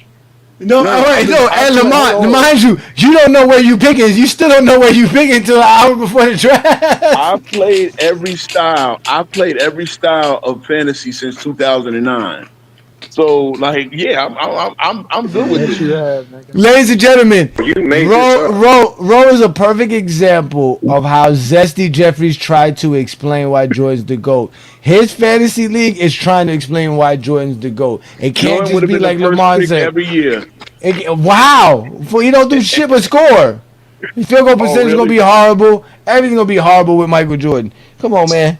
Speaker 8: No, and Lamont, mind you, you don't know where you picking. You still don't know where you picking until an hour before the draft.
Speaker 13: I've played every style of fantasy since 2009. So, like, yeah, I'm good with it.
Speaker 8: Ladies and gentlemen, Ro is a perfect example of how Zesty Jeffries tried to explain why Jordan's the GOAT. His fantasy league is trying to explain why Jordan's the GOAT. It can't just be like Lamont said.
Speaker 13: Every year.
Speaker 8: Wow. He don't do shit but score. His field goal percentage is going to be horrible. Everything's going to be horrible with Michael Jordan. Come on, man.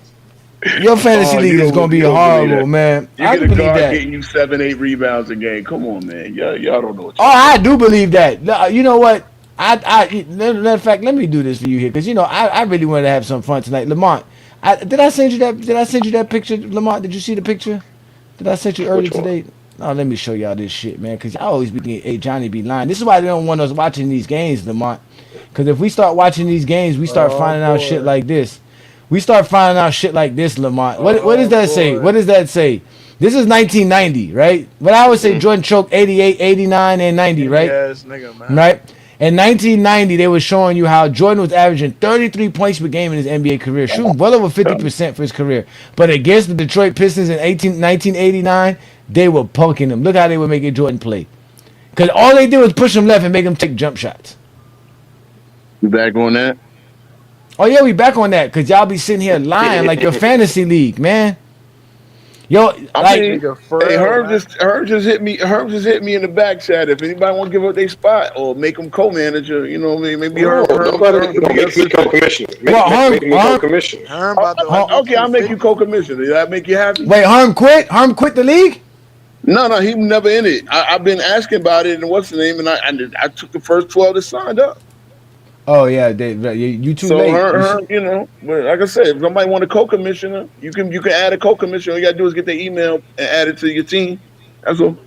Speaker 8: Your fantasy league is going to be horrible, man.
Speaker 13: I do believe that. Getting you 7-8 rebounds a game. Come on, man. Y'all don't know what you're
Speaker 8: I do believe that. You know what? Matter of fact, let me do this for you here because I really wanted to have some fun tonight. Lamont, did I send you that picture, Lamont? Did you see the picture? Did I send you earlier today? No, let me show y'all this shit, man, because y'all always be thinking, hey, Johnny be lying. This is why they don't want us watching these games, Lamont. Because if we start watching these games, we start finding out shit like this. We start finding out shit like this, Lamont. What does that say? What does that say? This is 1990, right? But I would say Jordan choked 88, 89, and 90, right?
Speaker 10: Yes, nigga, man.
Speaker 8: Right? In 1990, they were showing you how Jordan was averaging 33 points per game in his NBA career, shooting well over 50% for his career. But against the Detroit Pistons in 1989, they were punking him. Look how they were making Jordan play. Because all they did was push him left and make him take jump shots.
Speaker 13: You back on that?
Speaker 8: Oh, yeah, we back on that because y'all be sitting here lying like your fantasy league, man. Yo,
Speaker 13: I
Speaker 8: like,
Speaker 13: mean,
Speaker 10: Nigga, for
Speaker 13: hey,
Speaker 10: real,
Speaker 13: Herb
Speaker 10: man.
Speaker 13: just hit me. Herb just hit me in the back chat. If anybody want to give up their spot or make them co-manager, you know what I mean? Maybe
Speaker 14: No, nobody.
Speaker 13: Herb could
Speaker 14: No,
Speaker 13: be your
Speaker 14: make me
Speaker 13: assistant.
Speaker 14: co-commissioner.
Speaker 8: well,
Speaker 14: Make me co-commissioner.
Speaker 10: Herm about to owe you
Speaker 13: Okay, I'll make you
Speaker 10: 250.
Speaker 13: co-commissioner. Did that make you happy?
Speaker 8: wait, Herm quit? Herm quit the league?
Speaker 13: No, he was never in it. I've been asking about it, and what's the name? And I took the first 12 that signed up.
Speaker 8: Oh yeah, you too
Speaker 13: So
Speaker 8: late.
Speaker 13: you know, but like I said, if somebody want a co-commissioner, you can add a co-commissioner. All you gotta do is get their email and add it to your team. That's all.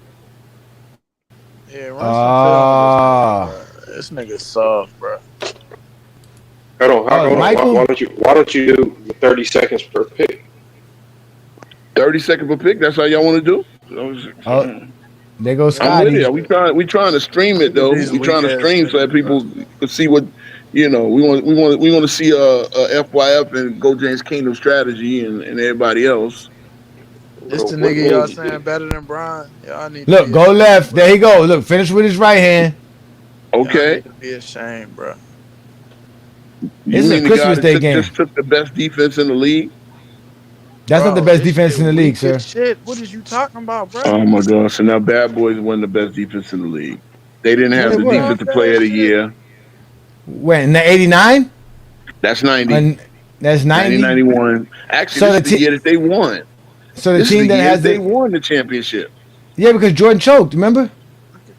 Speaker 10: Yeah, run some film on this nigga, bro. This nigga soft, bro.
Speaker 14: Hold on.
Speaker 8: Michael?
Speaker 14: Why don't you do the 30 seconds per pick?
Speaker 13: 30 seconds per pick. That's how y'all want to do.
Speaker 8: There goes
Speaker 13: I'm
Speaker 8: Scotty.
Speaker 13: with you. We trying to stream it though. We trying to stream so that people can see what you know. We want to see a FYF and Go James Kingdom strategy and everybody else.
Speaker 10: This the nigga y'all saying better than Brian. Y'all need
Speaker 8: Look,
Speaker 10: to
Speaker 8: go left. There he go. Look, finish with his right hand.
Speaker 13: Okay.
Speaker 10: Y'all need to be ashamed, bro.
Speaker 8: This is a Christmas Day game.
Speaker 13: Just took the best defense in the league.
Speaker 8: That's not the best defense in the league, sir.
Speaker 10: Shit, what is you talking about, bro?
Speaker 13: Oh my God! So now Bad Boys won the best defense in the league. They didn't have the defensive player of the year.
Speaker 8: When in the 89?
Speaker 13: That's 90.
Speaker 8: That's 90.
Speaker 13: 91. Actually,
Speaker 8: So
Speaker 13: this
Speaker 8: the
Speaker 13: is the year that they won.
Speaker 8: So the
Speaker 13: This is
Speaker 8: team
Speaker 13: the
Speaker 8: that
Speaker 13: year
Speaker 8: has
Speaker 13: they
Speaker 8: the
Speaker 13: won the championship.
Speaker 8: yeah, because Jordan choked. Remember?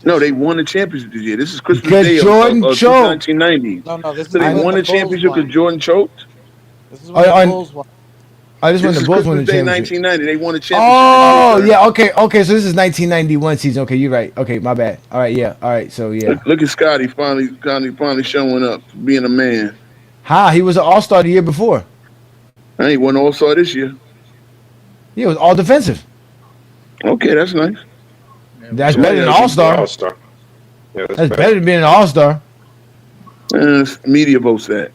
Speaker 13: No, they won the championship this year. This is Christmas
Speaker 8: Because
Speaker 13: Day
Speaker 8: Jordan
Speaker 13: of
Speaker 8: choked.
Speaker 13: 1990.
Speaker 12: No, this is
Speaker 13: So they
Speaker 12: when
Speaker 13: won
Speaker 12: the
Speaker 13: the
Speaker 12: Bulls
Speaker 13: championship
Speaker 12: won.
Speaker 13: because Jordan choked.
Speaker 12: This is when the Bulls won.
Speaker 8: Oh, this when
Speaker 13: This
Speaker 8: the
Speaker 13: is
Speaker 8: Bulls won
Speaker 13: Christmas
Speaker 8: the
Speaker 13: Day
Speaker 8: championship.
Speaker 13: 1990. They won the championship.
Speaker 8: Oh
Speaker 13: this year.
Speaker 8: yeah, okay. So this is 1991 season. Okay, you're right. Okay, my bad. All right, yeah. All right, so yeah.
Speaker 13: Look at Scotty finally showing up, being a man.
Speaker 8: He was an All-Star the year before.
Speaker 13: And he won All-Star this year.
Speaker 8: Yeah, it was all defensive.
Speaker 13: Okay, that's nice.
Speaker 8: That's better than All-Star.
Speaker 14: Yeah,
Speaker 8: That's better than being an All-Star.
Speaker 13: Media votes that.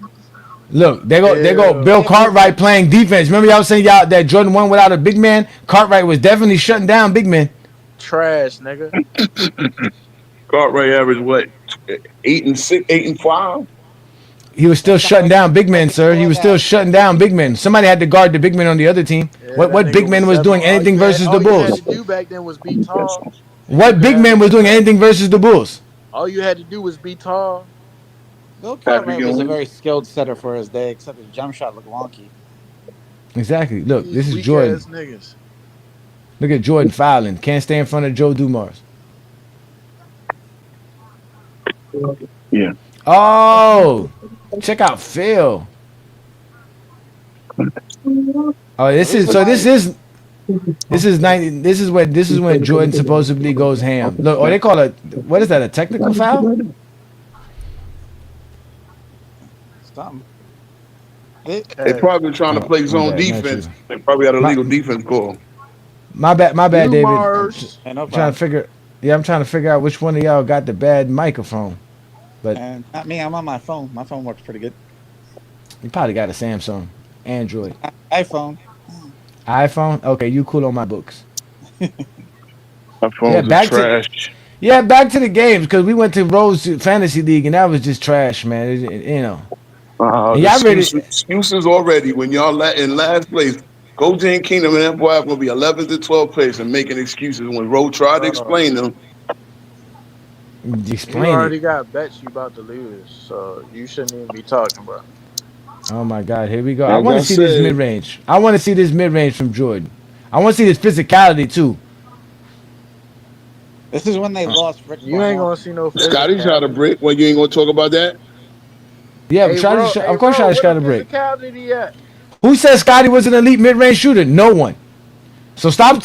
Speaker 8: Look, they go. Bill Cartwright playing defense. Remember y'all saying y'all that Jordan won without a big man. Cartwright was definitely shutting down big men.
Speaker 10: Trash, nigga.
Speaker 13: Cartwright averaged what? 8 and 6, 8 and 5.
Speaker 8: He was still shutting down big men, sir. He was still shutting down big men. Somebody had to guard the big men on the other team.
Speaker 10: Yeah,
Speaker 8: What big man was doing anything versus the
Speaker 10: All you had
Speaker 8: Bulls?
Speaker 10: to do back then was be tall.
Speaker 8: What big man was doing anything versus the Bulls?
Speaker 10: All you had to do was be tall.
Speaker 12: Bill Cartwright was a very skilled setter for his day, except his jump shot looked wonky.
Speaker 8: Exactly. Look, this is
Speaker 10: Weak
Speaker 8: Jordan.
Speaker 10: ass niggas.
Speaker 8: Look at Jordan fouling. Can't stay in front of Joe Dumars.
Speaker 13: Yeah.
Speaker 8: Oh, check out Phil. Oh, this is 90. This is when Jordan supposedly goes ham. Look, they call it, what is that? A technical foul?
Speaker 12: Something.
Speaker 13: They probably trying to play zone defense. They probably got a legal defense call.
Speaker 8: My bad, David.
Speaker 12: No
Speaker 8: I'm trying to figure. Yeah, I'm trying to figure out which one of y'all got the bad microphone. But
Speaker 12: not me. I'm on my phone. My phone works pretty good.
Speaker 8: you probably got a Samsung, Android,
Speaker 12: iPhone.
Speaker 8: iPhone. Okay, you cool on my books.
Speaker 13: My phone's trash.
Speaker 8: Yeah, back to the games because we went to Rose Fantasy League and that was just trash, man. You know.
Speaker 13: Excuses already when y'all in last place. Go Jane Kingdom and FYF will be 11th to 12th place and making excuses when Roe tried to explain them.
Speaker 8: Explain
Speaker 10: you already got bets you about to lose, so you shouldn't even be talking, bro.
Speaker 8: Oh my God, here we go. I want to see this mid range. I want to see this mid range from Jordan. I want to see this physicality too.
Speaker 12: This is when they lost Rick.
Speaker 10: You ain't gonna see no.
Speaker 13: Scotty shot a brick. Well, you ain't gonna talk about that.
Speaker 8: Yeah, of course, Scotty shot a brick.
Speaker 10: At?
Speaker 8: Who said Scotty was an elite mid range shooter? No one. So stop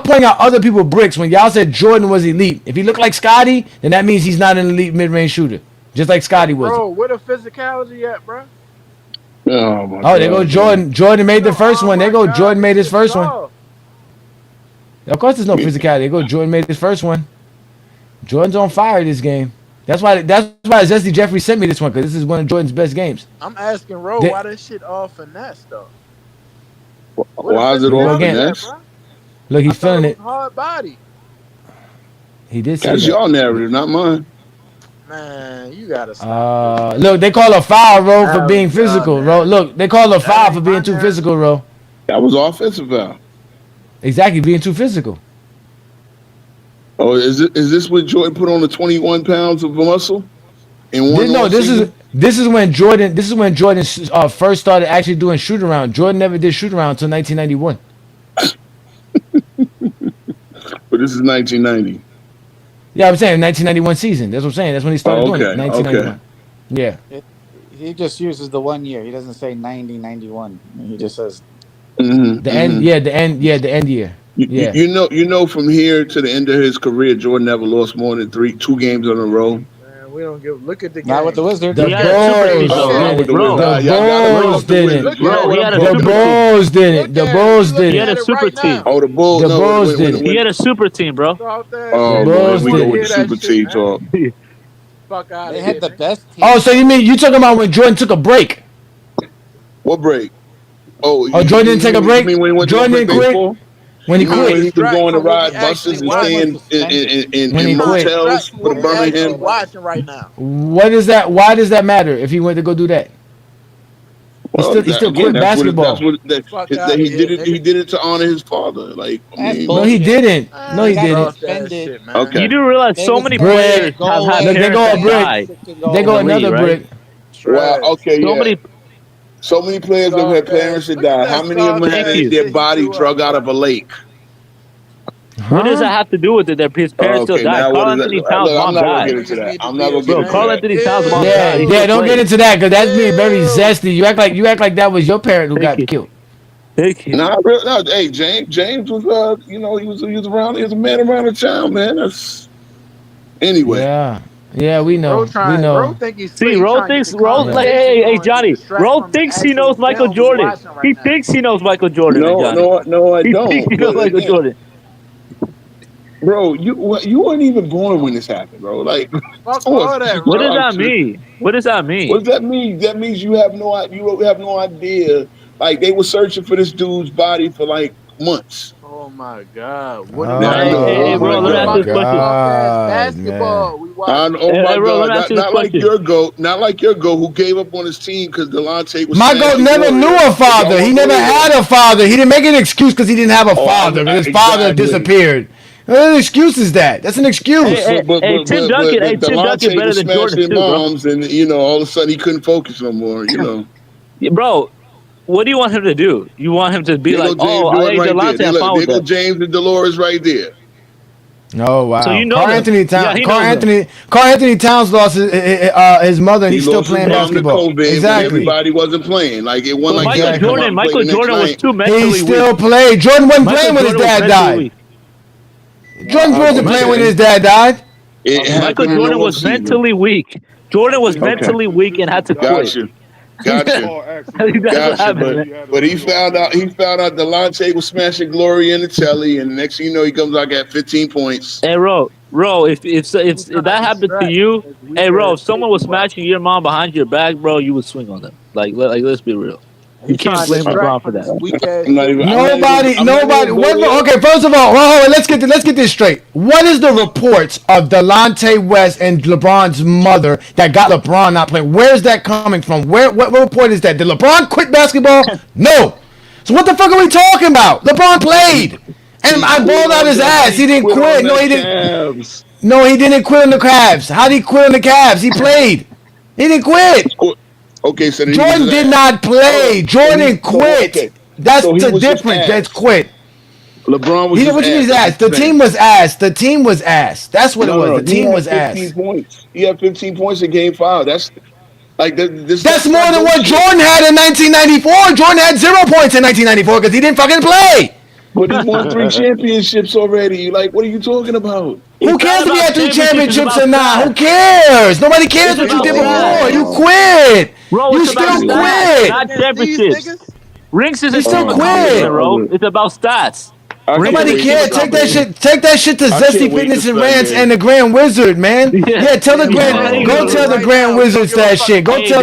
Speaker 8: pointing out other people bricks when y'all said Jordan was elite. If he looked like Scotty, then that means he's not an elite mid range shooter, just like Scotty was.
Speaker 10: Bro, where the physicality at, bro?
Speaker 13: Oh my God.
Speaker 8: There go Jordan. Jordan made the first one. There go Jordan made his first one. Of course, there's no physicality. There go Jordan made his first one. Jordan's on fire this game. That's why Zesty Jeffrey sent me this one, because this is one of Jordan's best games.
Speaker 10: I'm asking Ro why this shit all finesse though.
Speaker 13: Why is it all finesse?
Speaker 8: Look, he's feeling it.
Speaker 10: Hard body.
Speaker 8: He did say
Speaker 13: that's
Speaker 8: that.
Speaker 13: y'all narrative, not mine.
Speaker 10: Man, you gotta stop.
Speaker 8: Look, they call a foul, Ro, for being physical, Ro. Look, they call a foul for being too physical, Ro.
Speaker 13: That was offensive foul.
Speaker 8: Exactly, being too physical.
Speaker 13: Oh, is this what Jordan put on the 21 pounds of muscle in one
Speaker 8: No,
Speaker 13: off season?
Speaker 8: this is when Jordan first started actually doing shoot around. Jordan never did shoot around until 1991.
Speaker 13: But this is 1990.
Speaker 8: Yeah, I'm saying 1991 season. That's what I'm saying. That's when he started
Speaker 13: Oh,
Speaker 8: doing it.
Speaker 13: okay, okay.
Speaker 8: 1991. Yeah.
Speaker 12: He just uses the 1 year. He doesn't say 90, 91. He just says
Speaker 8: The end. Yeah, the end. Yeah, the end year. Yeah.
Speaker 13: You know, from here to the end of his career, Jordan never lost more than 2 games in a row.
Speaker 10: Man, we don't give. Look at the
Speaker 12: not
Speaker 10: game.
Speaker 12: with the Wizards.
Speaker 8: The Bulls didn't. The Bulls didn't. The Bulls didn't.
Speaker 15: He had a super team.
Speaker 13: Oh, the Bulls.
Speaker 8: The
Speaker 13: no,
Speaker 8: Bulls
Speaker 13: when-
Speaker 8: didn't.
Speaker 15: He had a super team, bro.
Speaker 13: Oh,
Speaker 8: Bulls
Speaker 13: man, we go
Speaker 8: didn't.
Speaker 13: with the super team talk.
Speaker 10: Fuck out
Speaker 12: They
Speaker 10: of
Speaker 12: had
Speaker 10: here.
Speaker 12: the best team.
Speaker 8: Oh, so you talking about when Jordan took a break?
Speaker 13: What break? Oh,
Speaker 8: Jordan didn't take a break.
Speaker 13: You mean when he went to
Speaker 8: Jordan
Speaker 13: break
Speaker 8: didn't quit.
Speaker 13: baseball?
Speaker 8: When he
Speaker 13: You mean when
Speaker 8: quit.
Speaker 13: he was going to ride buses and stay in motels for the Birmingham?
Speaker 10: Watching right now.
Speaker 8: What is that? Why does that matter if he went to go do that? He still quit basketball.
Speaker 13: He did it. He did it to honor his father. Like, I mean,
Speaker 8: No, he didn't. No, he didn't.
Speaker 13: Okay.
Speaker 15: You do realize so many
Speaker 8: Brick.
Speaker 15: players have had
Speaker 8: Look, they go a
Speaker 15: parents that
Speaker 8: brick.
Speaker 15: die
Speaker 8: They go
Speaker 15: in the league,
Speaker 8: another
Speaker 15: right?
Speaker 8: brick.
Speaker 13: Wow. Okay.
Speaker 15: So
Speaker 13: Yeah.
Speaker 15: many.
Speaker 13: So many players have had parents that died. How many of them had their body drug out of a lake?
Speaker 15: What does that have to do with it? That his parents still died. Carl Anthony Towns'
Speaker 13: I'm
Speaker 15: mom
Speaker 13: not gonna
Speaker 15: died.
Speaker 13: get into that. I'm not gonna get
Speaker 15: Bro,
Speaker 13: into
Speaker 15: Carl
Speaker 13: that.
Speaker 15: Anthony Towns' mom
Speaker 8: Yeah,
Speaker 15: died.
Speaker 8: yeah. Don't get into that because that's being very zesty. You act like that was your parent who got killed.
Speaker 15: Thank you.
Speaker 13: No, hey, James was he was around. He was a man around the town, man. That's anyway.
Speaker 8: Yeah, we know. We know.
Speaker 10: Ro think he's
Speaker 15: See, Ro thinks like, hey, Johnny. Ro thinks he knows Michael Jordan. He thinks he knows Michael Jordan.
Speaker 13: No, I
Speaker 15: He
Speaker 13: don't.
Speaker 15: thinks he knows
Speaker 13: But
Speaker 15: Michael
Speaker 13: again,
Speaker 15: Jordan.
Speaker 13: bro, you weren't even born when this happened, bro. Like,
Speaker 10: Fuck all that.
Speaker 15: What does that mean? What does that mean?
Speaker 13: What does that mean? That means you have no idea. Like, they were searching for this dude's body for like months.
Speaker 10: Oh my God! What
Speaker 15: Hey, bro, let me ask this question.
Speaker 10: Basketball. We watch.
Speaker 13: Oh my
Speaker 15: bro, let me
Speaker 13: God!
Speaker 15: ask you this
Speaker 13: Not like
Speaker 15: question.
Speaker 13: your goat. Not like your goat who gave up on his team because Delonte was.
Speaker 8: My goat never knew a father. He never had a father. He didn't make an excuse because he didn't have a father. His father disappeared. What excuse is that? That's an excuse.
Speaker 15: Hey, Tim Duncan. Hey, Tim Duncan better than Jordan too, bro.
Speaker 13: Moms and all of a sudden he couldn't focus no more.
Speaker 15: Yeah, bro, what do you want him to do? You want him to be
Speaker 13: There
Speaker 15: like,
Speaker 13: go James
Speaker 15: oh,
Speaker 13: Jordan
Speaker 15: hey,
Speaker 13: right
Speaker 15: Delonte,
Speaker 13: there.
Speaker 15: I'm
Speaker 13: Look,
Speaker 15: fine
Speaker 13: there
Speaker 15: with
Speaker 13: go
Speaker 15: that.
Speaker 13: James and Dolores right there.
Speaker 8: Oh wow!
Speaker 15: So you know
Speaker 8: Carl
Speaker 15: them.
Speaker 8: Anthony Towns.
Speaker 15: Yeah, he
Speaker 8: Carl
Speaker 15: knows them.
Speaker 8: Anthony Towns lost his mother, and
Speaker 13: He
Speaker 8: he's still
Speaker 13: lost his
Speaker 8: playing
Speaker 13: mom to
Speaker 8: basketball.
Speaker 13: COVID when
Speaker 8: Exactly.
Speaker 13: everybody wasn't playing. Like it wasn't
Speaker 15: But
Speaker 13: like
Speaker 15: Michael Jordan was too mentally
Speaker 8: He
Speaker 15: weak.
Speaker 8: still played. Jordan wasn't
Speaker 15: Michael
Speaker 8: playing when his
Speaker 15: Jordan was
Speaker 8: dad
Speaker 15: mentally
Speaker 8: died.
Speaker 15: weak.
Speaker 8: Jordan wasn't playing when his dad died.
Speaker 15: Michael Jordan was mentally weak. Jordan was mentally weak and had to quit.
Speaker 13: Gotcha.
Speaker 15: That's what happened, man.
Speaker 13: But he found out Delonte was smashing Glory in the telly, and next thing you know, he comes out got 15 points.
Speaker 15: Hey, Ro, if that happened to you, hey, Ro, if someone was smashing your mom behind your back, bro, you would swing on them. Like let's be real. You can't blame LeBron for that.
Speaker 8: Nobody. Okay, first of all, hold on, let's get this straight. What is the reports of Delonte West and LeBron's mother that got LeBron not playing? Where's that coming from? What report is that? Did LeBron quit basketball? No. So what the fuck are we talking about? LeBron played, and I balled out his ass. He didn't quit. No, he didn't. No, he didn't quit on the Cavs. How did he quit on the Cavs? He played. He didn't quit.
Speaker 13: Okay, so
Speaker 8: Jordan did not play. Jordan quit.
Speaker 13: Okay.
Speaker 8: That's
Speaker 13: So he
Speaker 8: the
Speaker 13: was just
Speaker 8: difference.
Speaker 13: ass.
Speaker 8: That's quit.
Speaker 13: LeBron was
Speaker 8: He
Speaker 13: just
Speaker 8: what you mean
Speaker 13: ass.
Speaker 8: ass? The team was ass. The team was ass. That's what it was. The team was ass.
Speaker 13: 15 points. He had 15 points in Game 5. That's like this.
Speaker 8: That's more than what Jordan had in 1994. Jordan had 0 points in 1994 because he didn't fucking play.
Speaker 13: But he won 3 championships already. Like, what are you talking about?
Speaker 8: Who cares if he had 3 championships or not? Who cares? Nobody cares what you did before. You quit.
Speaker 15: Bro,
Speaker 8: You
Speaker 15: it's
Speaker 8: still
Speaker 15: about stats,
Speaker 8: quit.
Speaker 15: not championships. Rings isn't
Speaker 8: still
Speaker 15: team
Speaker 8: quit.
Speaker 15: accomplishment, bro. It's about stats.
Speaker 8: Nobody cares. Take that shit to Zesty Fitness and Rants and the Grand Wizard, man. Yeah, tell the Grand. Go tell the Grand Wizards that shit. Go tell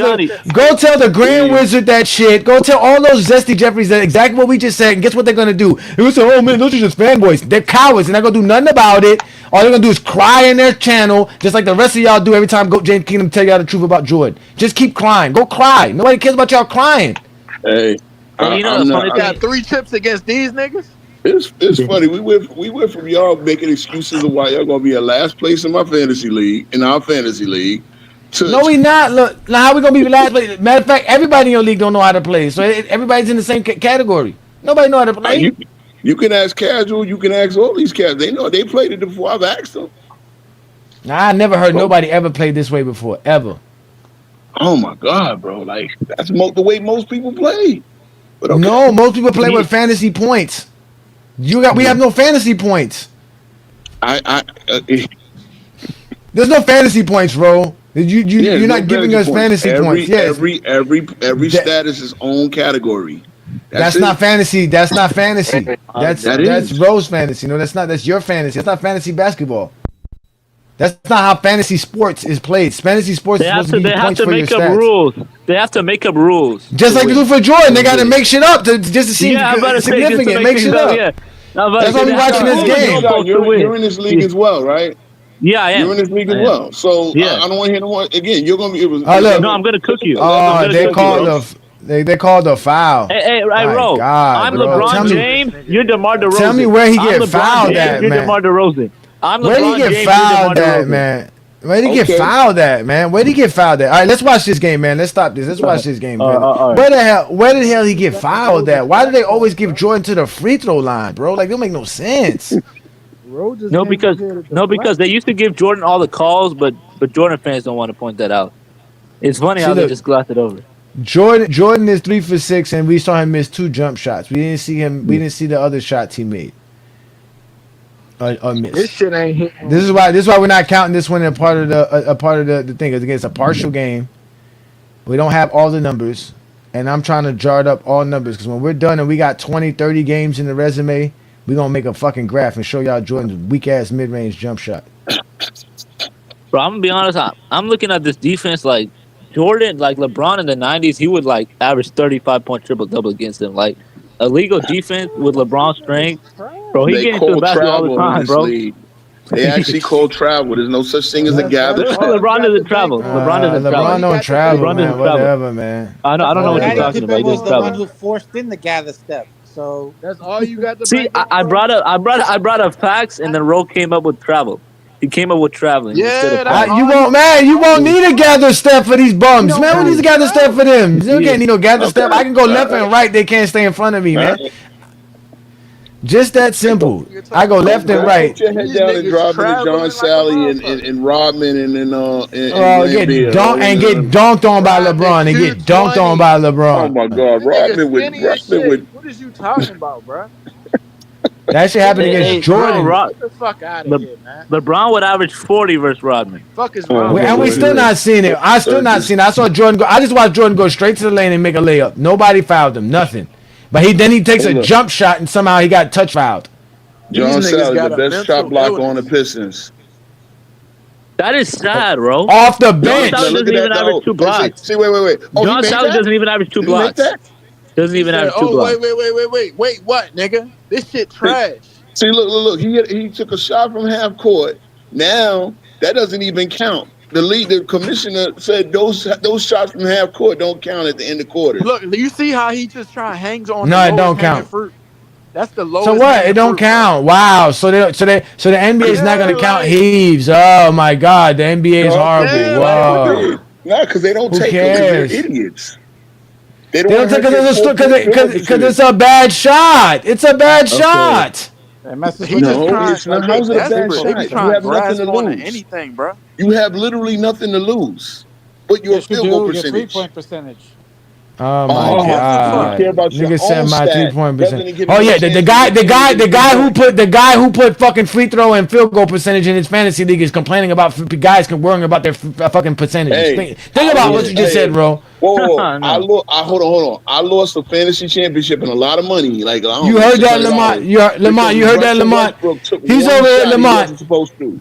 Speaker 8: the Grand Wizard that shit. Go tell all those Zesty Jeffries that exactly what we just said. And guess what they're gonna do? They're gonna say, "Oh man, those are just fanboys. They're cowards. They're not gonna do nothing about it. All they're gonna do is cry in their channel, just like the rest of y'all do every time Go James Kingdom tell y'all the truth about Jordan. Just keep crying. Go cry. Nobody cares about y'all crying.
Speaker 13: Hey,
Speaker 10: You got 3 chips against these niggas.
Speaker 13: It's funny. We went from y'all making excuses of why y'all gonna be at last place in our fantasy league to
Speaker 8: No, we not. Look, now how we gonna be last place? Matter of fact, everybody in your league don't know how to play, so everybody's in the same category. Nobody know how to play.
Speaker 13: You can ask casual. You can ask all these cats. They know they played it before. I've asked them.
Speaker 8: Nah, I never heard nobody ever play this way before, ever.
Speaker 13: Oh my god, bro! Like that's the way most people play. But okay.
Speaker 8: No, most people play with fantasy points. We have no fantasy points.
Speaker 13: There's
Speaker 8: no fantasy points, bro. You're not giving us fantasy points. Yes.
Speaker 13: Every stat is its own category.
Speaker 8: That's not fantasy. That's not fantasy. That's Rose fantasy. No, that's your fantasy. That's not fantasy basketball. That's not how fantasy sports is played. Fantasy sports is supposed to be points for your stats.
Speaker 15: Rules. They have to make up rules.
Speaker 8: Just like they do for Jordan. They got to make shit up just to seem significant. Make shit up. Yeah. That's why we're watching this game.
Speaker 13: You're in this league as well, right?
Speaker 15: Yeah, I am.
Speaker 13: You're in this league as well. So I don't want to hear no one. Again, you're going to be...
Speaker 15: No, I'm going to cook you.
Speaker 8: They called a foul.
Speaker 15: Hey, Ro. I'm LeBron James. You're DeMar DeRozan.
Speaker 8: Tell me where he get fouled at, man.
Speaker 15: You're DeMar DeRozan.
Speaker 8: Where did he get fouled at, man? Where did he get fouled at, man? Where did he get fouled at? All right, let's watch this game, man. Let's stop this. Let's watch this game, man. Where the hell he get fouled at? Why do they always give Jordan to the free throw line, bro? Like, it don't make no sense.
Speaker 15: No, because they used to give Jordan all the calls, but Jordan fans don't want to point that out. It's funny how they just glossed it over.
Speaker 8: Jordan is 3 for 6, and we saw him miss 2 jump shots. We didn't see him. We didn't see the other shots he made. Or miss.
Speaker 10: This shit ain't hitting.
Speaker 8: This is why we're not counting this one a part of the thing. Because it's a partial game. We don't have all the numbers, and I'm trying to jar up all numbers. Because when we're done and we got 20, 30 games in the resume, we're gonna make a fucking graph and show y'all Jordan's weak ass mid range jump shot.
Speaker 15: Bro, I'm gonna be honest. I'm looking at this defense like Jordan, like LeBron in the '90s. He would like average 35-point triple double against them. Like a legal defense with LeBron's strength. Bro, he getting to the basket all the time, bro.
Speaker 13: They actually call travel. There's no such thing as a gather.
Speaker 15: LeBron doesn't travel.
Speaker 8: LeBron don't travel, man. Whatever, man.
Speaker 15: I don't know what you're talking about. He
Speaker 12: was
Speaker 15: doesn't
Speaker 12: the
Speaker 15: travel.
Speaker 12: one who forced in the gather step. So
Speaker 10: that's all you got to
Speaker 15: see. I brought up facts, and then Ro came up with travel. He came up with traveling.
Speaker 8: Yeah, you won't need a gather step for these bums, man. We need a gather step for them. You can't need no gather step. I can go left and right. They can't stay in front of me, man. Just that simple. I go left and right.
Speaker 13: Put your head down and drop into John Sally and Rodman and
Speaker 8: get dunked on by LeBron and get dunked on by LeBron.
Speaker 13: Oh my God, Rodman with.
Speaker 10: What is you talking about, bro?
Speaker 8: That shit happened against Jordan.
Speaker 10: Get the fuck out of here, man.
Speaker 15: LeBron would average 40 versus Rodman.
Speaker 10: Fuck is wrong?
Speaker 8: And we still not seeing it. I still not seeing it. I saw Jordan go. I just watched Jordan go straight to the lane and make a layup. Nobody fouled him. Nothing. But he takes a jump shot and somehow he got touch fouled.
Speaker 13: John Sally, the best shot blocker on the Pistons.
Speaker 15: That is sad, bro.
Speaker 8: Off the bench.
Speaker 15: John Sally doesn't even average 2 blocks.
Speaker 13: See, wait.
Speaker 15: John Sally doesn't even average 2 blocks. Doesn't even average 2 blocks.
Speaker 10: Wait, what, nigga? This shit trash.
Speaker 13: See, look. He took a shot from half court. Now that doesn't even count. The commissioner said those shots from half court don't count at the end of quarters.
Speaker 10: Look, you see how he just hangs on.
Speaker 8: No, it don't count.
Speaker 10: Fruit. That's the lowest.
Speaker 8: So what? It don't count. Wow. So the NBA is not going to count heaves. Oh my God, the NBA is horrible. Wow.
Speaker 13: No, because they don't take it. They're idiots.
Speaker 8: They don't take it because it's a bad shot. It's a bad shot.
Speaker 13: It's not. How's it a bad shot? You have nothing to lose.
Speaker 10: Anything, bro.
Speaker 13: You have literally nothing to lose, but your field goal percentage.
Speaker 12: 3-point percentage.
Speaker 8: Oh my God! Nigga said my 3-point percentage. Oh yeah, the guy who put fucking free throw and field goal percentage in his fantasy league is complaining about guys worrying about their fucking percentages. Think about what you just said, bro.
Speaker 13: Whoa. Hold on. I lost a fantasy championship and a lot of money. Like
Speaker 8: you heard that, Lamont. You heard that, Lamont. He's over here,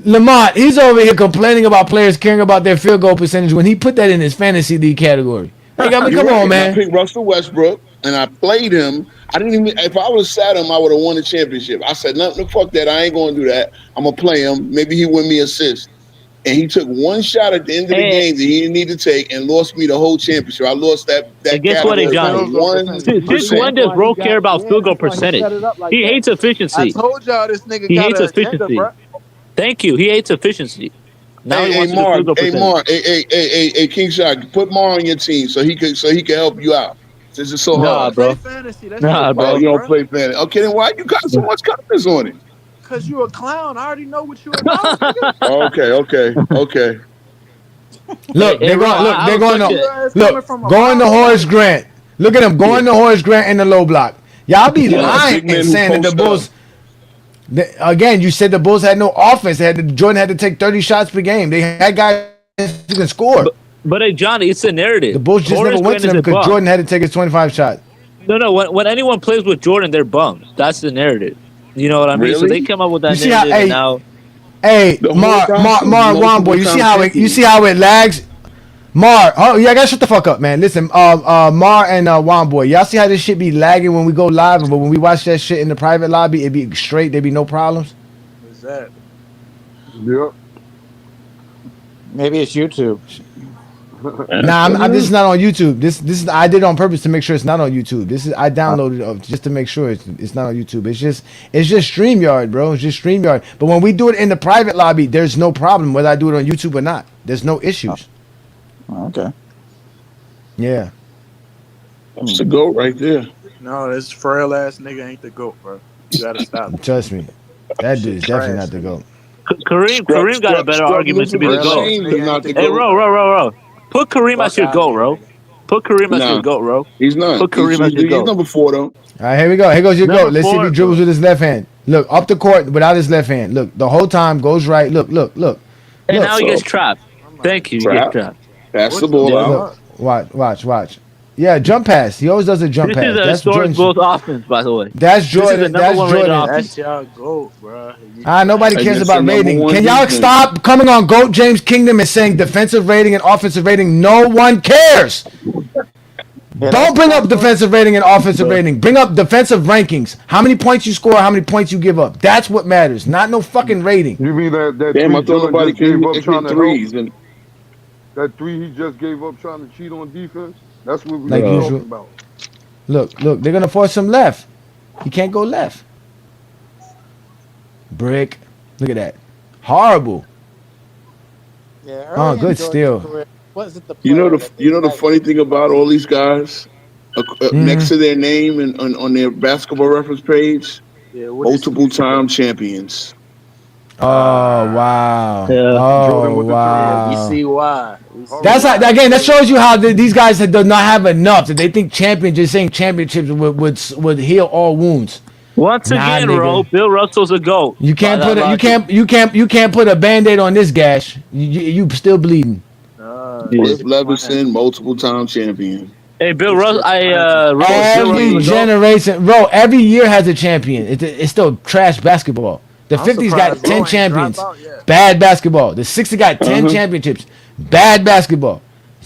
Speaker 8: Lamont. He's over here complaining about players caring about their field goal percentage when he put that in his fantasy league category. Like, come on, man.
Speaker 13: I picked Russell Westbrook and I played him. I didn't even. If I would have sat him, I would have won the championship. I said, no, fuck that. I ain't going to do that. I'm gonna play him. Maybe he win me assist. and he took one shot at the end of the game that he didn't need to take and lost me the whole championship. I lost that
Speaker 15: And guess what,
Speaker 13: category
Speaker 15: Johnny?
Speaker 13: by 1%.
Speaker 15: Since when does Bro care about field goal percentage? He hates
Speaker 10: I
Speaker 15: efficiency.
Speaker 10: told y'all this nigga
Speaker 15: He
Speaker 10: got
Speaker 15: hates
Speaker 10: an agenda,
Speaker 15: efficiency.
Speaker 10: bro.
Speaker 15: Thank you. He hates efficiency. Now he wants to do field goal percentage.
Speaker 13: Hey, King Shot, put Mar on your team so he can help you out. This is so hard.
Speaker 15: bro.
Speaker 10: Fantasy. That's
Speaker 15: Nah,
Speaker 10: your
Speaker 15: bro.
Speaker 10: fault,
Speaker 13: You don't play fantasy. Okay, then why you got so much confidence on it?
Speaker 10: Cause you a clown. I already know what you about, nigga.
Speaker 13: Okay.
Speaker 8: Look, they're going to
Speaker 10: from a
Speaker 8: going to
Speaker 10: mile
Speaker 8: Horace Grant. Look at him going to Horace Grant in the low block. Y'all be
Speaker 13: Yeah,
Speaker 8: lying
Speaker 13: big men
Speaker 8: and
Speaker 13: who
Speaker 8: saying that the
Speaker 13: post
Speaker 8: Bulls. Again, you said the Bulls had no offense. Jordan had to take 30 shots per game. They had guys who can score.
Speaker 15: But hey, Johnny, it's a narrative.
Speaker 8: The Bulls just
Speaker 15: Horace
Speaker 8: never went to
Speaker 15: Grant
Speaker 8: them
Speaker 15: is a
Speaker 8: because
Speaker 15: bum.
Speaker 8: Jordan had to take his 25 shot.
Speaker 15: No. When anyone plays with Jordan, they're bums. That's the narrative. You know what I mean? So
Speaker 13: Really?
Speaker 15: they came up with that
Speaker 8: You see
Speaker 15: narrative,
Speaker 8: how-
Speaker 15: and now
Speaker 8: Hey,
Speaker 13: The
Speaker 8: Mar,
Speaker 13: whole time,
Speaker 8: Womboy, you see how it lags? Mar, oh yeah, I gotta shut the fuck up, man. Listen, Mar and Womboy, y'all see how this shit be lagging when we go live, but when we watch that shit in the private lobby, it be straight. There be no problems.
Speaker 10: What's that?
Speaker 9: Yep.
Speaker 12: Maybe it's YouTube.
Speaker 8: Nah, this is not on YouTube. This is I did it on purpose to make sure it's not on YouTube. I downloaded it just to make sure it's not on YouTube. It's just StreamYard, bro. It's just StreamYard. But when we do it in the private lobby, there's no problem whether I do it on YouTube or not. There's no issues.
Speaker 12: Oh, okay.
Speaker 8: Yeah.
Speaker 13: That's the GOAT right there.
Speaker 10: No, this frail ass nigga ain't the GOAT, bro. You gotta stop.
Speaker 8: Trust me, that dude is definitely not the GOAT.
Speaker 15: Kareem got a better argument to be the GOAT. Hey, Ro. Put Kareem as your GOAT, bro. Put Kareem as your GOAT, bro.
Speaker 13: He's not.
Speaker 15: Put Kareem as your
Speaker 13: He's
Speaker 15: GOAT.
Speaker 13: number 4 though.
Speaker 8: All right, here we go. Here goes your
Speaker 15: Number
Speaker 8: GOAT. Let's see if he
Speaker 15: 4,
Speaker 8: dribbles with his left hand. Look, up the court without his left hand. Look, the whole time goes right. Look.
Speaker 15: And now he gets trapped. Thank you. He gets trapped.
Speaker 13: Pass the ball out.
Speaker 8: Look, watch. Yeah, jump pass. He always does a jump
Speaker 15: This
Speaker 8: pass.
Speaker 15: is a
Speaker 8: That's
Speaker 15: historic Bulls offense, by the way.
Speaker 8: That's
Speaker 15: This is
Speaker 8: Jordan.
Speaker 15: the number
Speaker 8: That's
Speaker 15: one rated
Speaker 8: Jordan.
Speaker 15: offense.
Speaker 10: That's y'all GOAT, bro.
Speaker 8: Nobody cares
Speaker 13: Against
Speaker 8: about
Speaker 13: the number
Speaker 8: rating.
Speaker 13: one
Speaker 8: Can y'all
Speaker 13: defense.
Speaker 8: stop coming on GOAT James Kingdom and saying defensive rating and offensive rating? No one cares. Don't bring up defensive rating and offensive rating. Bring up defensive rankings. How many points you score, how many points you give up. That's what matters. Not no fucking rating.
Speaker 9: You mean that
Speaker 13: Damn, I
Speaker 9: three
Speaker 13: thought
Speaker 9: Jordan
Speaker 13: nobody
Speaker 9: just gave
Speaker 13: can
Speaker 9: up
Speaker 13: hit
Speaker 9: trying to
Speaker 13: threes.
Speaker 9: help?
Speaker 13: And
Speaker 9: That three he just gave up trying to cheat on defense? That's what we
Speaker 8: Like
Speaker 9: were
Speaker 8: usual.
Speaker 9: talking about.
Speaker 8: Look, they're gonna force him left. He can't go left. Brick. Look at that. Horrible.
Speaker 12: Yeah,
Speaker 8: Oh, good steal.
Speaker 12: Wasn't the
Speaker 13: you know
Speaker 12: player
Speaker 13: the funny thing about all these guys next to their name and on their basketball reference page, multiple time champions.
Speaker 8: Oh wow.
Speaker 15: Yeah.
Speaker 8: Oh wow.
Speaker 10: We see why.
Speaker 8: That's how, again. That shows you how these guys do not have enough. That they think just saying championships would heal all wounds.
Speaker 15: Once
Speaker 8: Nah,
Speaker 15: again,
Speaker 8: nigga.
Speaker 15: Ro, Bill Russell's a GOAT.
Speaker 8: You can't
Speaker 15: By
Speaker 8: put
Speaker 15: that
Speaker 8: you can't put a Band-Aid on this gash. You still bleeding.
Speaker 13: Cliff Leverson, multiple time champion.
Speaker 15: Hey, Bill Russell. Bill
Speaker 8: Every
Speaker 15: Russell's a GOAT.
Speaker 8: generation, every year has a champion. It's still trash basketball. The 50s got 10 champions. Bad basketball. The 60s got 10 championships. Bad basketball.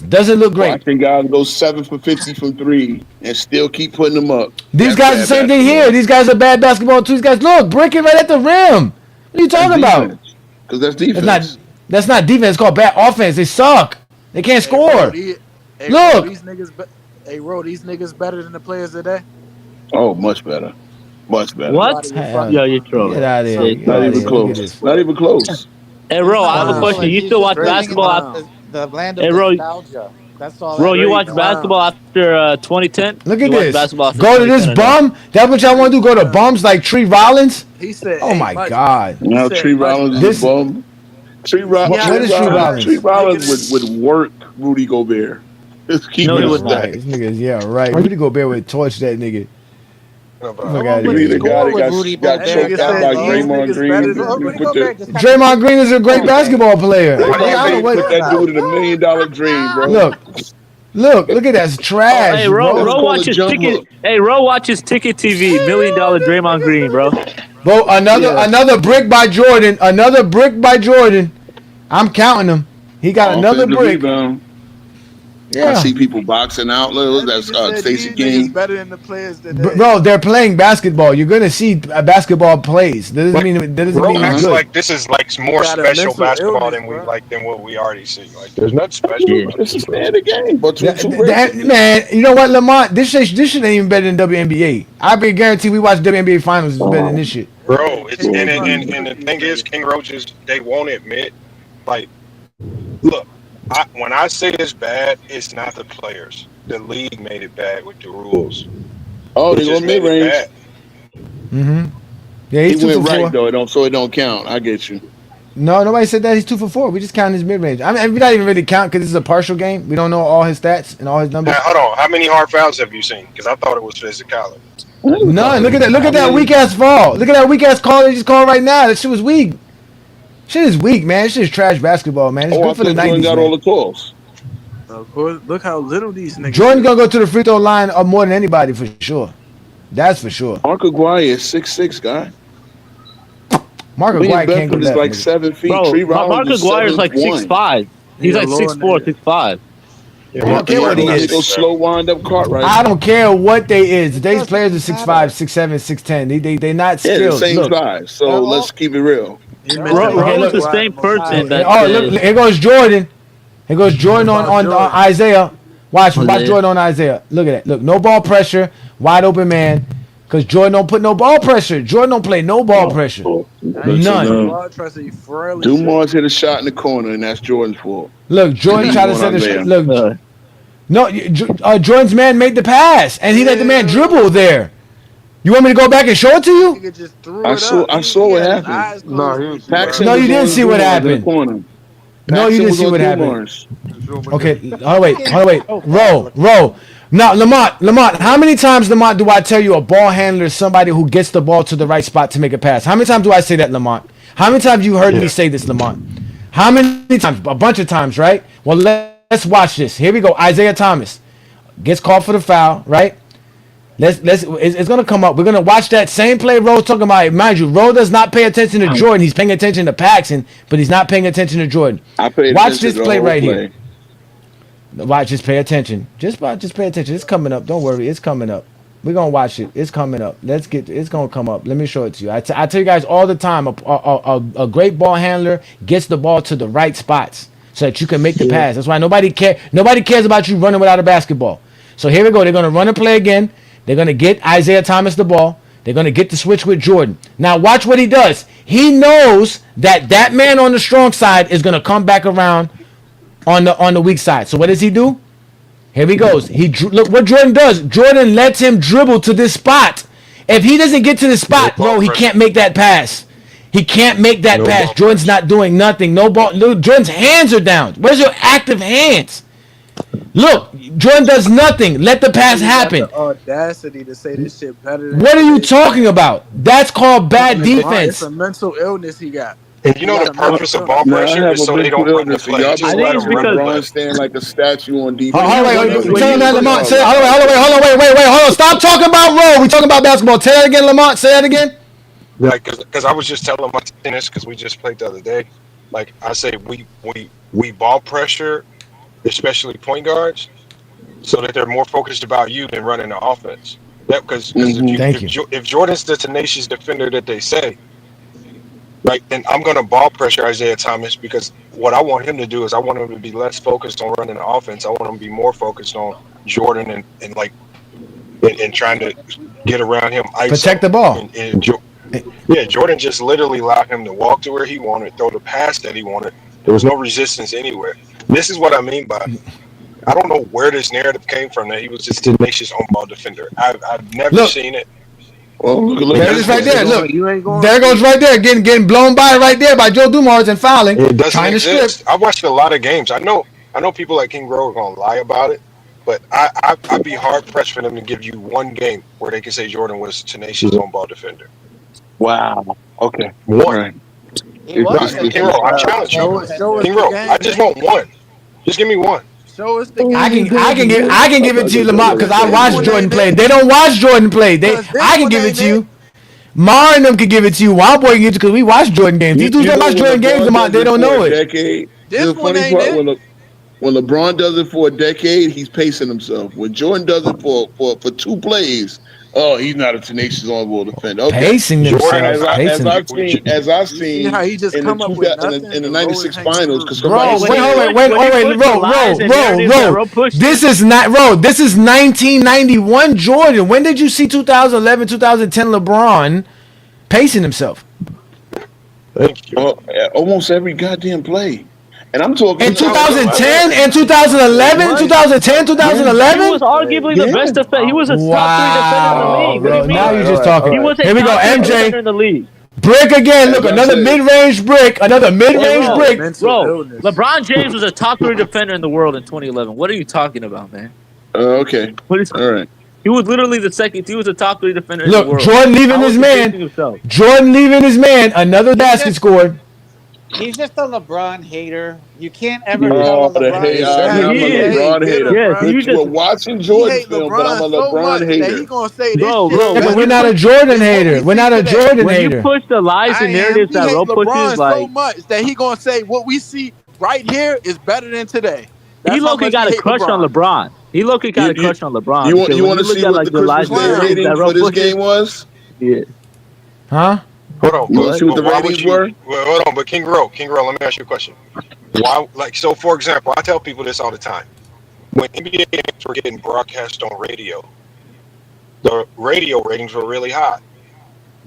Speaker 8: Doesn't look great.
Speaker 13: Watching guys go 7 for 50 from 3 and still keep putting them up.
Speaker 8: These
Speaker 13: That's
Speaker 8: guys
Speaker 13: bad
Speaker 8: the same thing
Speaker 13: basketball.
Speaker 8: here. These guys are bad basketball too. These guys look breaking right at the rim. What are you talking about?
Speaker 13: Because that's defense.
Speaker 8: That's not defense. It's called bad offense. They suck. They can't score. Look.
Speaker 10: These niggas better than the players today.
Speaker 13: Oh, much better. Much better.
Speaker 15: What? Yo, you're trolling.
Speaker 8: Get out of here.
Speaker 13: Not even close. Not even close.
Speaker 15: Hey, Ro, I have a question. You still watch basketball?
Speaker 12: The land of
Speaker 15: Hey, Ro,
Speaker 12: nostalgia. That's all.
Speaker 15: Ro, you watch basketball after 2010?
Speaker 8: Look at
Speaker 15: You watch
Speaker 8: this.
Speaker 15: basketball after
Speaker 8: Go to this
Speaker 15: 2010 or no?
Speaker 8: bum. That's what y'all want to do? Go to bums like Tree Rollins?
Speaker 10: He said,
Speaker 8: Oh my God.
Speaker 13: Now Tree Rollins is a bum. Tree
Speaker 8: What is Tree Rollins?
Speaker 13: Tree Rollins would work Rudy Gobert. Just keep it
Speaker 8: Right.
Speaker 13: stacked.
Speaker 8: This nigga's right. Rudy Gobert would torch that nigga. Fuck out of
Speaker 13: You
Speaker 8: here.
Speaker 13: mean the guy that got choked out by Draymond Green?
Speaker 8: Draymond Green is a great basketball player. I
Speaker 13: Why
Speaker 8: don't know
Speaker 13: they
Speaker 8: what-
Speaker 13: put that dude in $1 million dream, bro?
Speaker 8: Look at that. It's trash.
Speaker 15: Hey, Ro,
Speaker 8: bro.
Speaker 15: Ro watches ticket. Hey, Ro watches Ticket TV. $1 million Draymond Green, bro.
Speaker 8: Bro, another brick by Jordan. Another brick by Jordan. I'm counting them. He got another
Speaker 13: Offensive
Speaker 8: brick.
Speaker 13: rebound.
Speaker 8: Yeah.
Speaker 13: I see people boxing out. Look, that's Stacey King.
Speaker 10: Better than the players that
Speaker 8: Bro, they're playing basketball. You're gonna see basketball plays. That doesn't mean
Speaker 14: Acts
Speaker 8: good.
Speaker 14: like this is like more
Speaker 10: got a
Speaker 14: special
Speaker 10: mental
Speaker 14: basketball
Speaker 10: illness,
Speaker 14: than what we already see. Like there's nothing special.
Speaker 15: Yeah.
Speaker 14: About
Speaker 13: It's a
Speaker 14: this, bro.
Speaker 13: standard game, but
Speaker 8: Man, you know what, Lamont? This shit ain't even better than WNBA. I be guarantee we watch WNBA finals is better than this shit.
Speaker 14: Bro, it's and the thing is, King Roaches, they won't admit. Like, look, when I say it's bad, it's not the players. The league made it bad with the rules.
Speaker 13: Oh,
Speaker 14: They
Speaker 13: they
Speaker 14: just
Speaker 13: go
Speaker 14: made
Speaker 13: mid
Speaker 14: it
Speaker 13: range.
Speaker 14: bad.
Speaker 8: Mm-hmm. Yeah,
Speaker 13: He
Speaker 8: he's 2
Speaker 13: went
Speaker 8: for 4.
Speaker 13: right though, so it don't count. I get you.
Speaker 8: No, nobody said that. He's 2 for 4. We just count his mid range. I mean, we not even really count because this is a partial game. We don't know all his stats and all his numbers.
Speaker 14: Now, hold on, how many hard fouls have you seen? Because I thought it was physicality.
Speaker 8: None. Look at that. Look at that weak ass fall. Look at that weak ass call they just called right now. That shit was weak. Shit is weak, man. This shit is trash basketball, man. It's
Speaker 13: I
Speaker 8: good for the
Speaker 13: thought Jordan
Speaker 8: 90s.
Speaker 13: got
Speaker 8: Man.
Speaker 13: all the calls.
Speaker 10: Of course, look how little these niggas.
Speaker 8: Jordan's gonna go to the free throw line more than anybody for sure. That's for sure.
Speaker 13: Mark Aguirre is 6'6", guy.
Speaker 8: Mark Aguirre can't go
Speaker 13: is
Speaker 8: left.
Speaker 13: like
Speaker 8: nigga.
Speaker 13: 7 feet.
Speaker 15: Bro,
Speaker 13: Tree
Speaker 15: Mark
Speaker 13: Rollins is
Speaker 15: Aguirre is like
Speaker 13: 7'1".
Speaker 15: 6'5". He's like 6'4", 6'5".
Speaker 8: I don't care what he is.
Speaker 13: Go slow wind up Cartwright.
Speaker 8: I don't care what they is. These players are 6'5", 6'7", 6'10". They not
Speaker 13: Yeah,
Speaker 8: skilled.
Speaker 13: the same
Speaker 8: Look.
Speaker 13: size. So let's keep it real.
Speaker 15: Rose the same person.
Speaker 8: Oh, look, here goes Jordan. Here goes Jordan on Isaiah. Watch Jordan on Isaiah. Look at that. Look, no ball pressure. Wide open man. Because Jordan don't put no ball pressure. Jordan don't play no ball pressure. None.
Speaker 13: Dumars hit a shot in the corner, and that's Jordan's fault.
Speaker 8: Look, Jordan tried to set the shot. Look, no, Jordan's man made the pass, and he let the man dribble there. You want me to go back and show it to you?
Speaker 13: I saw what happened.
Speaker 8: No, you didn't see what happened. No, you didn't see what happened. Okay, hold on, wait. Roll. Now, Lamont, how many times, Lamont, do I tell you a ball handler is somebody who gets the ball to the right spot to make a pass? How many times do I say that, Lamont? How many times you heard me say this, Lamont? How many times? A bunch of times, right? Well, let's watch this. Here we go. Isaiah Thomas gets called for the foul, right? It's gonna come up. We're gonna watch that same play Ro's talking about. Mind you, Ro does not pay attention to Jordan. He's paying attention to Paxson, but he's not paying attention to Jordan. Watch this play right here. Watch, just pay attention. Just pay attention. It's coming up. Don't worry, it's coming up. We're gonna watch it. It's coming up. It's gonna come up. Let me show it to you. I tell you guys all the time. A great ball handler gets the ball to the right spots so that you can make the pass. That's why nobody cares about you running without a basketball. So here we go. They're gonna run a play again. They're going to get Isaiah Thomas the ball. They're going to get the switch with Jordan. Now watch what he does. He knows that man on the strong side is going to come back around on the weak side. So what does he do? Here he goes. Look what Jordan does. Jordan lets him dribble to this spot. If he doesn't get to the spot, bro, he can't make that pass. He can't make that pass. Jordan's not doing nothing. No ball. Jordan's hands are down. Where's your active hands? Look, Jordan does nothing. Let the pass happen.
Speaker 10: The audacity to say this shit better than
Speaker 8: what are you talking about? That's called bad defense.
Speaker 10: It's a mental illness he got.
Speaker 14: And you know the purpose of ball pressure is so they don't run the play.
Speaker 13: Y'all
Speaker 14: Just let them run the play.
Speaker 13: stand like a statue on defense.
Speaker 8: Hold on, wait. Stop talking about Roe. We talking about basketball. Say that again, Lamont. Say that again.
Speaker 14: Like, because I was just telling my tennis because we just played the other day. Like I say, we ball pressure, especially point guards, so that they're more focused about you than running the offense. That because if Jordan's the tenacious defender that they say, right, then I'm going to ball pressure Isaiah Thomas because what I want him to do is I want him to be less focused on running the offense. I want him to be more focused on Jordan and trying to get around him.
Speaker 8: Protect the ball.
Speaker 14: Jordan just literally allowed him to walk to where he wanted, throw the pass that he wanted. There was no resistance anywhere. This is what I mean by I don't know where this narrative came from that he was just a tenacious on-ball defender. I've never seen it.
Speaker 13: Well, look
Speaker 8: there it is right there. Look, there goes right there, getting blown by right there by Joe Dumars and fouling.
Speaker 14: It doesn't exist. I watched a lot of games. I know people like King Rowe are gonna lie about it, but I'd be hard pressed for them to give you one game where they can say Jordan was a tenacious on-ball defender.
Speaker 13: Wow. Okay.
Speaker 14: One. King Rowe, I challenge you. King Rowe, I just want one. Just give me one.
Speaker 10: Show us the game.
Speaker 8: I can give it to you, Lamont, because I watched Jordan play. They don't watch Jordan play. I can give it to you. Mar and them can give it to you. Wild Boy can give it to you because we watch Jordan games. These dudes don't watch Jordan games, Lamont. They don't know it.
Speaker 10: This one ain't it.
Speaker 13: When LeBron does it for a decade, he's pacing himself. When Jordan does it for 2 plays, oh, he's not a tenacious on-ball defender. Okay,
Speaker 8: Pacing themselves.
Speaker 13: as I've
Speaker 10: You see
Speaker 13: seen
Speaker 10: how he just
Speaker 13: in the
Speaker 10: come up with nothing
Speaker 13: in the
Speaker 10: to roll
Speaker 13: '96
Speaker 10: his
Speaker 13: finals, because
Speaker 8: Bro,
Speaker 13: somebody
Speaker 8: wait, This is not, bro. This is 1991 Jordan. When did you see 2011, 2010 LeBron pacing himself?
Speaker 14: Thank you.
Speaker 13: Almost every goddamn play. And I'm talking
Speaker 8: in 2010 and 2011, 2010, 2011.
Speaker 15: He was arguably the best defender. He was a top 3 defender in the league. What do you mean?
Speaker 8: Now you're just talking.
Speaker 15: He was a
Speaker 8: Here we go,
Speaker 15: top 3
Speaker 8: MJ.
Speaker 15: defender in the league.
Speaker 8: Brick again. Look, another mid-range brick. Another mid-range brick.
Speaker 15: Bro, LeBron James was a top 3 defender in the world in 2011. What are you talking about, man?
Speaker 13: Okay. All right.
Speaker 15: He was literally the second. He was a top 3 defender in the world.
Speaker 8: Look, Jordan leaving his man. Jordan leaving his man. Another basket scored.
Speaker 12: He's just a LeBron hater. You can't ever tell a LeBron hater.
Speaker 13: I'm a LeBron hater.
Speaker 15: Yes,
Speaker 13: We're watching Jordan film, but I'm a LeBron hater.
Speaker 10: He gonna say this
Speaker 15: bro.
Speaker 8: But we're not a Jordan hater. We're not a Jordan hater.
Speaker 15: When you push the lies and narratives that Ro pushes,
Speaker 10: so much that he gonna say what we see right here is better than today.
Speaker 15: He low-key got a crush on LeBron. He low-key got a crush on LeBron.
Speaker 13: You want to see what the Christmas Day rating for this game was?
Speaker 15: Yeah.
Speaker 8: Huh?
Speaker 14: Hold on.
Speaker 13: You want to see what the ratings were?
Speaker 14: Well, hold on, but King Ro, let me ask you a question. Why, so for example, I tell people this all the time. When NBA games were getting broadcast on radio, the radio ratings were really high.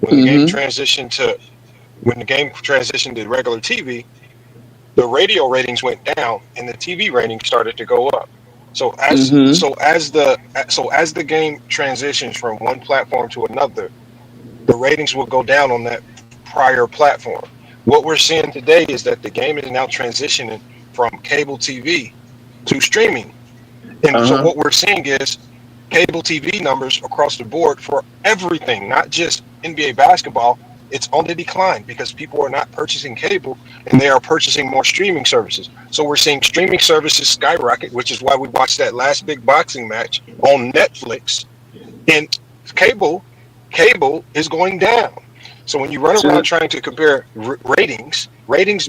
Speaker 14: When the game transitioned to regular TV, the radio ratings went down and the TV ratings started to go up. So as the game transitions from one platform to another, the ratings will go down on that prior platform. What we're seeing today is that the game is now transitioning from cable TV to streaming. And so what we're seeing is cable TV numbers across the board for everything, not just NBA basketball. It's on the decline because people are not purchasing cable and they are purchasing more streaming services. So we're seeing streaming services skyrocket, which is why we watched that last big boxing match on Netflix. And cable is going down. So when you run around trying to compare ratings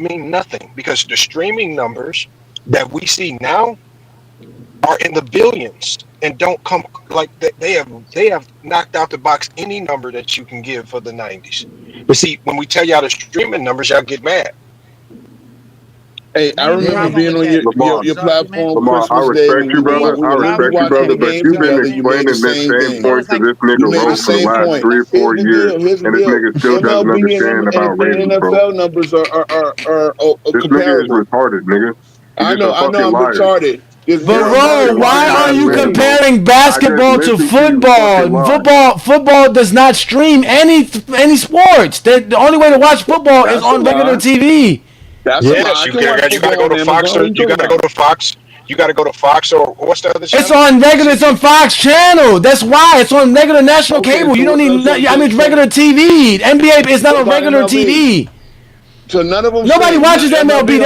Speaker 14: mean nothing because the streaming numbers that we see now are in the billions and don't come like they have knocked out the box any number that you can give for the 90s. But see, when we tell y'all the streaming numbers, y'all get mad.
Speaker 13: Hey, I remember being on your platform
Speaker 16: Lamar, I respect you, brother. I respect you, brother, but you've been explaining this same point to this nigga Ro for the last 3 or 4 years, and this nigga still doesn't understand about ratings, bro.
Speaker 13: NFL numbers are
Speaker 16: this nigga is retarded, nigga.
Speaker 13: I know I'm retarded.
Speaker 8: But Ro, why are you comparing basketball to football? Football does not stream any sports. The only way to watch football is on regular TV.
Speaker 14: Yes, you gotta go to Fox. You gotta go to Fox. You gotta go to Fox or what's the other channel?
Speaker 8: It's on regular. It's on Fox channel. That's why it's on regular national cable. You don't need. I mean, it's regular TV. NBA is not on regular TV.
Speaker 13: So none of them.
Speaker 8: Nobody watches MLB.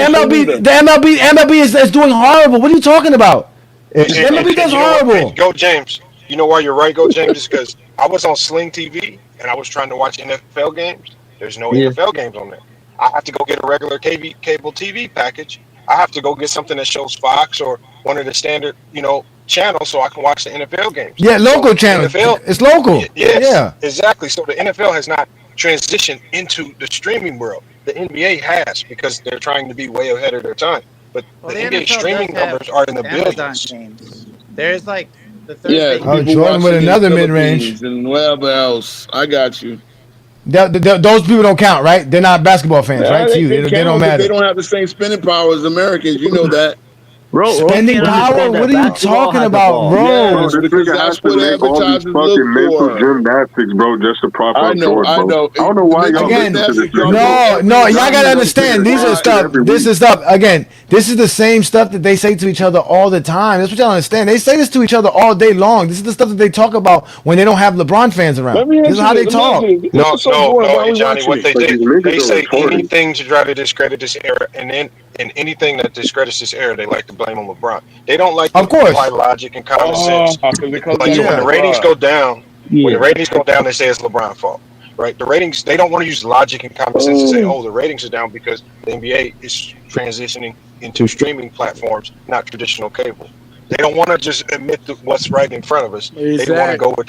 Speaker 8: The MLB is doing horrible. What are you talking about? The MLB does horrible.
Speaker 14: Go James. You know why you're right, Go James, is because I was on Sling TV and I was trying to watch NFL games. There's no NFL games on there. I have to go get a regular cable TV package. I have to go get something that shows Fox or one of the standard, channels so I can watch the NFL games.
Speaker 8: Yeah, local channels. It's local.
Speaker 14: Yes,
Speaker 8: yeah,
Speaker 14: exactly. So the NFL has not transitioned into the streaming world. The NBA has because they're trying to be way ahead of their time. But the NBA streaming numbers are in the billions.
Speaker 12: Games. There's like the third.
Speaker 13: Yeah,
Speaker 8: Jordan with another mid-range
Speaker 13: and whatever else. I got you.
Speaker 8: Those people don't count, right? They're not basketball fans, right? To you, they don't matter.
Speaker 13: They don't have the same spending power as Americans. You know that.
Speaker 8: Bro, spending power? What are you talking about, bro?
Speaker 16: Yes, because that's what advertisers fucking mental gymnastics, bro, just to prop up Jordan,
Speaker 13: I know.
Speaker 16: I don't know why y'all
Speaker 8: again.
Speaker 16: listen to this.
Speaker 8: No, y'all gotta understand. These are stuff. This is stuff. Again, this is the same stuff that they say to each other all the time. That's what y'all understand. They say this to each other all day long. This is the stuff that they talk about when they don't have LeBron fans around. This is how they talk.
Speaker 14: No, Johnny. What they say anything to try to discredit this era, and anything that discredits this era, they like to blame on LeBron. They don't like to apply logic and common sense. Like when the ratings go down, they say it's LeBron's fault.
Speaker 17: right? The ratings, they don't want to use logic and common sense to say, oh, the ratings are down because the NBA is transitioning into streaming platforms, not traditional cable. They don't want to just admit what's right in front of us. They want to go with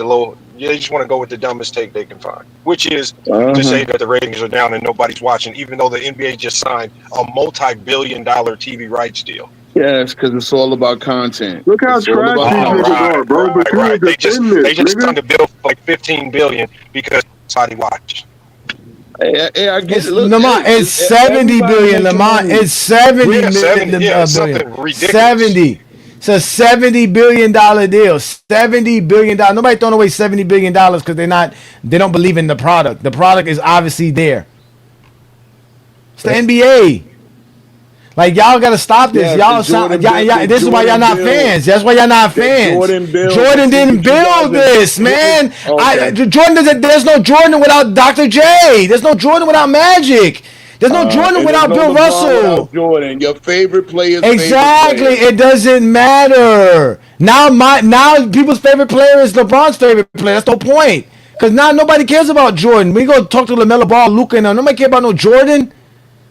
Speaker 17: they just want to go with the dumbest take they can find, which is to say that the ratings are down and nobody's watching, even though the NBA just signed a multi-billion-dollar TV rights deal.
Speaker 16: Yes, because it's all about content.
Speaker 9: Look how trash these niggas are, bro. But you
Speaker 17: Right.
Speaker 9: defend this,
Speaker 17: They just
Speaker 9: nigga.
Speaker 17: signed a bill for like $15 billion because somebody watched.
Speaker 16: Hey, I get
Speaker 8: It's,
Speaker 16: it. Look,
Speaker 8: Lamar, it's 70 billion. Lamar, it's 70
Speaker 17: Yeah,
Speaker 8: million.
Speaker 17: 70, yeah,
Speaker 8: billion.
Speaker 17: something ridiculous.
Speaker 8: 70. It's a $70 billion deal. $70 billion. Nobody throwing away $70 billion because they don't believe in the product. The product is obviously there. It's the NBA. Like, y'all gotta stop this. This is why y'all not fans. That's why y'all not fans. Jordan didn't build this, man. There's no Jordan without Dr. J. There's no Jordan without Magic. There's no Jordan without Bill Russell.
Speaker 16: Without Jordan, your favorite player.
Speaker 8: Exactly. It doesn't matter. Now people's favorite player is LeBron's favorite player. That's the whole point. Because now nobody cares about Jordan. We go talk to LaMelo Ball, Luka, and them. Nobody care about no Jordan.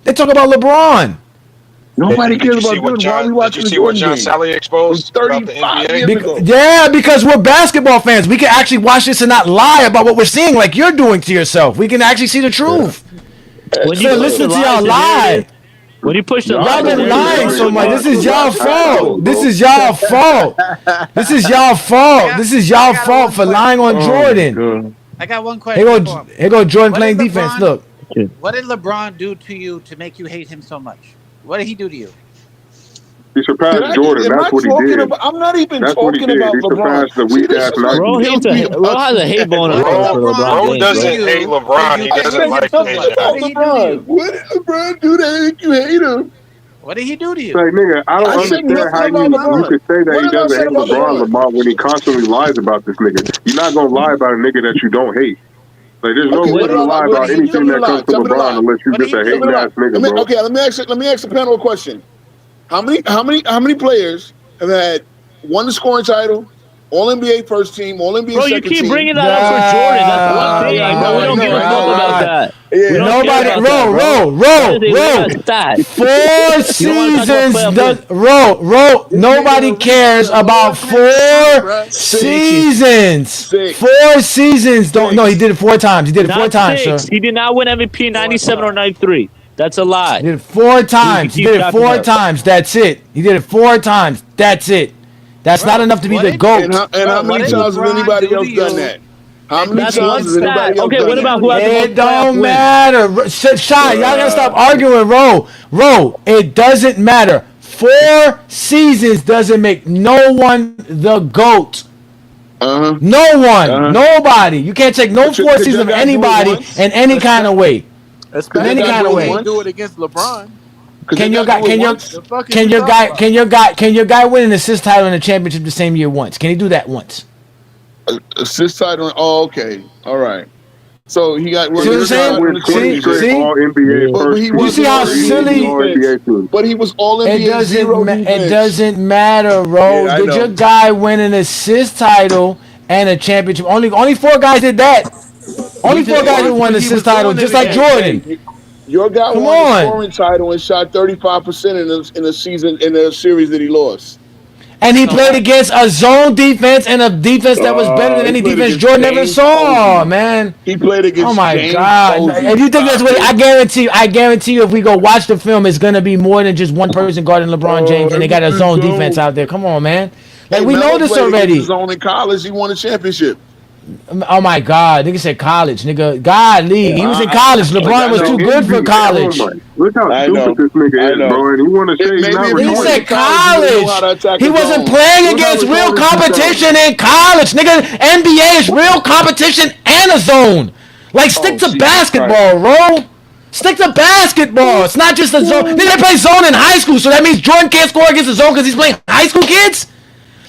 Speaker 8: They talk about LeBron.
Speaker 16: Nobody cares about Jordan. Why are we watching the Jordan
Speaker 17: John
Speaker 16: game?
Speaker 17: Sally exposed about the NBA?
Speaker 8: Yeah, because we're basketball fans. We can actually watch this and not lie about what we're seeing like you're doing to yourself. We can actually see the truth.
Speaker 15: When you
Speaker 8: listen to y'all lie.
Speaker 15: When you push the
Speaker 8: Y'all been lying so much. This is y'all fault. This is y'all fault. This is y'all fault. This is y'all fault for lying on Jordan.
Speaker 12: I got one question.
Speaker 8: Here go Jordan playing defense. Look.
Speaker 12: What did LeBron do to you to make you hate him so much? What did he do to you?
Speaker 9: He surpassed Jordan. That's what he did.
Speaker 16: I'm not even
Speaker 9: That's what he
Speaker 16: talking
Speaker 9: did.
Speaker 16: about
Speaker 9: He
Speaker 16: LeBron.
Speaker 9: surpassed the weak ass Nike.
Speaker 15: Bro has a hate bone in for LeBron
Speaker 17: Bro
Speaker 15: James,
Speaker 17: doesn't hate LeBron. He doesn't like
Speaker 16: LeBron. What did LeBron do to make you hate him?
Speaker 12: What did he do to you?
Speaker 9: Say, nigga, I don't understand how you could say that he doesn't hate LeBron, Lamar, when he constantly lies about this nigga. You're not gonna lie about a nigga that you don't hate. Like, there's no reason to lie about anything that comes to LeBron unless you're just a hating ass nigga, bro.
Speaker 16: Okay, let me ask the panel a question. How many players have had won the scoring title, All NBA first team, All NBA second team?
Speaker 15: Bro, you keep bringing that up for Jordan. That's one thing. We don't give a fuck about that.
Speaker 8: Roll. 4 seasons. Roll. Nobody cares about 4 seasons. 4 seasons. No, he did it 4 times. He did it 4 times, sir.
Speaker 15: He did not win MVP in 97 or 93. That's a lie.
Speaker 8: He did it 4 times. He did it 4 times. That's it. He did it 4 times. That's it. That's not enough to be the GOAT.
Speaker 16: And how many times has anybody else done that? How many times has anybody else done
Speaker 15: what about who has the most
Speaker 8: It don't matter. Shy, y'all gotta stop arguing, Ro. It doesn't matter. 4 seasons doesn't make no one the GOAT. No one. Nobody. You can't take no 4 seasons of anybody in any kind of way.
Speaker 10: Especially
Speaker 8: any kind of way.
Speaker 10: Do it against LeBron.
Speaker 8: Can your guy win an assist title and a championship the same year once? Can he do that once?
Speaker 16: Assist title. Oh, okay. All right. So he got.
Speaker 8: See what I'm saying? See?
Speaker 9: All NBA first team.
Speaker 8: You see how silly?
Speaker 16: But he was all NBA.
Speaker 8: It doesn't matter, Ro. Did your guy win an assist title and a championship? Only 4 guys did that. Only 4 guys who won the assist title, just like Jordan.
Speaker 16: Your guy won the scoring title and shot 35% in a season in a series that he lost.
Speaker 8: And he played against a zone defense and a defense that was better than any defense Jordan ever saw, man.
Speaker 16: He played against.
Speaker 8: Oh my God! If you think that's what I guarantee you, if we go watch the film, it's gonna be more than just one person guarding LeBron James, and they got a zone defense out there. Come on, man! Like we know this already.
Speaker 16: Zone in college, he won a championship.
Speaker 8: Oh my God, nigga said college, nigga. Godly, he was in college. LeBron was too good for college.
Speaker 9: Look how stupid this nigga is, bro. And he want to say he's not
Speaker 8: He said college. He wasn't playing against real competition in college, nigga. NBA is real competition and a zone. Like, stick to basketball, bro. Stick to basketball. It's not just a zone. Nigga, they play zone in high school, so that means Jordan can't score against the zone because he's playing high school kids?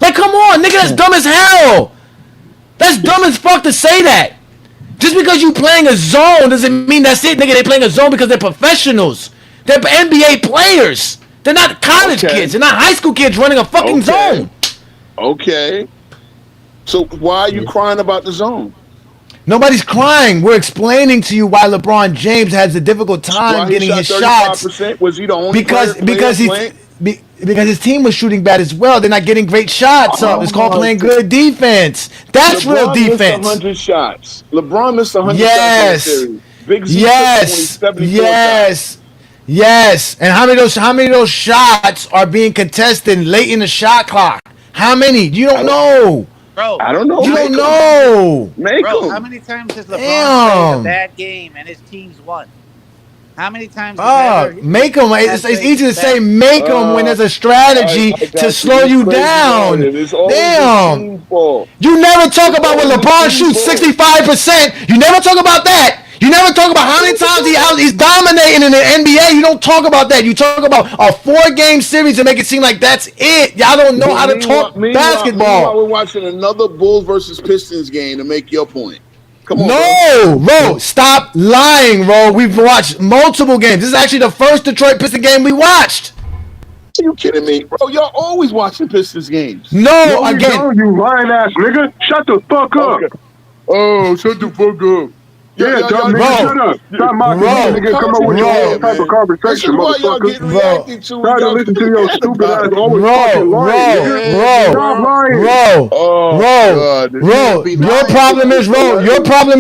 Speaker 8: Like, come on, nigga, that's dumb as hell. That's dumb as fuck to say that. Just because you playing a zone doesn't mean that's it, nigga. They playing a zone because they're professionals. They're NBA players. They're not college kids. They're not high school kids running a fucking zone.
Speaker 16: Okay. So why are you crying about the zone?
Speaker 8: Nobody's crying. We're explaining to you why LeBron James has a difficult time getting his shots.
Speaker 13: Was he the only
Speaker 8: because
Speaker 13: playing?
Speaker 8: because his team was shooting bad as well. They're not getting great shots up. It's called playing good defense. That's real defense.
Speaker 13: Missed 100 shots. LeBron missed 100 shots in the series. Big Z
Speaker 8: Yes. And how many of those shots are being contested late in the shot clock? How many? You don't know.
Speaker 12: Bro,
Speaker 13: I don't know.
Speaker 8: You don't know.
Speaker 12: Bro, how many times has LeBron played a bad game and his teams won? How many times?
Speaker 8: Make them. It's easy to say make them when there's a strategy to slow you down. Damn. You never talk about when LeBron shoots 65%. You never talk about that. You never talk about how many times he's dominating in the NBA. You don't talk about that. You talk about a 4-game series and make it seem like that's it. Y'all don't know how to talk basketball.
Speaker 13: We're watching another Bulls versus Pistons game to make your point. Come on,
Speaker 8: bro. Stop lying, bro. We've watched multiple games. This is actually the first Detroit Pistons game we watched.
Speaker 13: Are you kidding me, bro? Y'all always watching Pistons games.
Speaker 8: No, again.
Speaker 16: You lying ass nigga. Shut the fuck up.
Speaker 13: Okay. Oh, shut the fuck up.
Speaker 16: Yeah, dumb nigga, shut up. Stop mocking me, nigga. Come up with your own type of conversation, motherfucker. Try to listen to your stupid ass always fucking lying, nigga. Stop lying.
Speaker 8: Bro. Your problem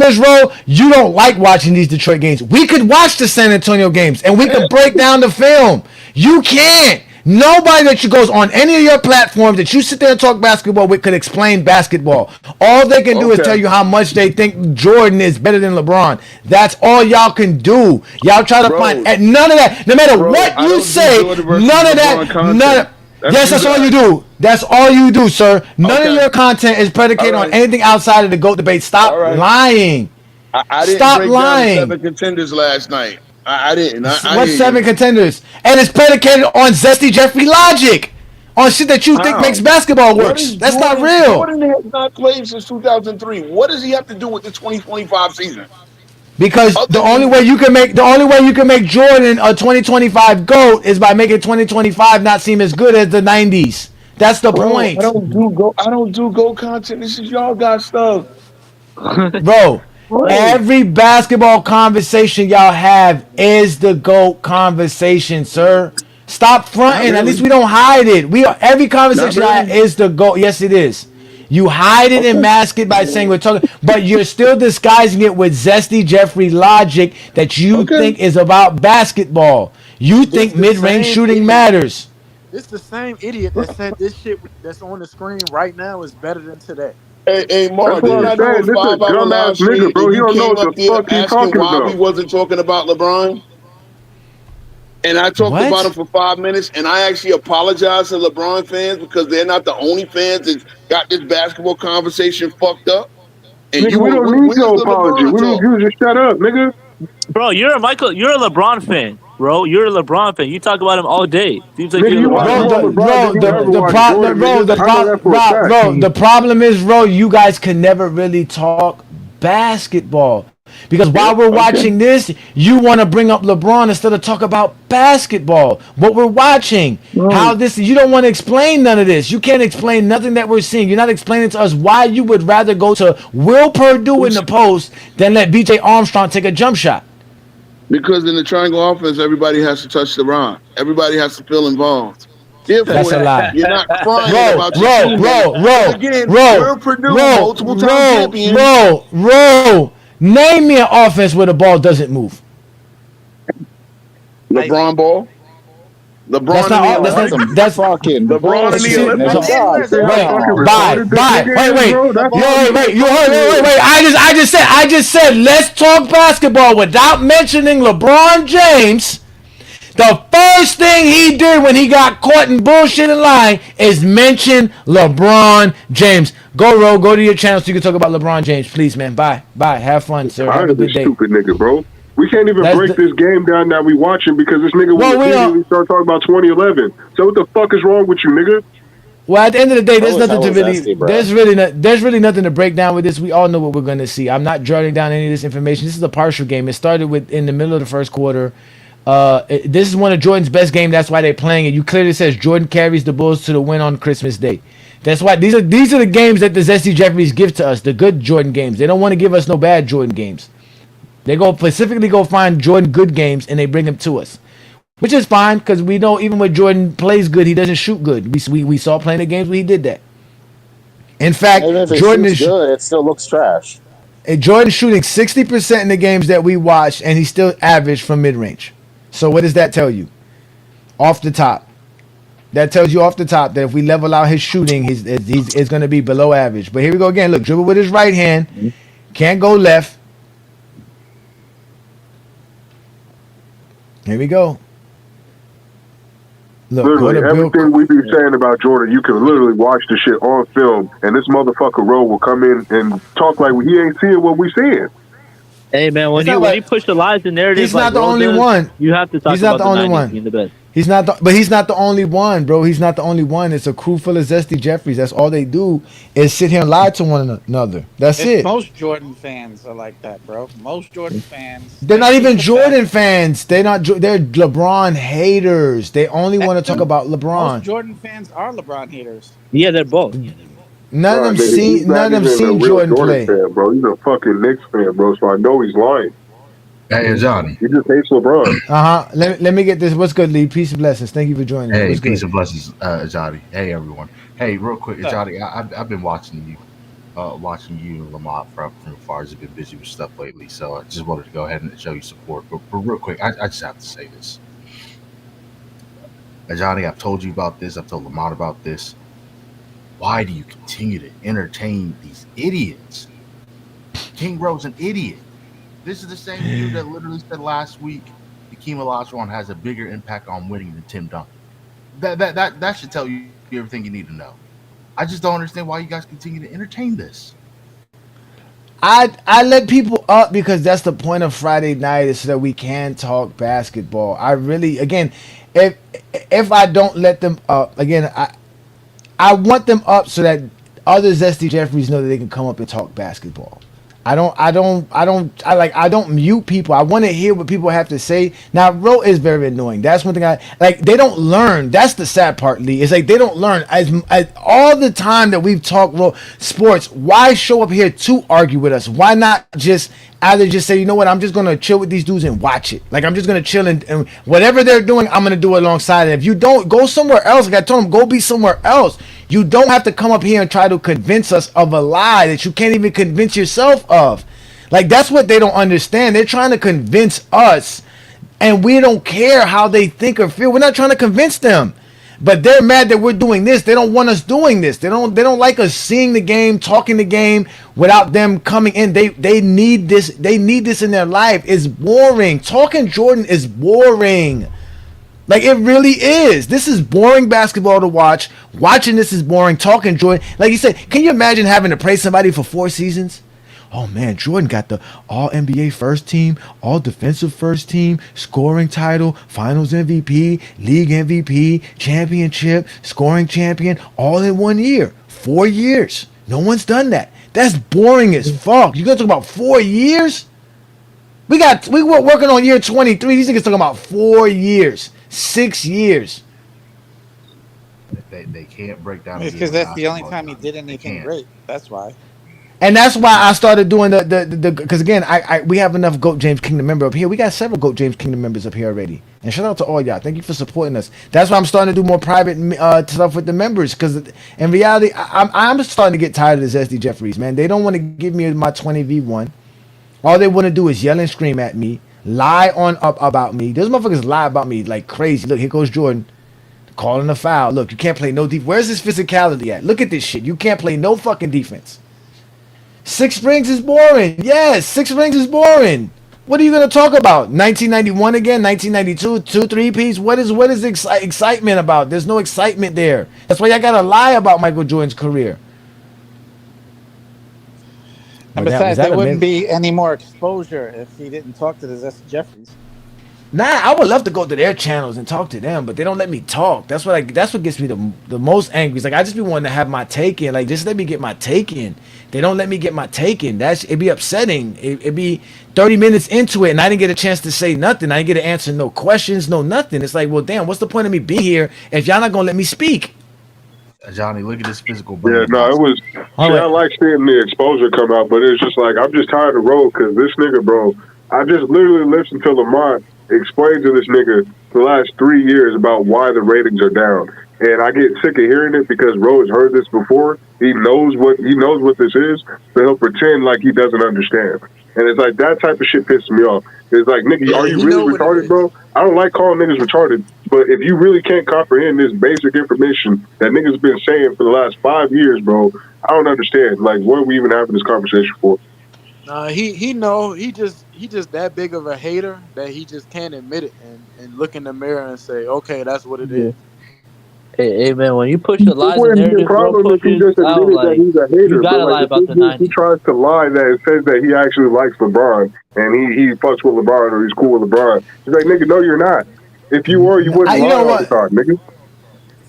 Speaker 8: is, you don't like watching these Detroit games. We could watch the San Antonio games, and we could break down the film. You can't. Nobody that you goes on any of your platforms that you sit there and talk basketball with could explain basketball. All they can do is tell you how much they think Jordan is better than LeBron. That's all y'all can do. Y'all try to find none of that. No matter what you say, none of that. Yes, that's all you do. That's all you do, sir. None of your content is predicated on anything outside of the GOAT debate. Stop lying.
Speaker 13: I didn't
Speaker 8: Stop
Speaker 13: break
Speaker 8: lying.
Speaker 13: down 7 contenders last night. I didn't.
Speaker 8: What's 7 contenders? And it's predicated on zesty Jeffrey logic. On shit that you think makes basketball works. That's not real.
Speaker 13: Jordan has not played since 2003. What does he have to do with the 2025 season?
Speaker 8: Because the only way you can make Jordan a 2025 GOAT is by making 2025 not seem as good as the 90s. That's the point.
Speaker 13: I don't do GOAT content. This is y'all got stuff.
Speaker 8: Bro. Every basketball conversation y'all have is the GOAT conversation, sir. Stop fronting. At least we don't hide it. Every conversation is the GOAT. Yes, it is. You hide it and mask it by saying we're talking, but you're still disguising it with zesty Jeffrey logic that you think is about basketball. You think mid-range shooting matters.
Speaker 10: It's the same idiot that said this shit that's on the screen right now is better than today.
Speaker 13: Hey, Mark, didn't I do a 5-hour live stream
Speaker 16: bro.
Speaker 13: and
Speaker 16: He
Speaker 13: you
Speaker 16: don't know
Speaker 13: came
Speaker 16: what
Speaker 13: up
Speaker 16: the
Speaker 13: there
Speaker 16: fuck he's
Speaker 13: asking
Speaker 16: talking
Speaker 13: why
Speaker 16: about.
Speaker 13: we wasn't talking about LeBron? And I talked about him for 5 minutes, and I actually apologized to LeBron fans because they're not the only fans that got this basketball conversation fucked up. And
Speaker 16: nigga, we don't need no apology. We need you to just shut up, nigga.
Speaker 15: Bro, you're a LeBron fan, bro. You're a LeBron fan. You talk about him all day. Seems like you're
Speaker 8: the problem is, bro, you guys can never really talk basketball. Because while we're watching this, you want to bring up LeBron instead of talk about basketball. What we're watching, you don't want to explain none of this. You can't explain nothing that we're seeing. You're not explaining to us why you would rather go to Will Perdue in the post than let BJ Armstrong take a jump shot.
Speaker 13: Because in the triangle offense, everybody has to touch the rock. Everybody has to feel involved. Therefore,
Speaker 8: that's a lie.
Speaker 13: You're not crying about your team. Again, Will Perdue, multiple-time champion.
Speaker 8: Name me an offense where the ball doesn't move.
Speaker 13: LeBron ball. LeBron in the Olympics.
Speaker 8: That's
Speaker 13: fucking LeBron in the Olympics.
Speaker 8: Wait. I just said let's talk basketball without mentioning LeBron James. The first thing he did when he got caught in bullshit and lying is mention LeBron James. Go, Ro. Go to your channel so you can talk about LeBron James. Please, man. Bye. Have fun, sir. Have a good day.
Speaker 16: Stupid nigga, bro. We can't even break this game down that we watching because this nigga will immediately start talking about 2011. So what the fuck is wrong with you, nigga?
Speaker 8: Well, at the end of the day, there's really nothing to break down with this. We all know what we're going to see. I'm not jotting down any of this information. This is a partial game. It started in the middle of the first quarter. This is one of Jordan's best games. That's why they're playing it. You clearly says Jordan carries the Bulls to the win on Christmas Day. That's why these are the games that the Zesty Jeffries give to us. The good Jordan games. They don't want to give us no bad Jordan games. They go specifically go find Jordan good games and they bring them to us, which is fine because we know even when Jordan plays good, he doesn't shoot good. We saw plenty of games where he did that. In fact,
Speaker 18: Even if it
Speaker 8: Jordan
Speaker 18: shoots
Speaker 8: is
Speaker 18: good, it still looks trash.
Speaker 8: Jordan shooting 60% in the games that we watched, and he's still average from mid range. So what does that tell you? Off the top, that tells you off the top that if we level out his shooting, he's going to be below average. But here we go again. Look, dribble with his right hand, can't go left. Here we go. Look,
Speaker 16: literally, everything we be saying about Jordan, you can literally watch the shit on film, and this motherfucker Rowe will come in and talk like he ain't seeing what we seeing.
Speaker 15: Hey man, when you push the lies and narratives,
Speaker 8: he's not the only one.
Speaker 15: You have to talk
Speaker 8: he's not
Speaker 15: about
Speaker 8: the only
Speaker 15: 90s
Speaker 8: one.
Speaker 15: being the best.
Speaker 8: He's not the only one, bro. He's not the only one. It's a crew full of Zesty Jeffries. That's all they do is sit here and lie to one another. That's it.
Speaker 12: Most Jordan fans are like that, bro. Most Jordan fans.
Speaker 8: They're not even Jordan fans. They're LeBron haters. They only want to talk about LeBron.
Speaker 12: Most Jordan fans are LeBron haters.
Speaker 15: Yeah, they're both.
Speaker 8: None of them seen Jordan play.
Speaker 16: Fan, bro. He's a fucking Knicks fan, bro. So I know he's lying.
Speaker 19: Hey, Ajani.
Speaker 16: He just hates LeBron.
Speaker 8: Let me get this. What's good, Lee? Peace and blessings. Thank you for joining.
Speaker 19: Hey,
Speaker 8: What's
Speaker 19: peace
Speaker 8: good?
Speaker 19: and blessings, Ajani. Hey, everyone. Hey, real quick, Ajani. I've been watching you and Lamont from afar. Has been busy with stuff lately, so I just wanted to go ahead and show you support. But real quick, I just have to say this. Ajani, I've told you about this. I've told Lamont about this. Why do you continue to entertain these idiots? King Rowe's an idiot. This is the same dude that literally said last week Hakeem Olajuwon has a bigger impact on winning than Tim Duncan. That should tell you everything you need to know. I just don't understand why you guys continue to entertain this.
Speaker 8: I let people up because that's the point of Friday night, is so that we can talk basketball. I really, again, if I don't let them up, again, I want them up so that other Zesty Jeffries know that they can come up and talk basketball. I don't mute people. I want to hear what people have to say. Now, Rowe is very annoying. That's one thing they don't learn. That's the sad part, Lee. It's like they don't learn. As all the time that we've talked sports, why show up here to argue with us? Why not just either just say, you know what, I'm just going to chill with these dudes and watch it. Like, I'm just going to chill and whatever they're doing, I'm going to do it alongside it. If you don't, go somewhere else. Like I told them, go be somewhere else. You don't have to come up here and try to convince us of a lie that you can't even convince yourself of. Like, that's what they don't understand. They're trying to convince us, and we don't care how they think or feel. We're not trying to convince them. But they're mad that we're doing this. They don't want us doing this. They don't like us seeing the game, talking the game without them coming in. They need this. They need this in their life. It's boring. Talking Jordan is boring. Like, it really is. This is boring basketball to watch. Watching this is boring. Talking Jordan, like you said, can you imagine having to praise somebody for 4 seasons? Oh man, Jordan got the all NBA first team, all defensive first team, scoring title, finals MVP, league MVP, championship, scoring champion, all in 1 year. 4 years. No one's done that. That's boring as fuck. You gonna talk about 4 years? We were working on year 23. These niggas talking about 4 years. 6 years.
Speaker 19: They can't break down.
Speaker 12: It's because that's the only time he did anything great. That's why.
Speaker 8: And that's why I started doing the because again, we have enough GOAT James Kingdom member up here. We got several GOAT James Kingdom members up here already. And shout out to all y'all. Thank you for supporting us. That's why I'm starting to do more private stuff with the members, because in reality, I'm starting to get tired of the Zesty Jeffries, man. They don't want to give me my 20v1. All they want to do is yell and scream at me, lie about me. Those motherfuckers lie about me like crazy. Look, here goes Jordan calling a foul. Look, you can't play no defense. Where's this physicality at? Look at this shit. You can't play no fucking defense. 6 rings is boring. Yes, 6 rings is boring. What are you gonna talk about? 1991 again? 1992? 2 3-peats? What is excitement about? There's no excitement there. That's why y'all gotta lie about Michael Jordan's career.
Speaker 12: And besides, there wouldn't be any more exposure if he didn't talk to the Zesty Jeffries.
Speaker 8: Nah, I would love to go to their channels and talk to them, but they don't let me talk. That's what gets me the most angry. It's like I just be wanting to have my take in. Like just let me get my take in. They don't let me get my take in. It'd be upsetting. It'd be 30 minutes into it and I didn't get a chance to say nothing. I didn't get to answer no questions, no nothing. It's like, well, damn, what's the point of me being here if y'all not gonna let me speak?
Speaker 19: Johnny, look at this physical
Speaker 16: Yeah,
Speaker 19: brand.
Speaker 16: no, it was.
Speaker 8: All
Speaker 16: See,
Speaker 8: right.
Speaker 16: I like seeing the exposure come out, but it's just like I'm just tired of road because this nigga, bro. I just literally listened to Lamont explain to this nigga the last 3 years about why the ratings are down, and I get sick of hearing it because Rose heard this before. He knows what this is, but he'll pretend like he doesn't understand. And it's like that type of shit pisses me off. It's like, nigga,
Speaker 18: Yeah,
Speaker 16: are you
Speaker 18: he
Speaker 16: really
Speaker 18: know what it
Speaker 16: retarded,
Speaker 18: is.
Speaker 16: bro? I don't like calling niggas retarded, but if you really can't comprehend this basic information that niggas been saying for the last 5 years, bro, I don't understand. Like, what are we even having this conversation for?
Speaker 18: Nah, he know he just that big of a hater that he just can't admit it and look in the mirror and say, okay, that's what it
Speaker 15: Yeah.
Speaker 18: is.
Speaker 15: Hey, man, when you push the
Speaker 16: It
Speaker 15: lies and
Speaker 16: wouldn't be a
Speaker 15: narratives, bro,
Speaker 16: problem if he
Speaker 15: coaches,
Speaker 16: just
Speaker 15: I was
Speaker 16: admitted that
Speaker 15: like,
Speaker 16: he's a
Speaker 15: you
Speaker 16: hater, but
Speaker 15: gotta
Speaker 16: like
Speaker 15: lie
Speaker 16: the
Speaker 15: about
Speaker 16: thing
Speaker 15: the
Speaker 16: is, he
Speaker 15: 90s.
Speaker 16: tries to lie that it says that he actually likes LeBron and he fucks with LeBron or he's cool with LeBron. He's like, nigga, no, you're not. If you were, you wouldn't
Speaker 8: You
Speaker 16: lie
Speaker 8: know
Speaker 16: all the
Speaker 8: what?
Speaker 16: time, nigga.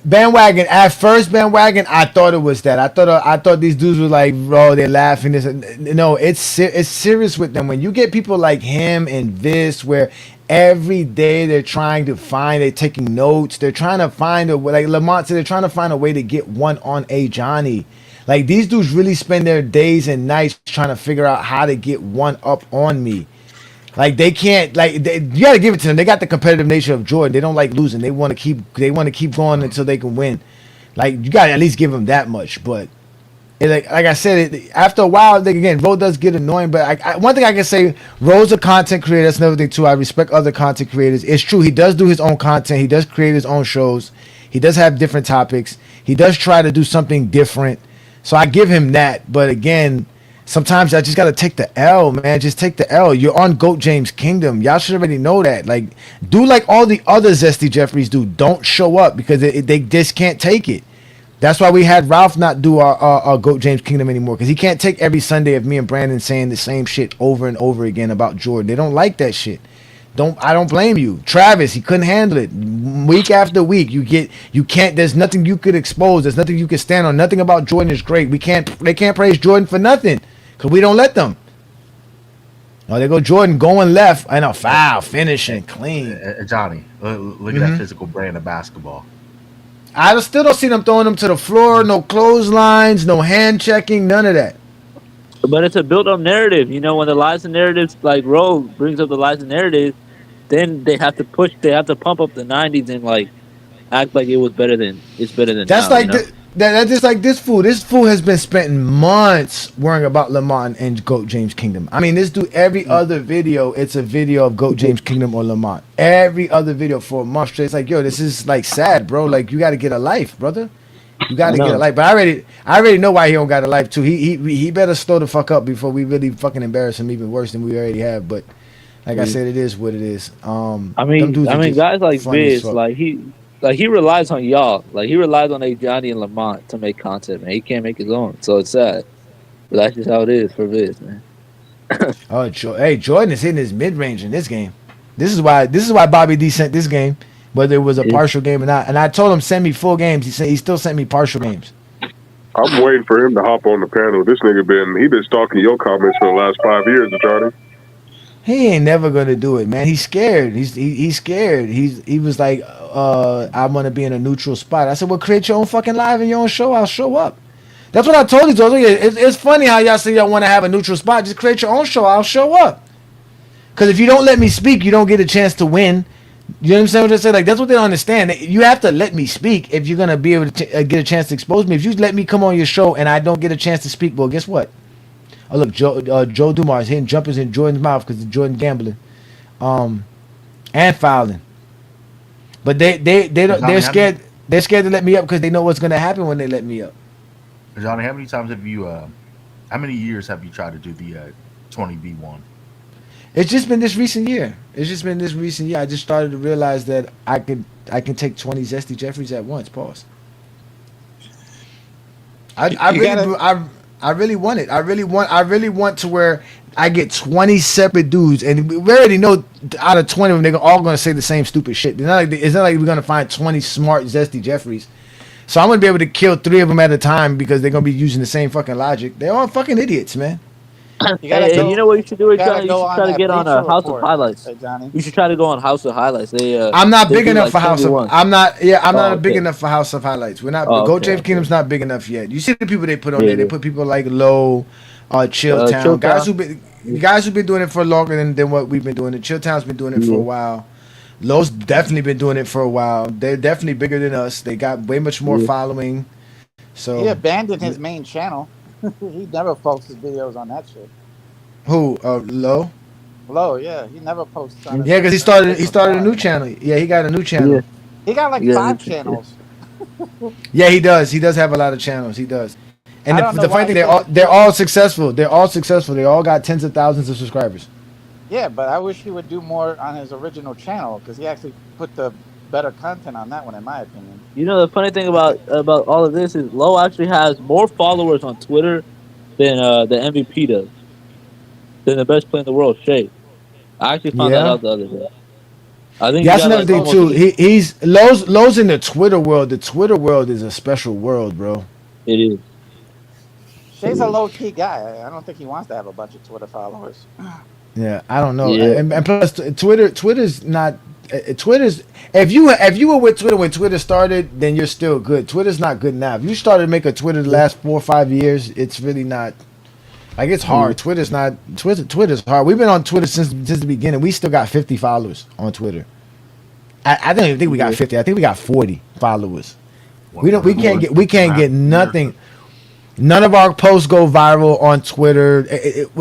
Speaker 8: Bandwagon. At first, bandwagon. I thought it was that. I thought these dudes were like, oh, they're laughing. This. No, it's serious with them. When you get people like him and this, where every day they're trying to find, they're taking notes. They're trying to find a like Lamont said. They're trying to find a way to get one on Ajani. Like these dudes really spend their days and nights trying to figure out how to get one up on me. Like they can't you got to give it to them. They got the competitive nature of Jordan. They don't like losing. They want to keep going until they can win. Like you got to at least give them that much. But like I said, after a while, again, Ro does get annoying. But one thing I can say, Ro's a content creator. That's another thing too. I respect other content creators. It's true. He does do his own content. He does create his own shows. He does have different topics. He does try to do something different. So I give him that. But again, sometimes I just gotta take the L, man. Just take the L. You're on GOAT James Kingdom. Y'all should already know that. Like, do like all the other Zesty Jeffries do. Don't show up because they just can't take it. That's why we had Ralph not do our GOAT James Kingdom anymore because he can't take every Sunday of me and Brandon saying the same shit over and over again about Jordan. They don't like that shit. I don't blame you. Travis, he couldn't handle it. Week after week, you can't. There's nothing you could expose. There's nothing you could stand on. Nothing about Jordan is great. They can't praise Jordan for nothing because we don't let them. Oh, they go Jordan going left and a foul, finishing clean.
Speaker 19: Johnny, look at that physical brand of basketball.
Speaker 8: I still don't see them throwing them to the floor. No clotheslines, no hand checking, none of that.
Speaker 15: But it's a built-up narrative. You know, when the lies and narratives, like Ro brings up the lies and narratives, then they have to pump up the 90s and like act like it's better than
Speaker 8: That's
Speaker 15: now.
Speaker 8: like
Speaker 15: You know?
Speaker 8: that's just like this fool. This fool has been spending months worrying about Lamont and GOAT James Kingdom. I mean, this dude every other video, it's a video of GOAT James Kingdom or Lamont. Every other video for a month straight. It's like, yo, this is like sad, bro. Like you got to get a life, brother. You got to get a life. But I already know why he don't got a life too. He better slow the fuck up before we really fucking embarrass him even worse than we already have. But like I said, it is what it is.
Speaker 15: I mean, guys like Biz, like he relies on y'all. Like he relies on Ajani and Lamont to make content, man. He can't make his own, so it's sad. But that's just how it is for Biz, man.
Speaker 8: Jordan is hitting his mid range in this game. This is why Bobby D sent this game, whether it was a partial game or not. And I told him send me full games. He still sent me partial games.
Speaker 16: I'm waiting for him to hop on the panel. This nigga been stalking your comments for the last 5 years, Johnny.
Speaker 8: He ain't never gonna do it, man. He's scared. He's scared. He was like, I'm gonna be in a neutral spot. I said, well, create your own fucking live and your own show. I'll show up. That's what I told you. It's funny how y'all say y'all want to have a neutral spot. Just create your own show. I'll show up. Because if you don't let me speak, you don't get a chance to win. You know what I'm saying? What I say? Like that's what they don't understand. You have to let me speak if you're gonna be able to get a chance to expose me. If you let me come on your show and I don't get a chance to speak, well, guess what? Oh look, Joe Dumars hitting jumpers in Jordan's mouth because of Jordan gambling, and fouling. But they're scared. They're scared to let me up because they know what's gonna happen when they let me up.
Speaker 19: Johnny, how many times have you? How many years have you tried to do the 20v1?
Speaker 8: It's just been this recent year. I just started to realize that I can take 20 Zesty Jeffries at once. Pause. I really want it. I really want to where I get 20 separate dudes, and we already know out of 20 of them, they're all gonna say the same stupid shit. It's not like we're gonna find 20 smart Zesty Jeffries. So I'm gonna be able to kill 3 of them at a time because they're gonna be using the same fucking logic. They're all fucking idiots, man.
Speaker 15: You know what you should do, Johnny? You
Speaker 12: go
Speaker 15: should
Speaker 12: on
Speaker 15: try to
Speaker 12: that
Speaker 15: get on
Speaker 12: Bleacher
Speaker 15: House of
Speaker 12: Report.
Speaker 15: Highlights.
Speaker 12: Hey, Johnny.
Speaker 15: You should try to go on House of Highlights.
Speaker 8: I'm not
Speaker 15: they
Speaker 8: big
Speaker 15: do,
Speaker 8: enough
Speaker 15: like,
Speaker 8: for House of.
Speaker 15: 2v1.
Speaker 8: I'm not. Yeah, I'm not big
Speaker 15: okay.
Speaker 8: enough for House of Highlights. We're not.
Speaker 15: Oh,
Speaker 8: Go
Speaker 15: okay,
Speaker 8: James
Speaker 15: okay.
Speaker 8: Kingdom's not big enough yet. You see the people they put on
Speaker 15: Yeah,
Speaker 8: there. They
Speaker 15: yeah.
Speaker 8: put people like Low, Chilltown, guys who've been doing it for longer than what we've been doing it. Chilltown's been doing it for a while. Low's definitely been doing it for a while. They're definitely bigger than us. They got way much more following. So
Speaker 12: He abandoned his main channel. He never posts his videos on that shit.
Speaker 8: Who? Low?
Speaker 12: Low, yeah. He never posts on
Speaker 8: Yeah, because he started a new channel. Yeah, he got a new channel.
Speaker 12: He got like 5 channels.
Speaker 8: Yeah, he does. He does have a lot of channels. He does. And
Speaker 12: I don't
Speaker 8: the
Speaker 12: know
Speaker 8: funny
Speaker 12: why
Speaker 8: thing, they're all successful. They're all successful. They all got tens of thousands of subscribers.
Speaker 12: Yeah, but I wish he would do more on his original channel because he actually put the better content on that one, in my opinion.
Speaker 15: You know, the funny thing about all of this is Low actually has more followers on Twitter than the MVP does. Than the best player in the world, Shay. I actually found that out the other day. I think
Speaker 8: that's another thing too. He's Lowe's in the Twitter world. The Twitter world is a special world, bro.
Speaker 15: It is.
Speaker 12: Shay's a low key guy. I don't think he wants to have a bunch of Twitter followers.
Speaker 8: Yeah, I don't know.
Speaker 15: Yeah.
Speaker 8: And plus, Twitter's not. Twitter's if you were with Twitter when Twitter started, then you're still good. Twitter's not good now. If you started to make a Twitter the last 4 or 5 years, it's really not. Like it's hard. Twitter's hard. We've been on Twitter since the beginning. We still got 50 followers on Twitter. I don't even think we got 50. I think we got 40 followers. We can't get nothing. None of our posts go viral on Twitter.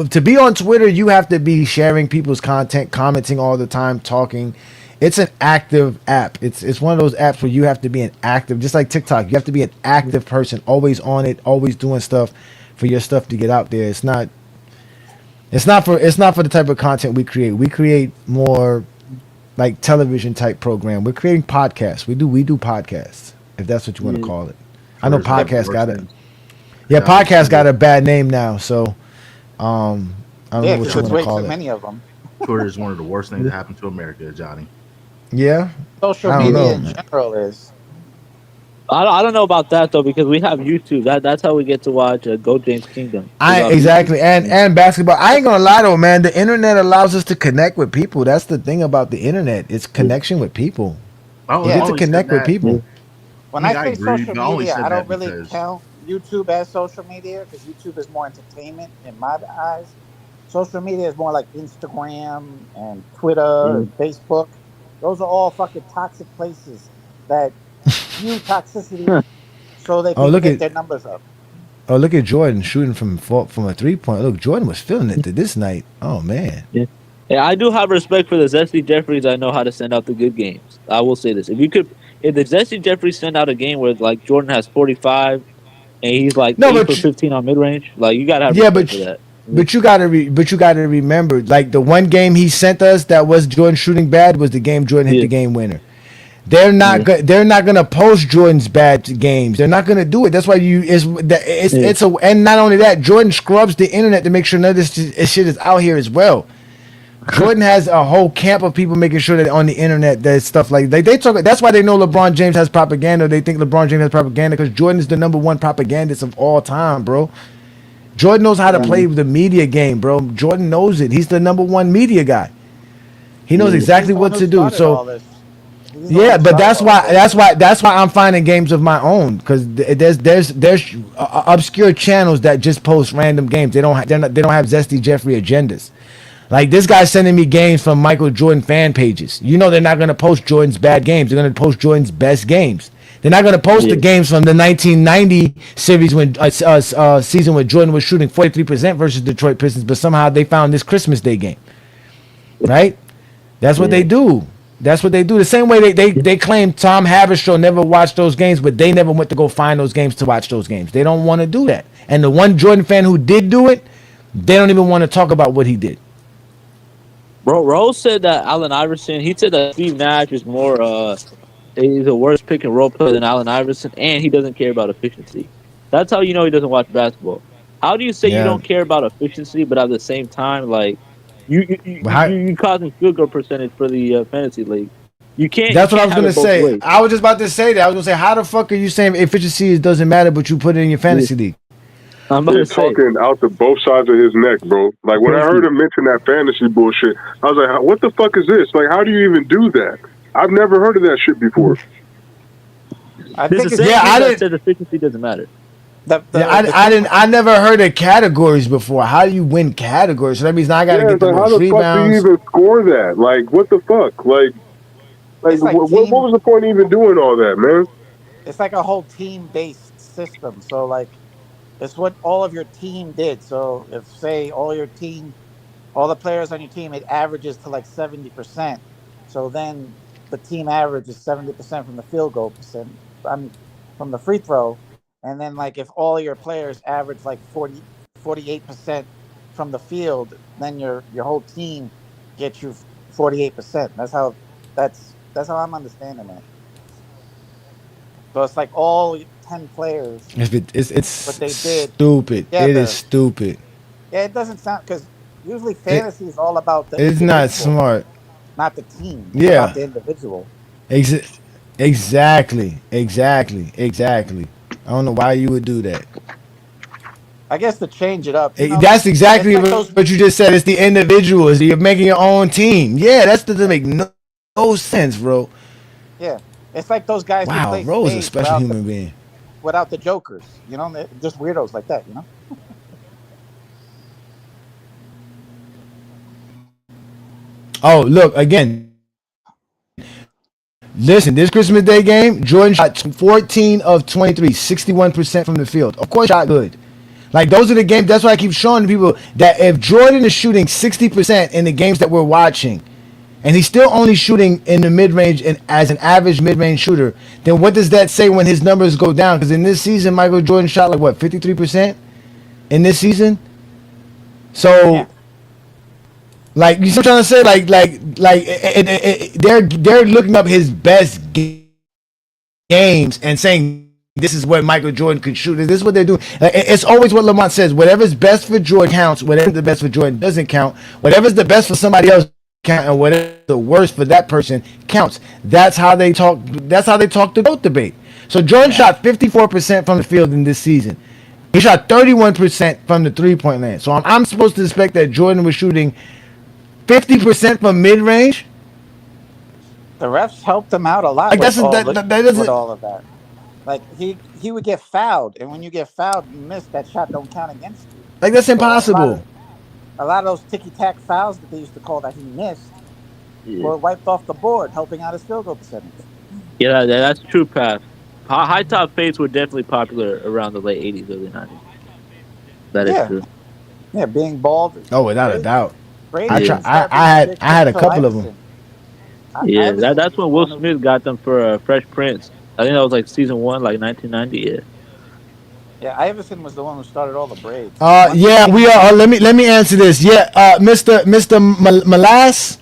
Speaker 8: To be on Twitter, you have to be sharing people's content, commenting all the time, talking. It's an active app. It's one of those apps where you have to be an active, just like TikTok. You have to be an active person, always on it, always doing stuff for your stuff to get out there. It's not for the type of content we create. We create more like television type program. We're creating podcasts. We do podcasts, if that's what you want to call it. I know podcasts got it. Yeah, podcast got a bad name now, so I don't know what you want to call it.
Speaker 12: Many of them.
Speaker 19: Twitter is one of the worst things that happened to America, Johnny.
Speaker 8: Yeah,
Speaker 12: social media in general is.
Speaker 15: I don't know about that though because we have YouTube. That's how we get to watch Go James Kingdom.
Speaker 8: Exactly, and basketball. I ain't gonna lie though, man. The internet allows us to connect with people. That's the thing about the internet. It's connection with people. You get to connect with people.
Speaker 12: When I say social media, I don't really count YouTube as social media because YouTube is more entertainment in my eyes. Social media is more like Instagram and Twitter and Facebook. Those are all fucking toxic places that spew toxicity so they can get their numbers up.
Speaker 8: Oh, look at Jordan shooting from a 3-point. Look, Jordan was feeling it this night. Oh man.
Speaker 15: Yeah, I do have respect for the Zesty Jeffries. I know how to send out the good games. I will say this: if the Zesty Jeffries send out a game where like Jordan has 45 and he's like 8 for 15 on mid range, like you gotta have respect for that.
Speaker 8: But you gotta remember, like the one game he sent us that was Jordan shooting bad was the game Jordan hit the game winner. They're not gonna post Jordan's bad games. They're not gonna do it. That's why and not only that, Jordan scrubs the internet to make sure none of this shit is out here as well. Jordan has a whole camp of people making sure that on the internet there's stuff like they talk. That's why they know LeBron James has propaganda. They think LeBron James has propaganda because Jordan is the #1 propagandist of all time, bro. Jordan knows how to play the media game, bro. Jordan knows it. He's the #1 media guy. He knows exactly what to do. So, yeah, but that's why I'm finding games of my own because there's obscure channels that just post random games. They don't have Zesty Jeffrey agendas. Like this guy's sending me games from Michael Jordan fan pages. You know they're not gonna post Jordan's bad games. They're gonna post Jordan's best games. They're not gonna post the games from the 1990 series when season when Jordan was shooting 43% versus Detroit Pistons, but somehow they found this Christmas Day game. Right? That's what they do. That's what they do. The same way they claim Tom Haberstroh never watched those games, but they never went to go find those games to watch those games. They don't want to do that. And the one Jordan fan who did do it, they don't even want to talk about what he did.
Speaker 15: Bro, Rose said that Allen Iverson. He said that Steve Nash is more. He's a worse pick and roll player than Allen Iverson, and he doesn't care about efficiency. That's how you know he doesn't watch basketball. How do you say you
Speaker 8: Yeah.
Speaker 15: don't care about efficiency, but at the same time, like
Speaker 8: But how,
Speaker 15: you causing field goal percentage for the fantasy league? You
Speaker 8: that's what I
Speaker 15: can't
Speaker 8: was
Speaker 15: have
Speaker 8: gonna
Speaker 15: it both
Speaker 8: say.
Speaker 15: ways.
Speaker 8: I was just about to say that. I was gonna say, how the fuck are you saying efficiency doesn't matter, but you put it in your
Speaker 15: Yeah,
Speaker 8: fantasy league?
Speaker 15: I'm about
Speaker 16: They're
Speaker 15: to say.
Speaker 16: talking out the both sides of his neck, bro. Like when I
Speaker 15: Thank
Speaker 16: heard
Speaker 15: you.
Speaker 16: him mention that fantasy bullshit, I was like, "What the fuck is this? Like, how do you even do that? I've never heard of that shit before."
Speaker 12: I
Speaker 15: There's the
Speaker 12: think it's
Speaker 15: same
Speaker 8: Yeah, I
Speaker 15: team that
Speaker 8: didn't.
Speaker 15: says efficiency doesn't matter.
Speaker 8: Yeah,
Speaker 12: the
Speaker 8: I
Speaker 12: thing
Speaker 8: didn't.
Speaker 12: with
Speaker 8: I never heard of categories before. How do you win categories? So that means now I got to
Speaker 16: Yeah,
Speaker 8: get
Speaker 16: it's
Speaker 8: the
Speaker 16: like, how
Speaker 8: most
Speaker 16: the fuck do you
Speaker 8: rebounds.
Speaker 16: even score that? Like, what the fuck? Like,
Speaker 12: it's like
Speaker 16: what was the point of even doing all that, man?
Speaker 12: it's like a whole team based system. So like it's what all of your team did. So if say all the players on your team, it averages to like 70%. So then the team average is 70% from the field goal percent. I mean, from the free throw. And then like if all your players average like 48% from the field, then your whole team gets you 48%. That's how I'm understanding it. So it's like all 10 players,
Speaker 8: If it's
Speaker 12: what they did
Speaker 8: stupid. It is
Speaker 12: together.
Speaker 8: stupid.
Speaker 12: Yeah, it doesn't sound because usually
Speaker 8: It
Speaker 12: fantasy is all about the
Speaker 8: it's not
Speaker 12: individual,
Speaker 8: smart.
Speaker 12: not the team. It's about
Speaker 8: Yeah.
Speaker 12: the individual.
Speaker 8: Exactly. Exactly. Exactly. I don't know why you would do that.
Speaker 12: I guess to change it up,
Speaker 8: That's
Speaker 12: it's
Speaker 8: exactly
Speaker 12: like those.
Speaker 8: what you just said. It's the individuals. You're making your own team. Yeah, that doesn't make no sense, bro.
Speaker 12: Yeah, it's like those guys who
Speaker 8: Wow,
Speaker 12: play
Speaker 8: Ro's a
Speaker 12: spades
Speaker 8: special human being.
Speaker 12: without the jokers. They're just weirdos like that.
Speaker 8: Oh, look again. Listen, this Christmas Day game, Jordan shot 14 of 23, 61% from the field. Of course, shot good. Like, those are the games. That's why I keep showing people that if Jordan is shooting 60% in the games that we're watching, and he's still only shooting in the mid-range and as an average mid-range shooter, then what does that say when his numbers go down? Because in this season, Michael Jordan shot like, what, 53% in this season? So, like, you see what I'm trying to say? They're looking up his best games and saying this is what Michael Jordan could shoot. This is what they're doing. It's always what Lamont says. Whatever's best for Jordan counts. Whatever's the best for Jordan doesn't count. Whatever's the best for somebody else count, and whatever's the worst for that person counts. That's how they talk. That's how they talk the GOAT debate. So Jordan shot 54% from the field in this season. He shot 31% from the three-point land. So I'm supposed to expect that Jordan was shooting 50% from mid-range.
Speaker 12: The refs helped him out a lot
Speaker 8: Like
Speaker 12: with
Speaker 8: that's
Speaker 12: all
Speaker 8: that
Speaker 12: with
Speaker 8: doesn't.
Speaker 12: all of that. Like he would get fouled, and when you get fouled, you miss that shot. Don't count against you.
Speaker 8: Like that's
Speaker 12: So
Speaker 8: impossible.
Speaker 12: a lot of those ticky tack fouls that they used to call that he missed
Speaker 15: Yeah,
Speaker 12: were wiped off the board, helping out his field goal percentage.
Speaker 15: yeah, that's true, Path. High top fades were definitely popular around the late '80s, early '90s. That is
Speaker 12: Yeah,
Speaker 15: true.
Speaker 12: yeah, being bald.
Speaker 8: Oh, without a doubt.
Speaker 12: Brady
Speaker 8: I
Speaker 15: Yeah,
Speaker 8: try.
Speaker 12: didn't start
Speaker 8: I
Speaker 12: being
Speaker 8: had
Speaker 12: sick
Speaker 8: I had a
Speaker 12: until
Speaker 8: couple of them.
Speaker 12: Iverson.
Speaker 15: yeah.
Speaker 12: Iverson
Speaker 15: That's
Speaker 12: was
Speaker 15: when
Speaker 12: the
Speaker 15: Will
Speaker 12: one who.
Speaker 15: Smith got them for Fresh Prince. I think that was like season one, like 1990. Yeah.
Speaker 12: Yeah, Iverson was the one who started all the braids. Once he
Speaker 8: Yeah,
Speaker 12: came
Speaker 8: we
Speaker 12: in,
Speaker 8: are. Let me answer this. Yeah, Mr. Malas.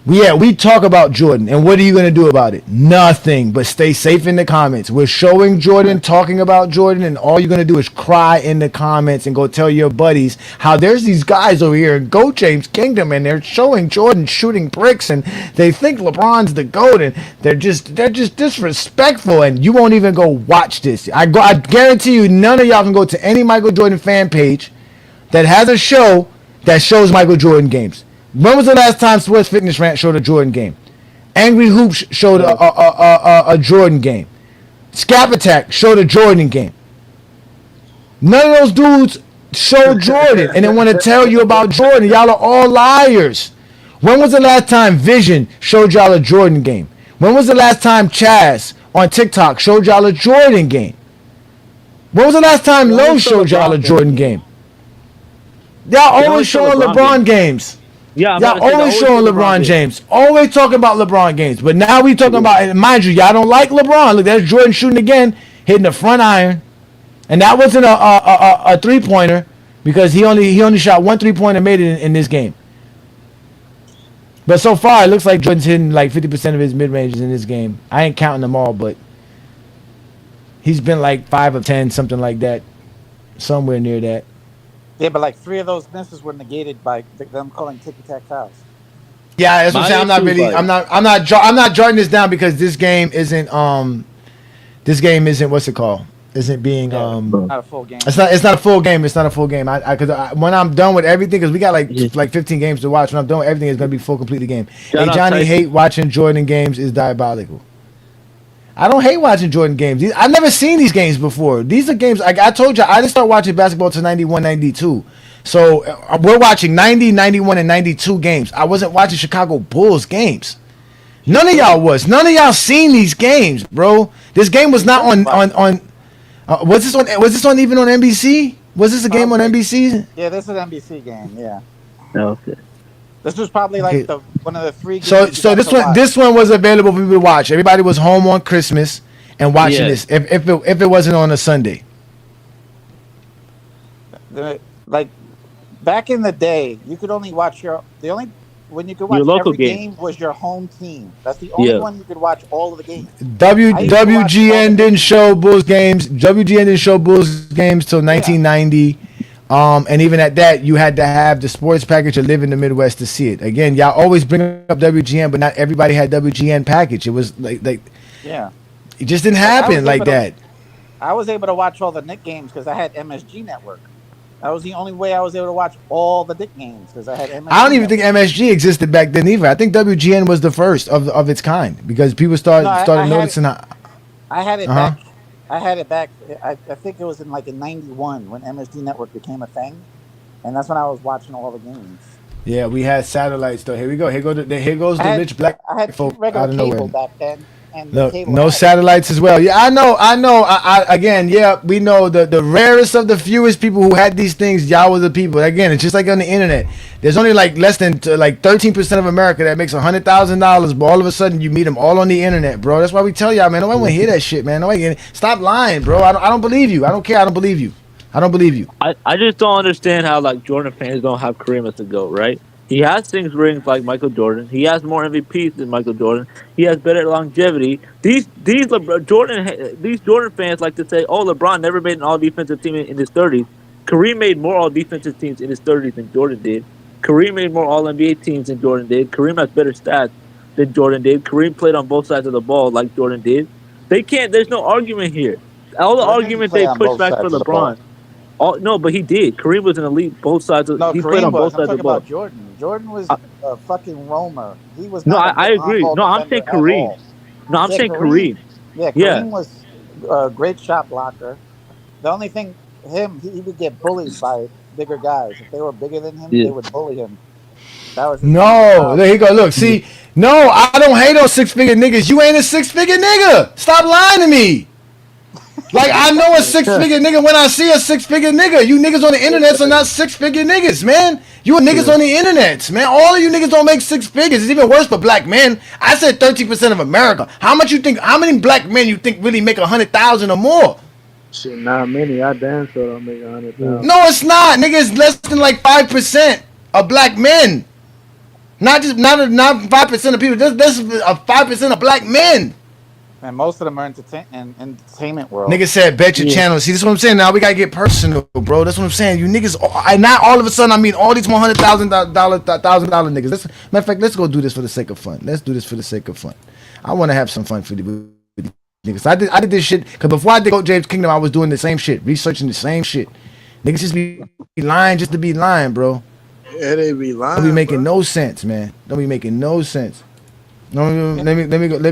Speaker 8: Yeah, we talk about Jordan, and what are you going to do about it? Nothing, but stay safe in the comments. We're showing Jordan, talking about Jordan, and all you're going to do is cry in the comments and go tell your buddies how there's these guys over here in Go James Kingdom, and they're showing Jordan shooting bricks, and they think LeBron's the GOAT, and they're just disrespectful, and you won't even go watch this. I guarantee you, none of y'all can go to any Michael Jordan fan page that has a show that shows Michael Jordan games. When was the last time Sports Fitness Rant showed a Jordan game? Angry Hoops showed a Jordan game. Scap Attack showed a Jordan game. None of those dudes showed Jordan and they want to tell you about Jordan. Y'all are all liars. When was the last time Vision showed y'all a Jordan game? When was the last time Chaz on TikTok showed y'all a Jordan game? When was the last time
Speaker 15: They
Speaker 8: Lowe
Speaker 15: only show
Speaker 8: showed y'all
Speaker 15: LeBron
Speaker 8: a
Speaker 15: games.
Speaker 8: Jordan game? Y'all
Speaker 15: They only
Speaker 8: always
Speaker 15: show
Speaker 8: showing
Speaker 15: LeBron
Speaker 8: LeBron games.
Speaker 15: Yeah, I'm
Speaker 8: Y'all
Speaker 15: about to say they
Speaker 8: always
Speaker 15: always
Speaker 8: showing
Speaker 15: show
Speaker 8: LeBron
Speaker 15: games.
Speaker 8: James. Always talking about LeBron games. But now we talking about, and mind you, y'all don't like LeBron. Look, there's Jordan shooting again, hitting the front iron. And that wasn't a three-pointer because he only shot one three-pointer and made it in this game. But so far, it looks like Jordan's hitting like 50% of his mid-ranges in this game. I ain't counting them all, but he's been like 5 of 10, something like that. Somewhere near that.
Speaker 12: Yeah, but like 3 of those misses were negated by them calling ticky-tack fouls.
Speaker 8: Yeah, that's what I'm saying. I'm not really. I'm not jotting this down because this game isn't. What's it called? Isn't being.
Speaker 12: Not a full game.
Speaker 8: It's not a full game. It's not a full game. Because when I'm done with everything, because we got like 15 games to watch. When I'm done with everything, it's gonna be full completely game.
Speaker 15: Shout out
Speaker 8: Johnny
Speaker 15: Tyson.
Speaker 8: hate watching Jordan games is diabolical. I don't hate watching Jordan games. I've never seen these games before. These are games. I told you I didn't start watching basketball till 91, 92. So we're watching 90, 91, and 92 games. I wasn't watching Chicago Bulls games. None of y'all was. None of y'all seen these games, bro. This game was not on. Was this on even on NBC? Was this a game on NBC?
Speaker 12: Yeah, this is an NBC game. Yeah.
Speaker 15: Okay.
Speaker 12: This was probably like one of the 3 games.
Speaker 8: So this one was available for people to watch. Everybody was home on Christmas and watching this. If it wasn't on a Sunday.
Speaker 12: Like back in the day, you could only watch when you could watch
Speaker 15: Your local
Speaker 12: every
Speaker 15: game.
Speaker 12: game was your home team. That's the only one you could watch all of the games.
Speaker 8: WGN didn't show Bulls games. WGN didn't show Bulls games till 1990. And even at that, you had to have the sports package or live in the Midwest to see it. Again, y'all always bring up WGN, but not everybody had WGN package. It was like
Speaker 12: yeah,
Speaker 8: it just didn't happen like that.
Speaker 12: I was able to watch all the Knick games because I had MSG Network. That was the only way I was able to watch all the Knick games because I had MSG.
Speaker 8: I don't even think MSG existed back then either. I think WGN was the first of its kind because people started noticing.
Speaker 12: I had it back. I had it back. I think it was in 91 when MSG Network became a thing, and that's when I was watching all the games.
Speaker 8: Yeah, we had satellites though. Here we go. Here goes the rich black folk out of nowhere.
Speaker 12: Back then. And
Speaker 8: no satellites as well. Yeah, I know. Again, yeah, we know the rarest of the fewest people who had these things. Y'all were the people. Again, it's just like on the internet. There's only less than 13% of America that makes $100,000, but all of a sudden you meet them all on the internet, bro. That's why we tell y'all, man. Nobody want to hear that shit, man. Stop lying, bro. I don't believe you. I don't care. I don't believe you. I don't believe you.
Speaker 15: I just don't understand how Jordan fans don't have Kareem as the GOAT, right? He has things rings like Michael Jordan. He has more MVPs than Michael Jordan. He has better longevity. These Jordan fans like to say, "Oh, LeBron never made an all defensive team in his 30s." Kareem made more all defensive teams in his 30s than Jordan did. Kareem made more all NBA teams than Jordan did. Kareem has better stats than Jordan did. Kareem played on both sides of the ball like Jordan did. There's no argument here. All the arguments they push back for LeBron. No, but he did. Kareem was an elite both sides of. He played on both sides of the ball.
Speaker 12: About Jordan. Jordan was a fucking roamer. He was.
Speaker 15: No, I agree. No, I'm saying Kareem. No, I'm saying Kareem.
Speaker 12: Yeah, Kareem was a great shot blocker. The only thing, he would get bullied by bigger guys. If they were bigger than him, they would bully him. That was
Speaker 8: there you go. Look, see, no, I don't hate on 6-figure niggas. You ain't a 6-figure nigga. Stop lying to me. Like, I know a 6-figure nigga when I see a 6-figure nigga. You niggas on the internet are not 6-figure niggas, man. You niggas on the internet, man. All of you niggas don't make 6 figures. It's even worse for black men. I said 13% of America. How many black men you think really make 100,000 or more?
Speaker 10: Shit, not many. I damn sure don't make 100,000.
Speaker 8: No, it's not. Nigga, it's less than 5% of black men. Not 5% of people. This is 5% of black men.
Speaker 12: And most of them are entertainment world.
Speaker 8: Nigga said, bet your channel. See, this is what I'm saying. Now we gotta get personal, bro. That's what I'm saying. You niggas, not all of a sudden. I mean, all these $100,000 niggas. Matter of fact, let's go do this for the sake of fun. Let's do this for the sake of fun. I want to have some fun for the niggas. I did this shit because before I did Goat James Kingdom, I was doing the same shit, researching the same shit. Niggas just be lying just to be lying, bro.
Speaker 18: Yeah, they be lying.
Speaker 8: Don't be making no sense, man. Don't be making no sense. No, let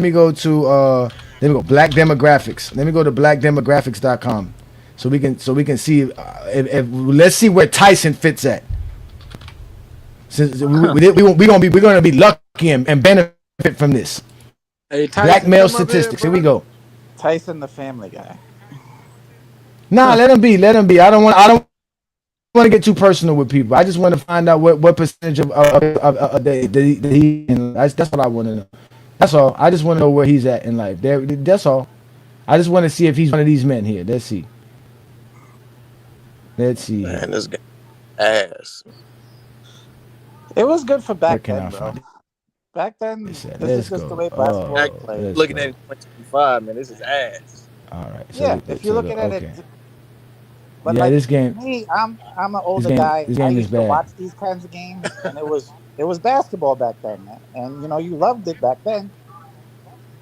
Speaker 8: me go to black demographics. Let me go to blackdemographics.com so we can see if let's see where Tyson fits at. Since we're gonna be lucky and benefit from this.
Speaker 18: Hey, Tyson,
Speaker 8: black male statistics. Here we go.
Speaker 12: Tyson the Family Guy.
Speaker 8: Nah, let him be. I don't want to get too personal with people. I just want to find out what percentage of he. That's what I want to know. That's all. I just want to know where he's at in life. That's all. I just want to see if he's one of these men here. Let's see.
Speaker 18: Man, this guy ass.
Speaker 12: It was good for back then, bro. Back then, this is just the way basketball was played.
Speaker 18: Looking at it 125, man, this is ass.
Speaker 8: All right.
Speaker 12: So if you're looking at it, But
Speaker 8: Yeah,
Speaker 12: like
Speaker 8: this game,
Speaker 12: me, I'm an older guy.
Speaker 8: this
Speaker 12: I
Speaker 8: game is
Speaker 12: used to
Speaker 8: bad.
Speaker 12: watch these kinds of games, and it was basketball back then, man. And you loved it back then.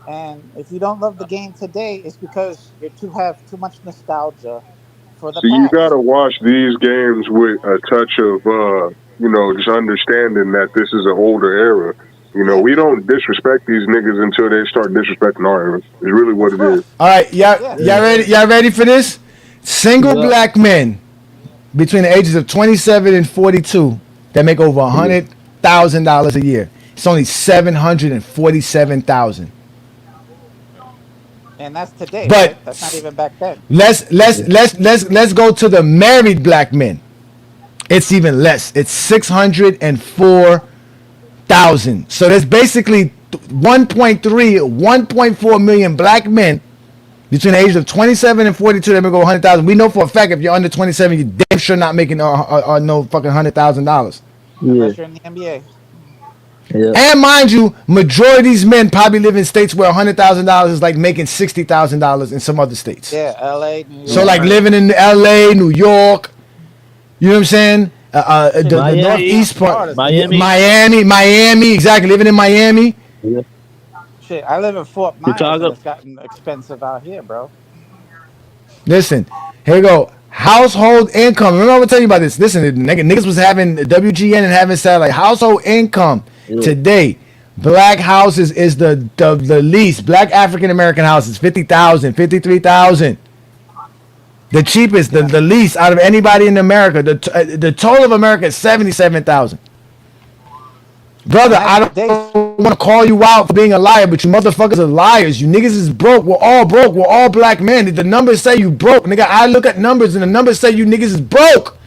Speaker 12: And if you don't love the game today, it's because you have too much nostalgia for the
Speaker 16: So you got
Speaker 12: past.
Speaker 16: to watch these games with a touch of, just understanding that this is an older era.
Speaker 12: Yeah,
Speaker 16: We don't disrespect these niggas until they start disrespecting our era. It's really what
Speaker 12: of
Speaker 16: it is.
Speaker 12: course.
Speaker 8: All right,
Speaker 12: Yeah.
Speaker 8: y'all ready? Y'all ready for this? Single
Speaker 15: Yeah.
Speaker 8: black men between the ages of 27 and 42 that make over $100,000 a year. It's only 747,000.
Speaker 12: And that's today,
Speaker 8: But
Speaker 12: right? That's not even back then.
Speaker 8: let's go to the married black men. It's even less. It's 604,000. So there's basically 1.4 million black men between the ages of 27 and 42 that make over 100,000. We know for a fact if you're under 27, you're damn sure not making no fucking $100,000.
Speaker 15: Yeah.
Speaker 12: Unless you're in the NBA.
Speaker 15: Yeah.
Speaker 8: And mind you, majority of these men probably live in states where $100,000 is like making $60,000 in some other states.
Speaker 12: Yeah, LA, New York.
Speaker 8: So like living in LA, New York, you know what I'm saying? The
Speaker 15: Miami,
Speaker 8: northeast part,
Speaker 15: Miami.
Speaker 8: Miami, exactly. Living in Miami.
Speaker 15: Yeah.
Speaker 12: Shit, I live in Fort Myers,
Speaker 15: Chicago.
Speaker 12: and it's gotten expensive out here, bro.
Speaker 8: Listen, here we go. Household income. Remember I was telling you about this. Listen, niggas was having WGN and having satellite. Household income today. Black houses is the least. Black African American houses 50,000, 53,000. The cheapest, the least out of anybody in America. The total of America is 77,000. Brother, I don't want to call you out for being a liar, but you motherfuckers are liars. You niggas is broke. We're all broke. We're all black men. The numbers say you broke, nigga. I look at numbers and the numbers say you niggas is broke.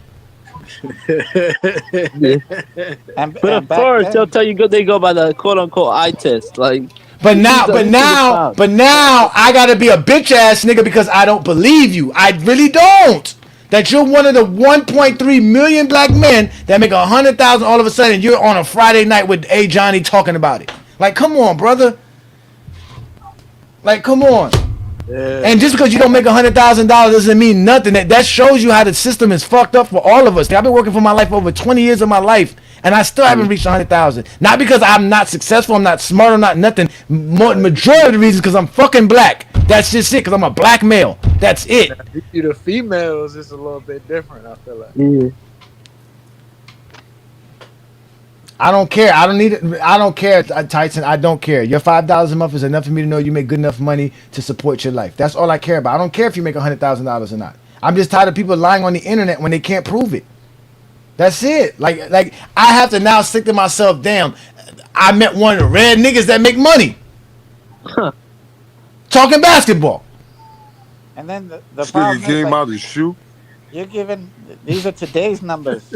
Speaker 12: And
Speaker 15: But of
Speaker 12: back
Speaker 15: course,
Speaker 12: then-
Speaker 15: they'll tell you they go by the quote unquote eye test. Like,
Speaker 8: But now I gotta be a bitch ass nigga because I don't believe you. I really don't. That you're one of the 1.3 million black men that make 100,000 all of a sudden. You're on a Friday night with Ajani talking about it. Like, come on, brother. Like, come on.
Speaker 18: Yeah.
Speaker 8: And just because you don't make $100,000 doesn't mean nothing. That shows you how the system is fucked up for all of us. I've been working for my life over 20 years of my life, and I still haven't reached 100,000. Not because I'm not successful, I'm not smart, I'm not nothing. Majority of the reasons because I'm fucking black. That's just it. Because I'm a black male. That's it.
Speaker 18: The females is a little bit different. I feel like.
Speaker 15: yeah.
Speaker 8: I don't care. I don't need it. I don't care, Tyson. I don't care. Your $5 a month is enough for me to know you make good enough money to support your life. That's all I care about. I don't care if you make $100,000 or not. I'm just tired of people lying on the internet when they can't prove it. That's it. Like I have to now stick to myself. Damn, I met one of the red niggas that make money. Talking basketball.
Speaker 12: And then the
Speaker 9: This
Speaker 12: problem
Speaker 9: nigga
Speaker 12: is,
Speaker 9: came
Speaker 12: like,
Speaker 9: out his shoe.
Speaker 12: you're giving these are today's numbers.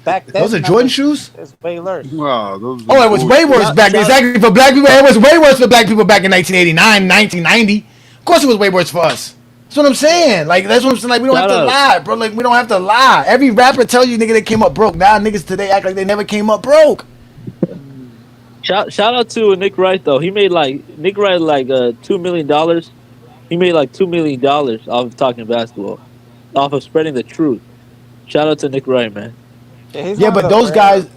Speaker 12: Back then,
Speaker 8: Those are Jordan shoes?
Speaker 12: It's way worse.
Speaker 9: Nah, those
Speaker 8: Oh, it was way worse back then. Exactly for black people. It was way worse for black people back in 1989, 1990. Of course, it was way worse for us. That's what I'm saying. Like that's what I'm saying. Like we don't have to lie, bro. Like we don't have to lie. Every rapper tell you nigga they came up broke. Now niggas today act like they never came up broke.
Speaker 15: Shout out to Nick Wright though. He made Nick Wright $2 million. He made $2 million off of talking basketball, off of spreading the truth. Shout out to Nick Wright, man.
Speaker 8: Yeah, but those guys,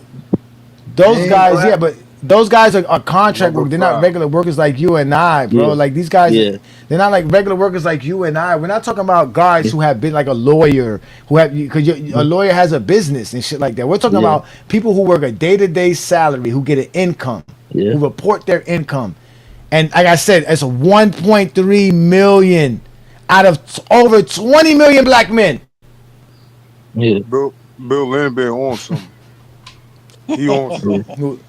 Speaker 8: yeah, but those guys are contract work. They're not regular workers like you and I, bro.
Speaker 15: Yeah.
Speaker 8: Like these guys,
Speaker 15: Yeah.
Speaker 8: they're not like regular workers like you and I. We're not talking about guys who have been like a lawyer, who have because a lawyer has a business and shit like that. We're talking about people who work a day-to-day salary, who get an income, who report their income. And like I said, it's 1.3 million out of over 20 million black men.
Speaker 15: Yeah.
Speaker 9: Bill Lambert on something. He on something.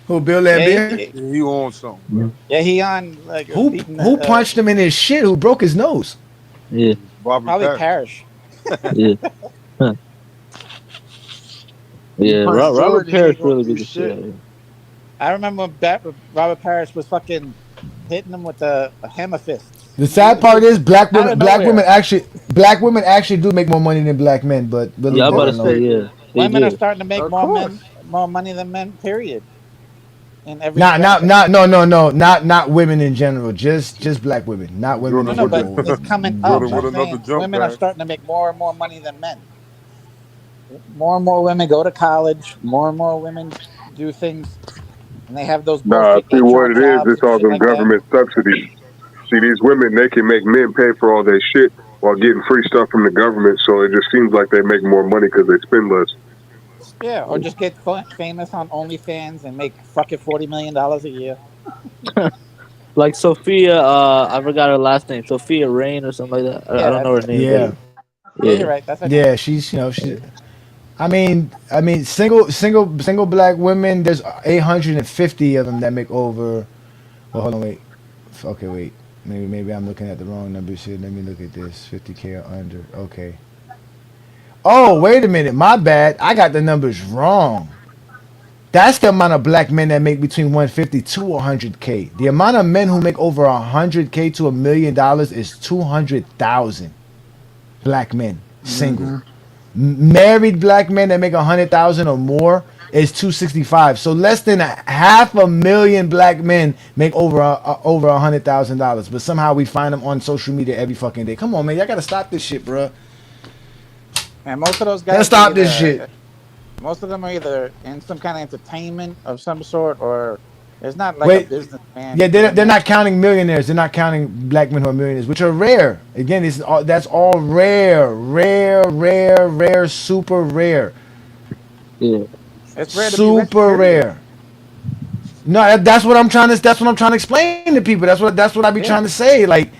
Speaker 8: Who Bill Lambert?
Speaker 9: Yeah, he on something.
Speaker 12: Yeah, he on like
Speaker 8: Who punched him in his shit? Who broke his nose?
Speaker 15: Yeah.
Speaker 12: Probably Parrish.
Speaker 15: Yeah. Huh. Yeah. Robert Parrish really did the shit.
Speaker 12: I remember when Robert Parrish was fucking hitting him with a hammer fist.
Speaker 8: The sad part is black
Speaker 12: Out of
Speaker 8: women
Speaker 12: nowhere.
Speaker 8: actually do make more money than black men, but
Speaker 15: Yeah, I'm about to say, yeah.
Speaker 12: Women are starting to make more money than men. Period. in every
Speaker 8: Not
Speaker 12: franchise.
Speaker 8: not women in general. Just black women, not women
Speaker 12: No,
Speaker 8: in
Speaker 12: no, but
Speaker 8: general.
Speaker 12: it's coming up.
Speaker 9: Jordan with
Speaker 12: I'm
Speaker 9: another
Speaker 12: saying
Speaker 9: jump
Speaker 12: women are
Speaker 9: pass.
Speaker 12: starting to make more and more money than men. More and more women go to college. More and more women do things, and they have those
Speaker 16: Nah,
Speaker 12: bullshit
Speaker 16: see
Speaker 12: HR
Speaker 16: what it is.
Speaker 12: jobs
Speaker 16: It's
Speaker 12: and
Speaker 16: all
Speaker 12: shit
Speaker 16: them
Speaker 12: like that.
Speaker 16: government subsidies. See, these women, they can make men pay for all their shit while getting free stuff from the government. So it just seems like they make more money because they spend less.
Speaker 12: Yeah, or just get famous on OnlyFans and make fucking $40 million a year.
Speaker 15: Like Sophia, I forgot her last name. Sophia Rain or something like that. I
Speaker 12: Yeah,
Speaker 15: don't know
Speaker 12: that's
Speaker 15: her
Speaker 12: it.
Speaker 15: name,
Speaker 8: Yeah,
Speaker 15: but
Speaker 12: Yeah, you're
Speaker 15: yeah.
Speaker 12: right. That's her name.
Speaker 8: yeah. She's she. I mean, single black women. There's 850 of them that make over. Well, hold on, wait. Okay, wait. Maybe I'm looking at the wrong numbers here. Let me look at this. 50K or under. Okay. Oh, wait a minute. My bad. I got the numbers wrong. That's the amount of black men that make between 150 to 100K. The amount of men who make over 100K to $1 million is 200,000 black men single.
Speaker 12: Mm-hmm.
Speaker 8: Married black men that make 100,000 or more is 265. So less than 500,000 black men make over $100,000. But somehow we find them on social media every fucking day. Come on, man, y'all gotta stop this shit, bro.
Speaker 12: And most of those
Speaker 8: Gotta
Speaker 12: guys,
Speaker 8: stop this shit.
Speaker 12: most of them are either in some kind of entertainment of some sort, or it's not like a
Speaker 8: Wait,
Speaker 12: businessman
Speaker 8: yeah,
Speaker 12: doing
Speaker 8: they're
Speaker 12: that.
Speaker 8: not counting millionaires. They're not counting black men who are millionaires, which are rare. Again, that's all rare, super rare,
Speaker 15: Yeah.
Speaker 12: It's rare to be rich,
Speaker 8: super
Speaker 12: period.
Speaker 8: rare. No, that's what I'm trying to. That's what I'm trying to explain to people. That's what I be
Speaker 12: Yeah.
Speaker 8: trying to say. Like,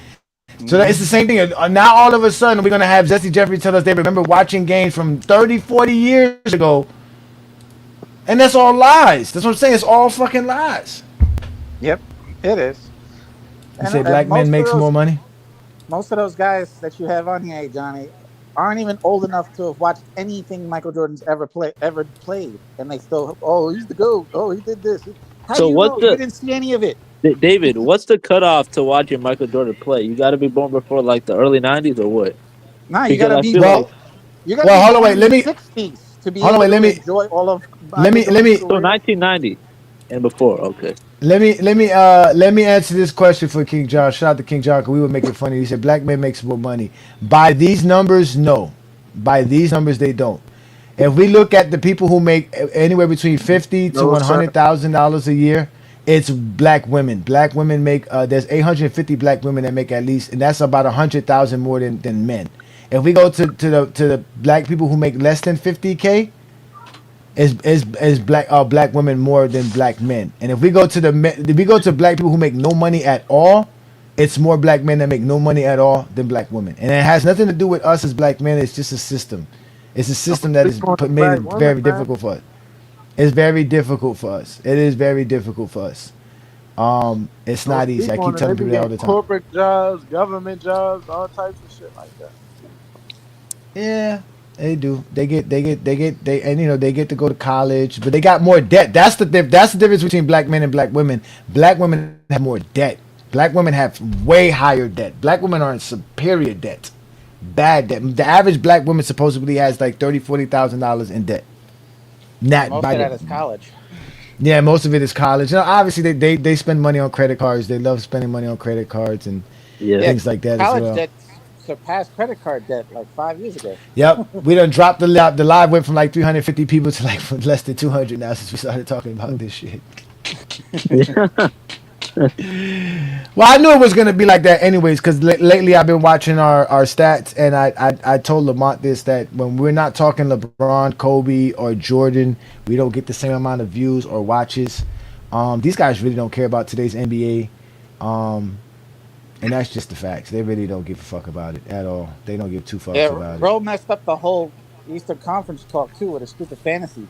Speaker 8: so that it's the same thing. Now all of a sudden we're gonna have Jesse Jeffrey tell us they remember watching games from 30, 40 years ago, and that's all lies. That's what I'm saying. It's all fucking lies.
Speaker 12: Yep, it is.
Speaker 8: You
Speaker 12: And,
Speaker 8: say
Speaker 12: and
Speaker 8: black men makes more money?
Speaker 12: most of those guys that you have on here, Johnny, aren't even old enough to have watched anything Michael Jordan's ever played, and they still, oh, he's the GOAT. Oh, he did this. How do
Speaker 15: So
Speaker 12: you
Speaker 15: what's
Speaker 12: know? You
Speaker 15: the
Speaker 12: didn't see any of it.
Speaker 15: David? What's the cutoff to watching Michael Jordan play? You got to be born before like the early '90s or what?
Speaker 12: Nah,
Speaker 15: Because I feel like
Speaker 8: Well,
Speaker 12: you gotta
Speaker 8: well,
Speaker 12: be
Speaker 8: hold on,
Speaker 12: born
Speaker 8: wait.
Speaker 12: in the '60s to be
Speaker 8: Hold on,
Speaker 12: able
Speaker 8: wait.
Speaker 12: to enjoy all of
Speaker 8: Let
Speaker 12: Michael
Speaker 8: me, let
Speaker 12: Jordan's
Speaker 8: me,
Speaker 15: so
Speaker 12: career.
Speaker 15: 1990 and before. Okay.
Speaker 8: let me answer this question for King John. Shout out to King John, 'cause we were making funny. He said black men makes more money. By these numbers, no. By these numbers, they don't. If we look at the people who make anywhere between 50 to
Speaker 18: No, sir.
Speaker 8: $100,000 a year, it's black women. Black women make there's 850 black women that make at least, and that's about 100,000 more than men. If we go to the black people who make less than 50K, is black women more than black men. And if we go to if we go to black people who make no money at all, it's more black men that make no money at all than black women. And it has nothing to do with us as black men. It's just a system. It's a system that has made it
Speaker 18: Black women,
Speaker 8: very
Speaker 18: man.
Speaker 8: difficult for us. It's very difficult for us. It is very difficult for us. It's
Speaker 18: Don't
Speaker 8: not easy.
Speaker 18: speak
Speaker 8: I
Speaker 18: on
Speaker 8: keep
Speaker 18: it. They
Speaker 8: telling
Speaker 18: be
Speaker 8: people that all
Speaker 18: getting
Speaker 8: the time.
Speaker 18: corporate jobs, government jobs, all types of shit like that.
Speaker 8: Yeah, they do. And they get to go to college, but they got more debt. That's the difference between black men and black women. Black women have more debt. Black women have way higher debt. Black women are in superior debt, bad debt. The average black woman supposedly has like $40,000 in debt.
Speaker 12: And
Speaker 8: Not
Speaker 12: most
Speaker 8: by
Speaker 12: of that
Speaker 8: the
Speaker 12: is college.
Speaker 8: Yeah, most of it is college. Obviously they spend money on credit cards. They love spending money on credit cards and
Speaker 15: Yeah.
Speaker 12: Yeah,
Speaker 8: things like that as
Speaker 12: college
Speaker 8: well.
Speaker 12: debt surpassed credit card debt like 5 years ago.
Speaker 8: Yep, we done dropped the live. The live went from like 350 people to like less than 200 now since we started talking about this shit. Well, I knew it was gonna be like that anyways, because lately I've been watching our stats, and I told Lamont this, that when we're not talking LeBron, Kobe, or Jordan, we don't get the same amount of views or watches. These guys really don't care about today's NBA, and that's just the facts. They really don't give a fuck about it at all. They don't give two fucks
Speaker 12: Yeah,
Speaker 8: about it.
Speaker 12: Bro messed up the whole Easter Conference talk too with a stupid fantasy.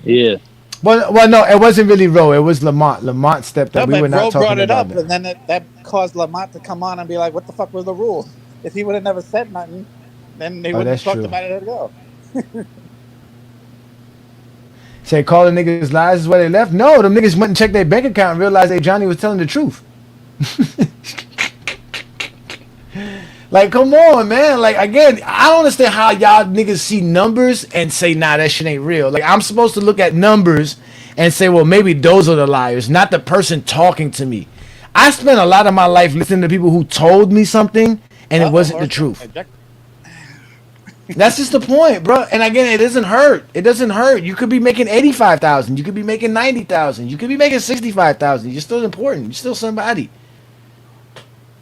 Speaker 15: Yeah.
Speaker 8: Well, no, it wasn't really Roe. It was Lamont. Lamont stepped
Speaker 12: No,
Speaker 8: up. We
Speaker 12: but
Speaker 8: were
Speaker 12: Bro
Speaker 8: not
Speaker 12: brought
Speaker 8: talking
Speaker 12: it
Speaker 8: about
Speaker 12: up,
Speaker 8: that.
Speaker 12: and then that caused Lamont to come on and be like, "What the fuck was the rules?" If he would have never said nothing, then they
Speaker 8: Oh,
Speaker 12: wouldn't
Speaker 8: that's
Speaker 12: have talked
Speaker 8: true.
Speaker 12: about it at all.
Speaker 8: Say calling niggas lies is why they left. No, them niggas went and checked their bank account and realized Ajani was telling the truth. Like, come on, man. Like, again, I don't understand how y'all niggas see numbers and say, nah, that shit ain't real. Like, I'm supposed to look at numbers and say, well, maybe those are the liars, not the person talking to me. I spent a lot of my life listening to people who told me something and it wasn't the truth. That's just the point, bro. And again, it doesn't hurt. It doesn't hurt. You could be making 85,000. You could be making 90,000. You could be making 65,000. You're still important. You're still somebody.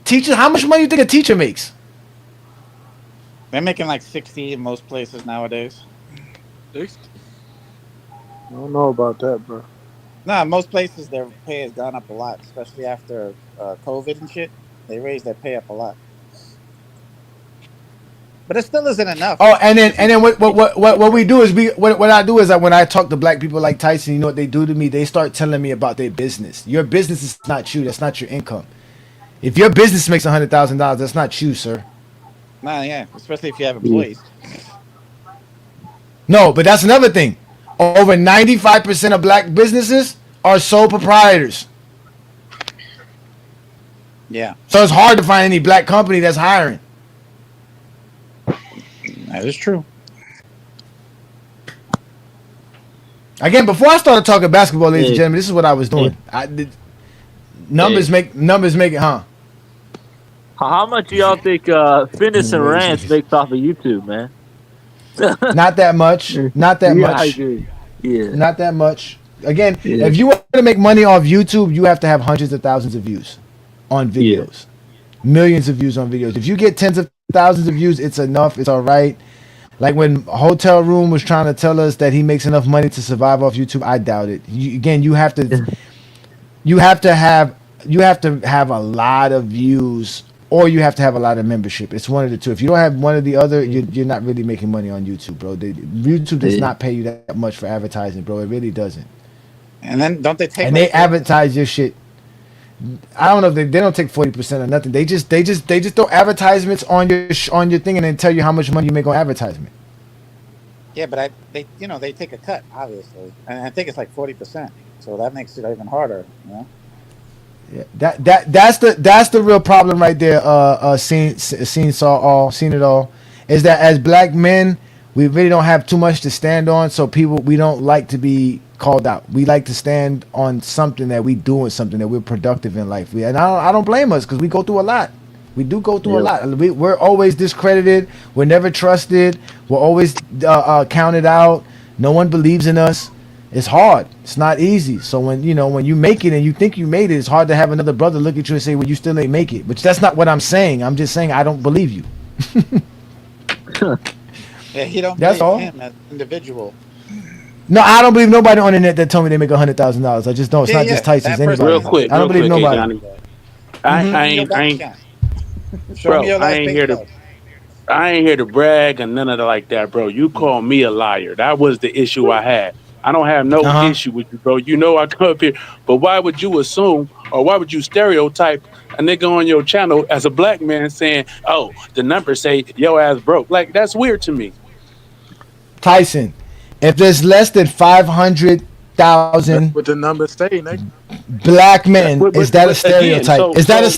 Speaker 8: Teacher, how much money do you think a teacher makes?
Speaker 12: They're making like 60 in most places nowadays.
Speaker 18: 60? I don't know about that, bro.
Speaker 12: Nah, most places their pay has gone up a lot, especially after COVID and shit. They raised their pay up a lot. But it still isn't enough.
Speaker 8: Oh, and then what we do is what I do is that when I talk to black people like Tyson, you know what they do to me? They start telling me about their business. Your business is not you. That's not your income. If your business makes $100,000, that's not you, sir.
Speaker 12: Nah, yeah, especially if you have employees.
Speaker 8: No, but that's another thing. Over 95% of black businesses are sole proprietors.
Speaker 12: Yeah.
Speaker 8: So it's hard to find any black company that's hiring.
Speaker 12: That is true.
Speaker 8: Again, before I started talking basketball, ladies and gentlemen, this is what I was doing. Numbers make it, huh?
Speaker 15: How much do y'all think Fitness and Rants makes off of YouTube, man?
Speaker 8: Not that much. Not that much.
Speaker 15: I agree. Yeah.
Speaker 8: Not that much. Again, if you want to make money off YouTube, you have to have hundreds of thousands of views on videos. Millions of views on videos. If you get tens of thousands of views, it's enough. It's all right. Like when Hotel Room was trying to tell us that he makes enough money to survive off YouTube, I doubt it. You have to have a lot of views, or you have to have a lot of membership. It's one of the two. If you don't have one or the other, you're not really making money on YouTube, bro. YouTube does not pay you that much for advertising, bro. It really doesn't.
Speaker 12: And then don't they take?
Speaker 8: And they advertise your shit. I don't know if they don't take 40% or nothing. They just throw advertisements on your thing and then tell you how much money you make on advertisement.
Speaker 12: Yeah, but they take a cut, obviously, and I think it's like 40%. So that makes it even harder, you know.
Speaker 8: Yeah, that's the real problem right there. Seen it all. Is that as black men, we really don't have too much to stand on. So we don't like to be called out. We like to stand on something that we doing something that we're productive in life. And I don't blame us because we go through a lot. We do go through a lot. We're always discredited. We're never trusted. We're always counted out. No one believes in us. It's hard. It's not easy. So when you make it and you think you made it, it's hard to have another brother look at you and say, well, you still ain't make it. But that's not what I'm saying. I'm just saying I don't believe you.
Speaker 12: Yeah, he don't
Speaker 8: That's
Speaker 12: believe
Speaker 8: all.
Speaker 12: him as an individual.
Speaker 8: No, I don't believe nobody on the internet that told me they make $100,000. I just don't. It's not just Tyson. It's anybody.
Speaker 20: Real quick,
Speaker 8: I don't believe nobody.
Speaker 20: Johnny. I ain't here to brag or none of that like that, bro. You call me a liar. That was the issue I had. I don't have no issue with you, bro. You know I come up here, but why would you assume or why would you stereotype a nigga on your channel as a black man saying, "Oh, the numbers say yo ass broke"? Like that's weird to me.
Speaker 8: Tyson, if there's less than 500,000
Speaker 18: What the numbers say, nigga.
Speaker 8: black men, is that a stereotype? Is that a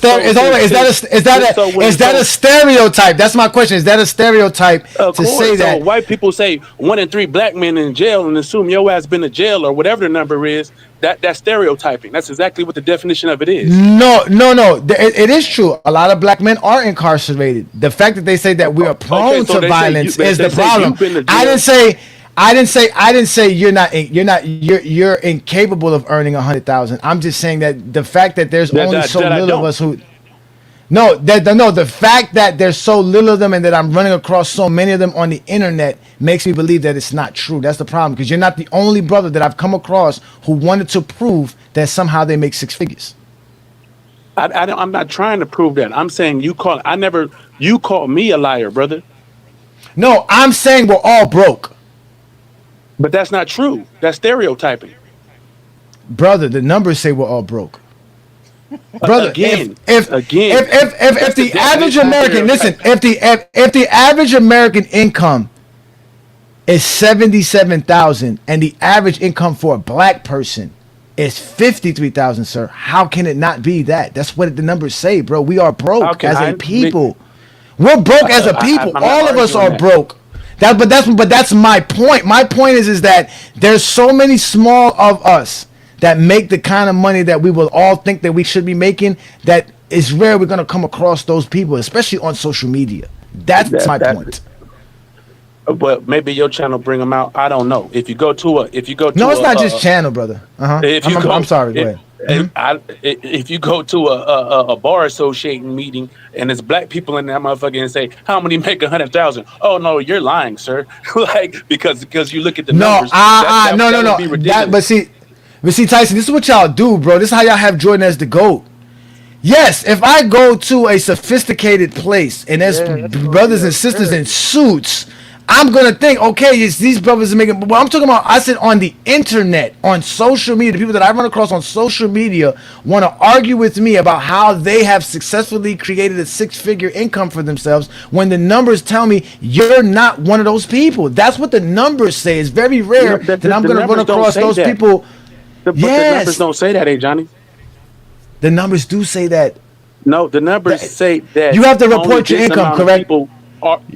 Speaker 8: stereotype? That's my question. Is that a stereotype to say that?
Speaker 20: So white people say 1 in 3 black men in jail and assume your ass been in jail or whatever the number is. That's stereotyping. That's exactly what the definition of it is.
Speaker 8: No. It is true. A lot of black men are incarcerated. The fact that they say that we are prone to violence is the problem. I didn't say you're incapable of earning 100,000. I'm just saying that the fact that there's only so little of us who. The fact that there's so little of them and that I'm running across so many of them on the internet makes me believe that it's not true. That's the problem, because you're not the only brother that I've come across who wanted to prove that somehow they make 6 figures.
Speaker 20: I'm not trying to prove that. I'm saying you call me a liar, brother.
Speaker 8: No, I'm saying we're all broke.
Speaker 20: But that's not true. That's stereotyping.
Speaker 8: Brother, the numbers say we're all broke. Brother, if the average American, listen, if the average American income is 77,000 and the average income for a black person is 53,000, sir, how can it not be that? That's what the numbers say, bro. We are broke as a people. We're broke as a people. All of us are broke. But that's my point. My point is that there's so many small of us that make the kind of money that we will all think that we should be making, that it's rare we're gonna come across those people, especially on social media. That's my point.
Speaker 20: But maybe your channel bring them out. I don't know. If you go to
Speaker 8: no, it's not just channel, brother. I'm sorry. Go ahead.
Speaker 20: If you go to a bar associating meeting and there's black people in that motherfucker and say, how many make 100,000? Oh no, you're lying, sir. Like because you look at the numbers.
Speaker 8: No. But see, Tyson, this is what y'all do, bro. This is how y'all have Jordan as the GOAT. Yes, if I go to a sophisticated place and there's brothers and sisters in suits, I'm gonna think, okay, these brothers are making. But I'm talking about, I said on the internet, on social media, the people that I run across on social media want to argue with me about how they have successfully created a 6-figure income for themselves when the numbers tell me you're not one of those people. That's what the numbers say. It's very rare that I'm gonna run across those people.
Speaker 20: But the numbers don't say that, Johnny.
Speaker 8: The numbers do say that.
Speaker 20: No, the numbers say that
Speaker 8: you have to report your income, correct? You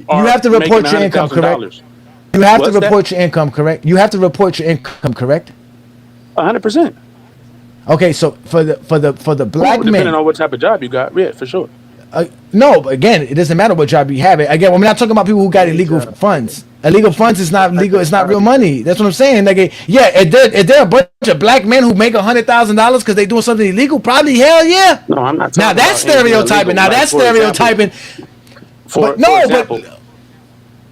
Speaker 8: have to report your income, correct? You have to report your income, correct? You have to report your income, correct?
Speaker 20: 100%.
Speaker 8: Okay, so for the black men,
Speaker 20: depending on what type of job you got, yeah, for sure.
Speaker 8: No, but again, it doesn't matter what job you have. Again, we're not talking about people who got illegal funds. Illegal funds is not legal. It's not real money. That's what I'm saying. Like, yeah, is there a bunch of black men who make $100,000 because they doing something illegal? Probably, hell yeah.
Speaker 20: No, I'm not.
Speaker 8: Now that's stereotyping. Now that's stereotyping. For example,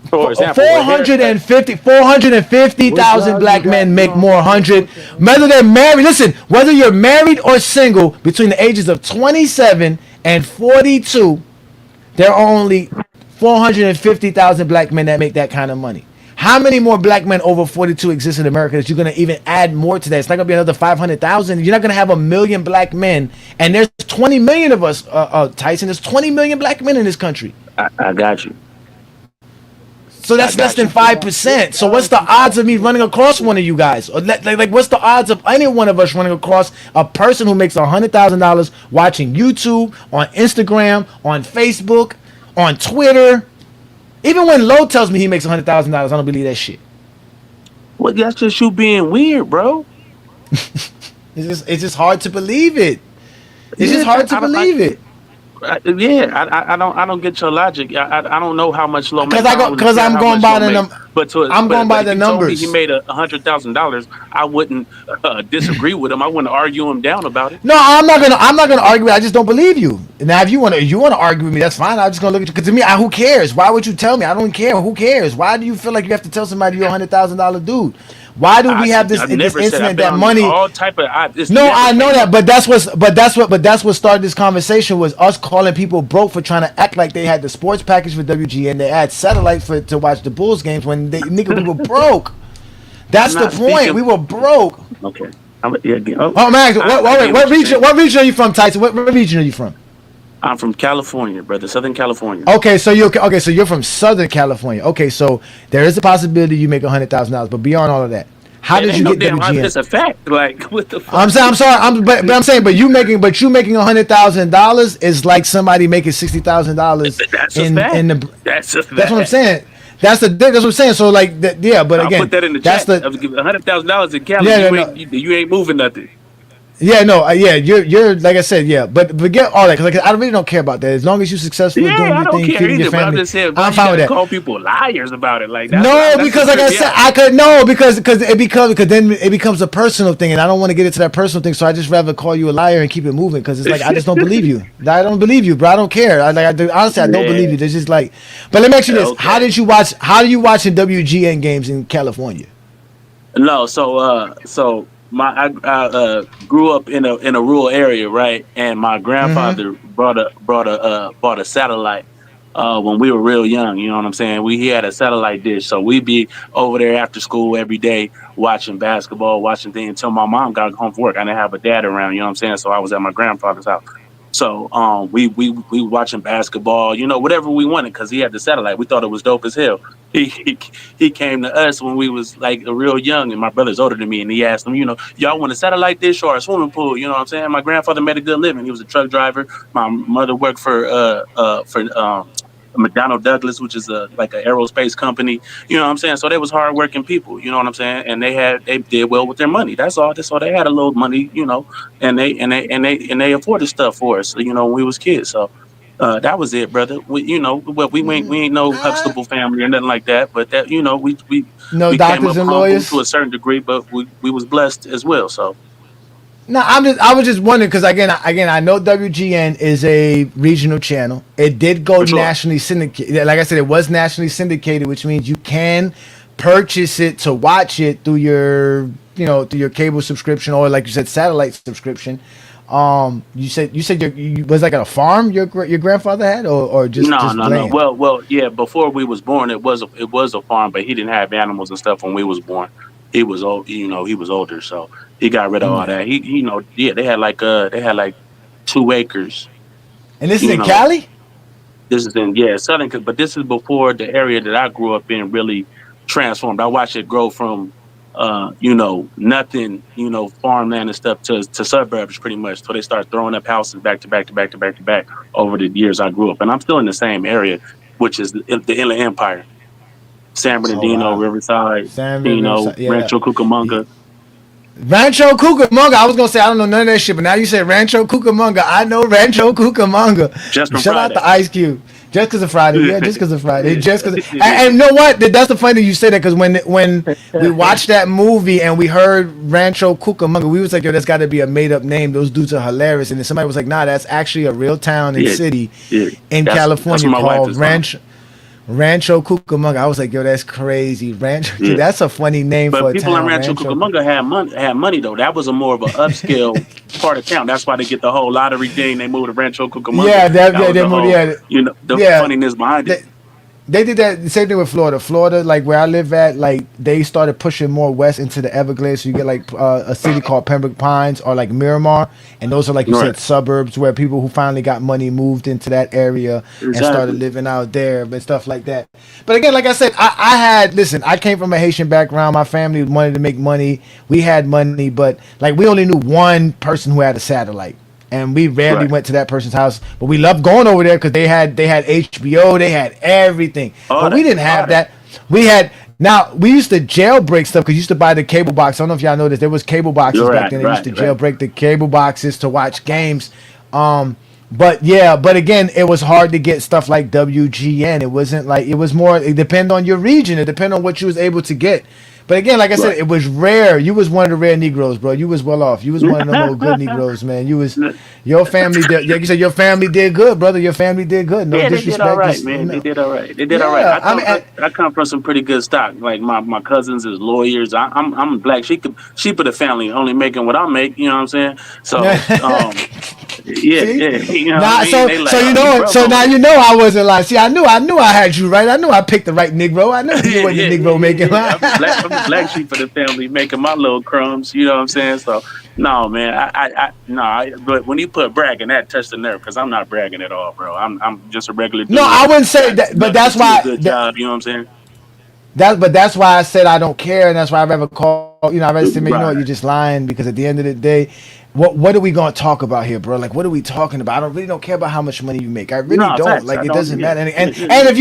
Speaker 8: 450,000 black men make more 100. Whether they're married, listen, whether you're married or single, between the ages of 27 and 42, there are only 450,000 black men that make that kind of money. How many more black men over 42 exist in America that you're going to even add more to that? It's not going to be another 500,000. You're not going to have 1 million black men. And there's 20 million of us, Tyson. There's 20 million black men in this country.
Speaker 20: I got you.
Speaker 8: So that's less than 5%. So what's the odds of me running across one of you guys? Or like what's the odds of any one of us running across a person who makes $100,000 watching YouTube, on Instagram, on Facebook, on Twitter? Even when Lowe tells me he makes $100,000, I don't believe that shit.
Speaker 20: Well, that's just you being weird, bro.
Speaker 8: It's just hard to believe it. It's just hard to believe it.
Speaker 20: I don't get your logic. I don't know how much Lowe makes.
Speaker 8: Because I'm going by the numbers. I'm going by the numbers.
Speaker 20: He made $100,000. I wouldn't disagree with him. I wouldn't argue him down about it.
Speaker 8: No, I'm not gonna argue. I just don't believe you. Now, if you want to argue with me, that's fine. I'm just gonna look at you. Because to me, who cares? Why would you tell me? I don't care. Who cares? Why do you feel like you have to tell somebody you're $100,000 dude? Why do we have this incident that money?
Speaker 20: All type of.
Speaker 8: I know that, but that's what started this conversation, was us calling people broke for trying to act like they had the sports package for WGN. They had satellite to watch the Bulls games when we were broke. That's the point. We were broke.
Speaker 20: Okay.
Speaker 8: Max, what region are you from, Tyson? What region are you from?
Speaker 20: I'm from California, brother, Southern California.
Speaker 8: Okay, so you're from Southern California. Okay, so there is a possibility you make $100,000, but beyond all of that, how did you get WGN?
Speaker 20: It's a fact. Like, what the fuck?
Speaker 8: I'm sorry. But you making $100,000 is like somebody making $60,000.
Speaker 20: That's a fact. That's a fact.
Speaker 8: That's what I'm saying. That's what I'm saying. So like, yeah. But again,
Speaker 20: I'll put that in the chat. $100,000 in Cali. You ain't moving nothing.
Speaker 8: Yeah, no, you're like I said, yeah, but forget all that, because I really don't care about that. As long as you're successful doing your thing, feeding your family, I'm fine with that.
Speaker 20: Call people liars about it, like that.
Speaker 8: No, because like I said, because then it becomes a personal thing, and I don't want to get into that personal thing. So I just rather call you a liar and keep it moving, because it's like I just don't believe you. I don't believe you, bro. I don't care. Honestly, I don't believe you. There's just like, but let me ask you this: How do you watch the WGN games in California?
Speaker 20: No, so. I grew up in a rural area, right? And my grandfather brought a satellite when we were real young. You know what I'm saying? He had a satellite dish, so we'd be over there after school every day watching basketball, watching things until my mom got home from work. I didn't have a dad around. You know what I'm saying? So I was at my grandfather's house. So we watching basketball, whatever we wanted, because he had the satellite. We thought it was dope as hell. He came to us when we was like real young, and my brother's older than me, and he asked him, y'all want a satellite dish or a swimming pool? You know what I'm saying? My grandfather made a good living. He was a truck driver. My mother worked for McDonnell Douglas, which is like an aerospace company. You know what I'm saying? So they was hardworking people. You know what I'm saying? And they did well with their money. That's all. That's all. They had a little money. You know, and they afforded stuff for us. You know, when we was kids. So. That was it, brother. We ain't no Huxtable family or nothing like that. But that,
Speaker 8: No
Speaker 20: we came
Speaker 8: doctors
Speaker 20: up
Speaker 8: and
Speaker 20: humble to
Speaker 8: lawyers.
Speaker 20: a certain degree, but we was blessed as well. So
Speaker 8: No, I was just wondering because again, I know WGN is a regional channel. It did go
Speaker 20: for sure.
Speaker 8: nationally syndicated. Like I said, it was nationally syndicated, which means you can purchase it to watch it through through your cable subscription or, like you said, satellite subscription. You said you was like at a farm your grandfather had, or just
Speaker 20: No.
Speaker 8: land.
Speaker 20: Well, yeah. Before we was born, it was a farm, but he didn't have animals and stuff when we was born. He was old. He was older, so he got rid of all
Speaker 8: Yeah.
Speaker 20: that. Yeah. They had like 2 acres.
Speaker 8: And this is
Speaker 20: You
Speaker 8: in
Speaker 20: know,
Speaker 8: Cali.
Speaker 20: This is in Southern, but this is before the area that I grew up in really transformed. I watched it grow from nothing, farmland and stuff to suburbs pretty much. So they start throwing up houses back to back to back to back to back over the years I grew up. And I'm still in the same area, which is the Inland Empire. San
Speaker 8: Oh
Speaker 20: Bernardino,
Speaker 8: wow.
Speaker 20: Riverside,
Speaker 8: San Riverside, yeah.
Speaker 20: Rancho Cucamonga.
Speaker 8: Rancho Cucamonga. I was gonna say I don't know none of that shit, but now you said Rancho Cucamonga. I know Rancho Cucamonga.
Speaker 20: Just from
Speaker 8: Shout out
Speaker 20: Friday.
Speaker 8: to Ice Cube. Just because of Friday, yeah. Just because of Friday, just because.
Speaker 20: Yeah.
Speaker 8: And you know what? That's the funny thing you say that because when we watched that movie and we heard Rancho Cucamonga, we was like, yo, that's got to be a made up name. Those dudes are hilarious. And then somebody was like, nah, that's actually a real town and
Speaker 20: Yeah.
Speaker 8: city
Speaker 20: Yeah.
Speaker 8: in
Speaker 20: That's
Speaker 8: California
Speaker 20: where my wife
Speaker 8: called
Speaker 20: is from.
Speaker 8: Rancho Cucamonga. I was like, yo, that's crazy. Rancho.
Speaker 20: Yeah.
Speaker 8: That's a funny name for
Speaker 20: But
Speaker 8: a
Speaker 20: people in
Speaker 8: town.
Speaker 20: Rancho Cucamonga had money though. That was a more of an upscale part of town. That's why they get the whole lottery thing. They moved to Rancho Cucamonga.
Speaker 8: Yeah,
Speaker 20: That was
Speaker 8: they
Speaker 20: the
Speaker 8: moved.
Speaker 20: whole,
Speaker 8: Yeah,
Speaker 20: the
Speaker 8: yeah.
Speaker 20: funniness behind it.
Speaker 8: They did that the same thing with Florida. Florida, like where I live at, like they started pushing more west into the Everglades. So you get like a city called Pembroke Pines or like Miramar, and those are like you
Speaker 20: Right.
Speaker 8: said suburbs where people who finally got money moved into that area and started
Speaker 20: Exactly.
Speaker 8: living out there, but stuff like that. But again, like I said, listen, I came from a Haitian background. My family wanted to make money. We had money, but like we only knew one person who had a satellite. And we rarely
Speaker 20: Right.
Speaker 8: went to that person's house, but we loved going over there because they had HBO, they had everything.
Speaker 20: All
Speaker 8: But we
Speaker 20: that,
Speaker 8: didn't
Speaker 20: all
Speaker 8: have
Speaker 20: that.
Speaker 8: that. We used to jailbreak stuff because you used to buy the cable box. I don't know if y'all know this. There was cable boxes
Speaker 20: You're
Speaker 8: back
Speaker 20: right,
Speaker 8: then. They used to
Speaker 20: right, right.
Speaker 8: jailbreak the cable boxes to watch games. But again, it was hard to get stuff like WGN. It wasn't like it was more. It depended on your region. It depended on what you was able to get. But again, like I said,
Speaker 20: Right.
Speaker 8: it was rare. You was one of the rare Negroes, bro. You was well off. You was one of them old good Negroes, man. Your family did. Like you said, your family did good, brother. Your family did good. No
Speaker 20: Yeah, they
Speaker 8: disrespect.
Speaker 20: did all right,
Speaker 8: just,
Speaker 20: man.
Speaker 8: no.
Speaker 20: They did all right. They did all right.
Speaker 8: Yeah,
Speaker 20: I come from some pretty good stock. Like my cousins is lawyers. I'm black sheep of the family, only making what I make. You know what I'm saying? So, yeah,
Speaker 8: See?
Speaker 20: yeah. You know
Speaker 8: Nah,
Speaker 20: what I mean? They like,
Speaker 8: so you
Speaker 20: oh,
Speaker 8: know,
Speaker 20: broke
Speaker 8: so
Speaker 20: over
Speaker 8: now
Speaker 20: there.
Speaker 8: you know I wasn't lying. See, I knew I had you right. I knew I picked the right Negro. I knew you wasn't the Negro making
Speaker 20: I'm the black sheep of the family, making my little crumbs. You know what I'm saying? So, no, man. But when you put bragging, that touched the nerve because I'm not bragging at all, bro. I'm just a regular dude.
Speaker 8: No, I wouldn't say that, but that's
Speaker 20: Do a
Speaker 8: why.
Speaker 20: good job. You know what I'm saying?
Speaker 8: That's why I said I don't care, and that's why I rather call. I rather say, man, you know what,
Speaker 20: Right.
Speaker 8: you're just lying because at the end of the day, what are we gonna talk about here, bro? Like, what are we talking about? I don't care about how much money you make. I really
Speaker 20: No,
Speaker 8: don't.
Speaker 20: facts.
Speaker 8: Like,
Speaker 20: I
Speaker 8: it
Speaker 20: don't.
Speaker 8: doesn't
Speaker 20: Yeah.
Speaker 8: matter. And
Speaker 20: Yeah.
Speaker 8: if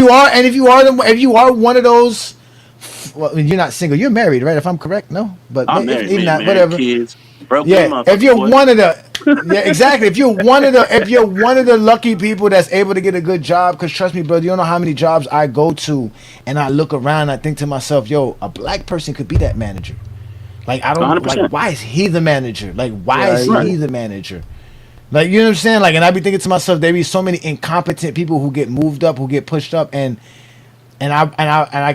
Speaker 8: you are one of those, well, you're not single. You're married, right? If I'm correct, no. But
Speaker 20: I'm
Speaker 8: if
Speaker 20: married,
Speaker 8: even
Speaker 20: man,
Speaker 8: not,
Speaker 20: man.
Speaker 8: whatever.
Speaker 20: Kids, broke
Speaker 8: Yeah,
Speaker 20: them
Speaker 8: if
Speaker 20: motherfuckers,
Speaker 8: you're
Speaker 20: boy.
Speaker 8: one of the, yeah, exactly. If you're one of the lucky people that's able to get a good job, because trust me, brother, you don't know how many jobs I go to, and I look around, and I think to myself, yo, a black person could be that manager. Like I don't
Speaker 20: 100%.
Speaker 8: like why is he the manager? Like why is
Speaker 20: Right.
Speaker 8: he the manager? Like you know what I'm saying? Like and I be thinking to myself, there be so many incompetent people who get moved up, who get pushed up, and like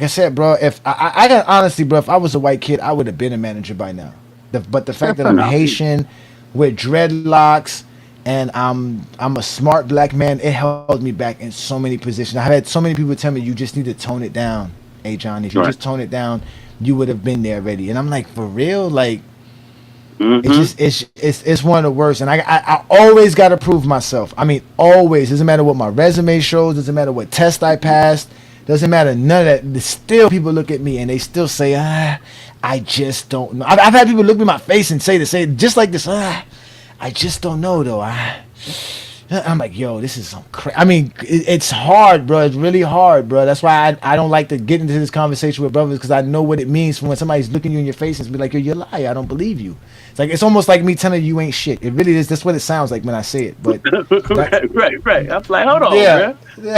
Speaker 8: I said, bro, if I got honestly, bro, if I was a white kid, I would have been a manager by now. But the fact that I'm
Speaker 20: No.
Speaker 8: Haitian with dreadlocks and I'm a smart black man, it held me back in so many positions. I've had so many people tell me you just need to tone it down. Hey Johnny, if you
Speaker 20: Right.
Speaker 8: just tone it down, you would have been there already. And I'm like, for real? Like
Speaker 20: Mhm.
Speaker 8: it's one of the worst. And I always gotta prove myself. I mean, always. Doesn't matter what my resume shows, doesn't matter what test I passed, doesn't matter none of that. Still people look at me and they still say, I just don't know. I've had people look me in my face and say just like this, I just don't know though. I'm like, yo, this is some I mean, it's hard, bro. It's really hard, bro. That's why I don't like to get into this conversation with brothers, because I know what it means when somebody's looking you in your face and be like, yo, you're a liar. I don't believe you. It's like, it's almost like me telling you ain't shit. It really is. That's what it sounds like when I say it. But
Speaker 20: right. I'm like, hold on,
Speaker 8: yeah.
Speaker 20: bro.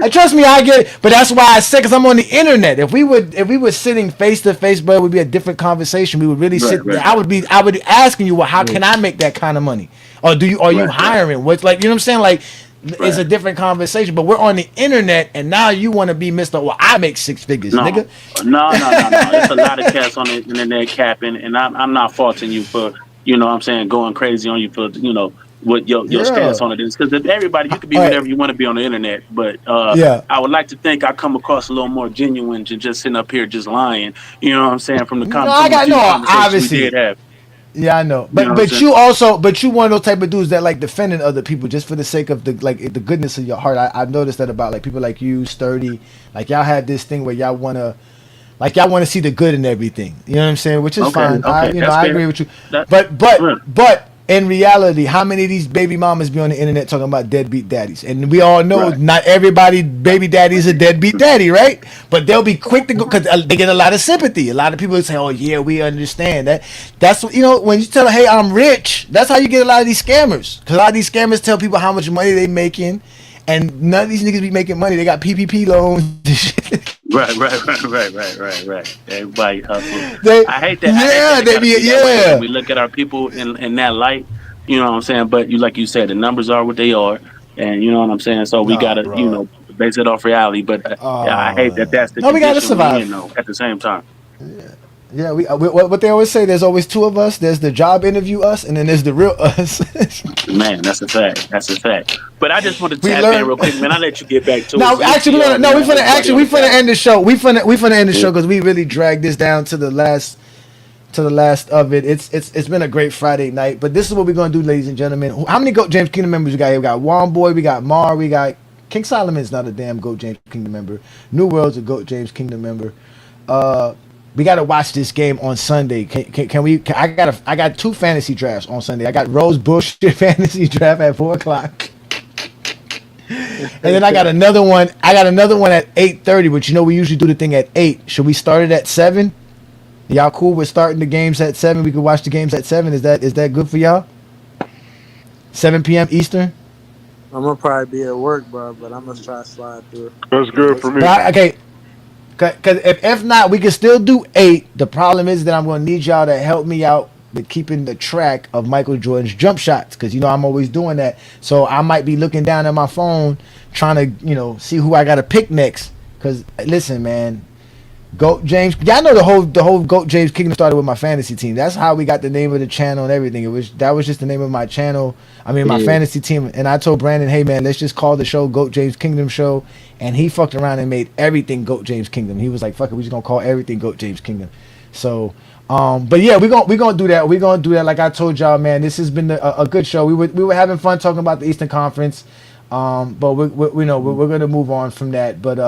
Speaker 8: And trust me, I get it. But that's why I said, because I'm on the internet. If we were sitting face to face, bro, it would be a different conversation. We would really sit.
Speaker 20: Right.
Speaker 8: I would be asking you, well, how can I make that kind of money? Or are you hiring? What's, like, you know what I'm saying? Like, it's a different conversation. But we're on the internet, and now you want to be Mr. Well, I make 6 figures, nigga.
Speaker 20: No. There's a lot of cats on the internet capping, and I'm not faulting you for, you know what I'm saying, going crazy on you for, you know, what your stance on it is. Because everybody, you can be whatever you want to be on the internet. But I would like to think I come across a little more genuine than just sitting up here just lying. You know what I'm saying? From the conversation we did have.
Speaker 8: Yeah, I know, but
Speaker 20: You know what I'm
Speaker 8: you one of those type of dudes that like defending other people just for the sake of the goodness of your heart. I noticed that about like people like you, Sturdy, like y'all have this thing where y'all wanna see the good in everything. You know what I'm saying? Which is fine. I agree with you. But in reality, how many of these baby mamas be on the internet talking about deadbeat daddies? And we all know not everybody baby daddy is a deadbeat daddy, right? But they'll be quick to go because they get a lot of sympathy. A lot of people say, "Oh yeah, we understand that." That's what, you know, when you tell them, "Hey, I'm rich," that's how you get a lot of these scammers. Because a lot of these scammers tell people how much money they making, and none of these niggas be making money. They got PPP loans.
Speaker 20: Right. Everybody hustle. I hate that. We look at our people in that light. You know what I'm saying? But like you said, the numbers are what they are, and you know what I'm saying. So we gotta, you know, base it off reality. But I hate that that's the condition
Speaker 8: we gotta survive.
Speaker 20: we're in, though, at the same time.
Speaker 8: Yeah, what they always say, there's always 2 of us. There's the job interview us, and then there's the real us.
Speaker 20: Man, that's a fact. But I just want to tap in real quick, man. I'll let you get back to it.
Speaker 8: No, actually, we finna end the show. We finna end the show because we really dragged this down to the last of it. It's been a great Friday night. But this is what we're gonna do, ladies and gentlemen. How many Goat James Kingdom members we got here? We got Juan Boy, we got Mar, we got King Solomon's not a damn Goat James Kingdom member. New World's a Goat James Kingdom member. We gotta watch this game on Sunday. Can we? I got 2 fantasy drafts on Sunday. I got Rose Bush fantasy draft at 4:00, and then I got another one. At 8:30. But you know we usually do the thing at 8. Should we start it at 7? Y'all cool with starting the games at 7? We can watch the games at 7. Is that good for y'all? 7 p.m. Eastern.
Speaker 18: I'm gonna probably be at work, bro, but I'm gonna try to slide through.
Speaker 16: That's good for me.
Speaker 8: Okay. Because if not, we can still do 8. The problem is that I'm going to need y'all to help me out with keeping the track of Michael Jordan's jump shots, because, you know, I'm always doing that. So I might be looking down at my phone trying to, you know, see who I got to pick next. Because, listen, man, Goat James, y'all know the whole Goat James Kingdom started with my fantasy team. That's how we got the name of the channel and everything. That was just the name of my channel. I mean, my fantasy team. And I told Brandon, hey man, let's just call the show Goat James Kingdom Show. And he fucked around and made everything Goat James Kingdom. He was like, fuck it, we just gonna call everything Goat James Kingdom. So, but yeah, we're gonna do that. We're gonna do that. Like I told y'all, man, this has been a good show. We were having fun talking about the Eastern Conference. But we know we're gonna move on from that. But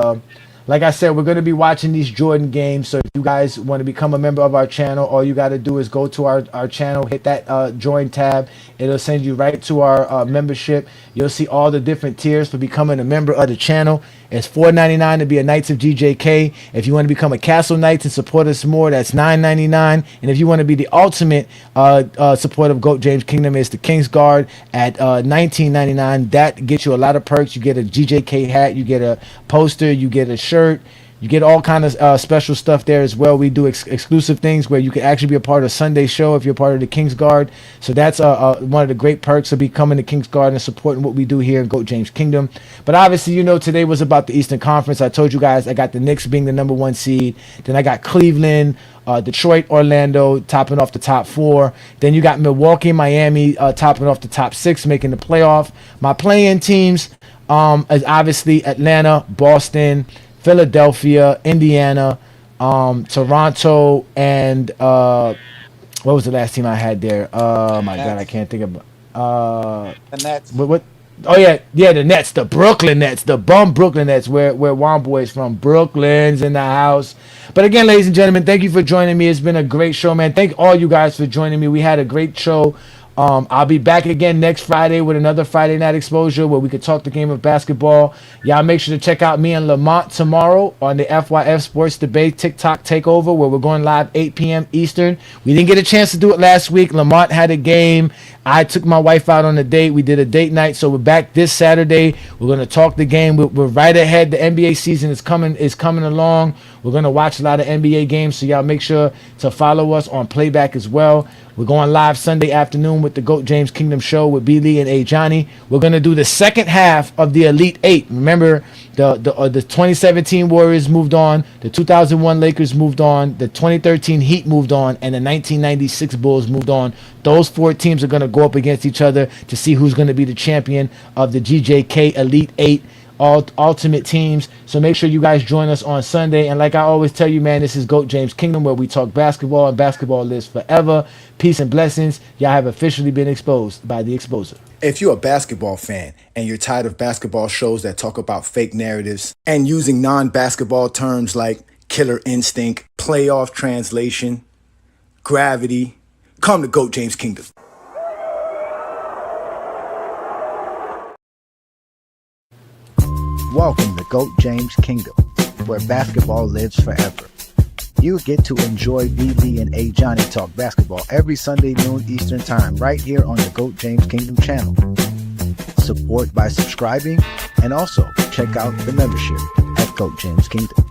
Speaker 8: like I said, we're going to be watching these Jordan games. So if you guys want to become a member of our channel, all you got to do is go to our channel, hit that join tab. It'll send you right to our membership. You'll see all the different tiers for becoming a member of the channel. It's $4.99 to be a Knights of GJK. If you want to become a Castle Knights and support us more, that's $9.99. And if you want to be the ultimate support of Goat James Kingdom, it's the King's Guard at $19.99. That gets you a lot of perks. You get a GJK hat, you get a poster, you get a shirt. You get all kind of special stuff there as well. We do exclusive things where you can actually be a part of Sunday show if you're part of the King's Guard. So that's one of the great perks of becoming the King's Guard and supporting what we do here in Goat James Kingdom. But obviously, you know, today was about the Eastern Conference. I told you guys I got the Knicks being the #1 seed. Then I got Cleveland, Detroit, Orlando topping off the top 4. Then you got Milwaukee, Miami topping off the top 6, making the playoff. My play-in teams is obviously Atlanta, Boston, Philadelphia, Indiana, Toronto, and what was the last team I had there? Oh my God, I can't think of.
Speaker 12: The Nets.
Speaker 8: What? Oh yeah, the Nets, the Brooklyn Nets, the bum Brooklyn Nets, where Juan Boy is from. Brooklyn's in the house. But again, ladies and gentlemen, thank you for joining me. It's been a great show, man. Thank all you guys for joining me. We had a great show. I'll be back again next Friday with another Friday Night Exposure where we could talk the game of basketball. Y'all make sure to check out me and Lamont tomorrow on the FYF Sports Debate TikTok Takeover where we're going live 8 p.m. Eastern. We didn't get a chance to do it last week. Lamont had a game. I took my wife out on a date. We did a date night, so we're back this Saturday. We're going to talk the game. We're right ahead. The NBA season is coming along. We're going to watch a lot of NBA games, so y'all make sure to follow us on Playback as well. We're going live Sunday afternoon with the GOAT James Kingdom Show with B. Lee and Ajani. We're going to do the second half of the Elite Eight. Remember, the 2017 Warriors moved on, the 2001 Lakers moved on, the 2013 Heat moved on, and the 1996 Bulls moved on. Those 4 teams are going to go up against each other to see who's going to be the champion of the GJK Elite Eight ultimate teams. So make sure you guys join us on Sunday. And like I always tell you, man, this is GOAT James Kingdom where we talk basketball and basketball lives forever. Peace and blessings. Y'all have officially been exposed by the Exposer.
Speaker 21: If you're a basketball fan and you're tired of basketball shows that talk about fake narratives and using non-basketball terms like killer instinct, playoff translation, gravity, come to GOAT James Kingdom.
Speaker 22: Welcome to GOAT James Kingdom, where basketball lives forever. You get to enjoy BB and Ajani talk basketball every Sunday noon Eastern Time right here on the GOAT James Kingdom channel. Support by subscribing and also check out the membership at GOAT James Kingdom.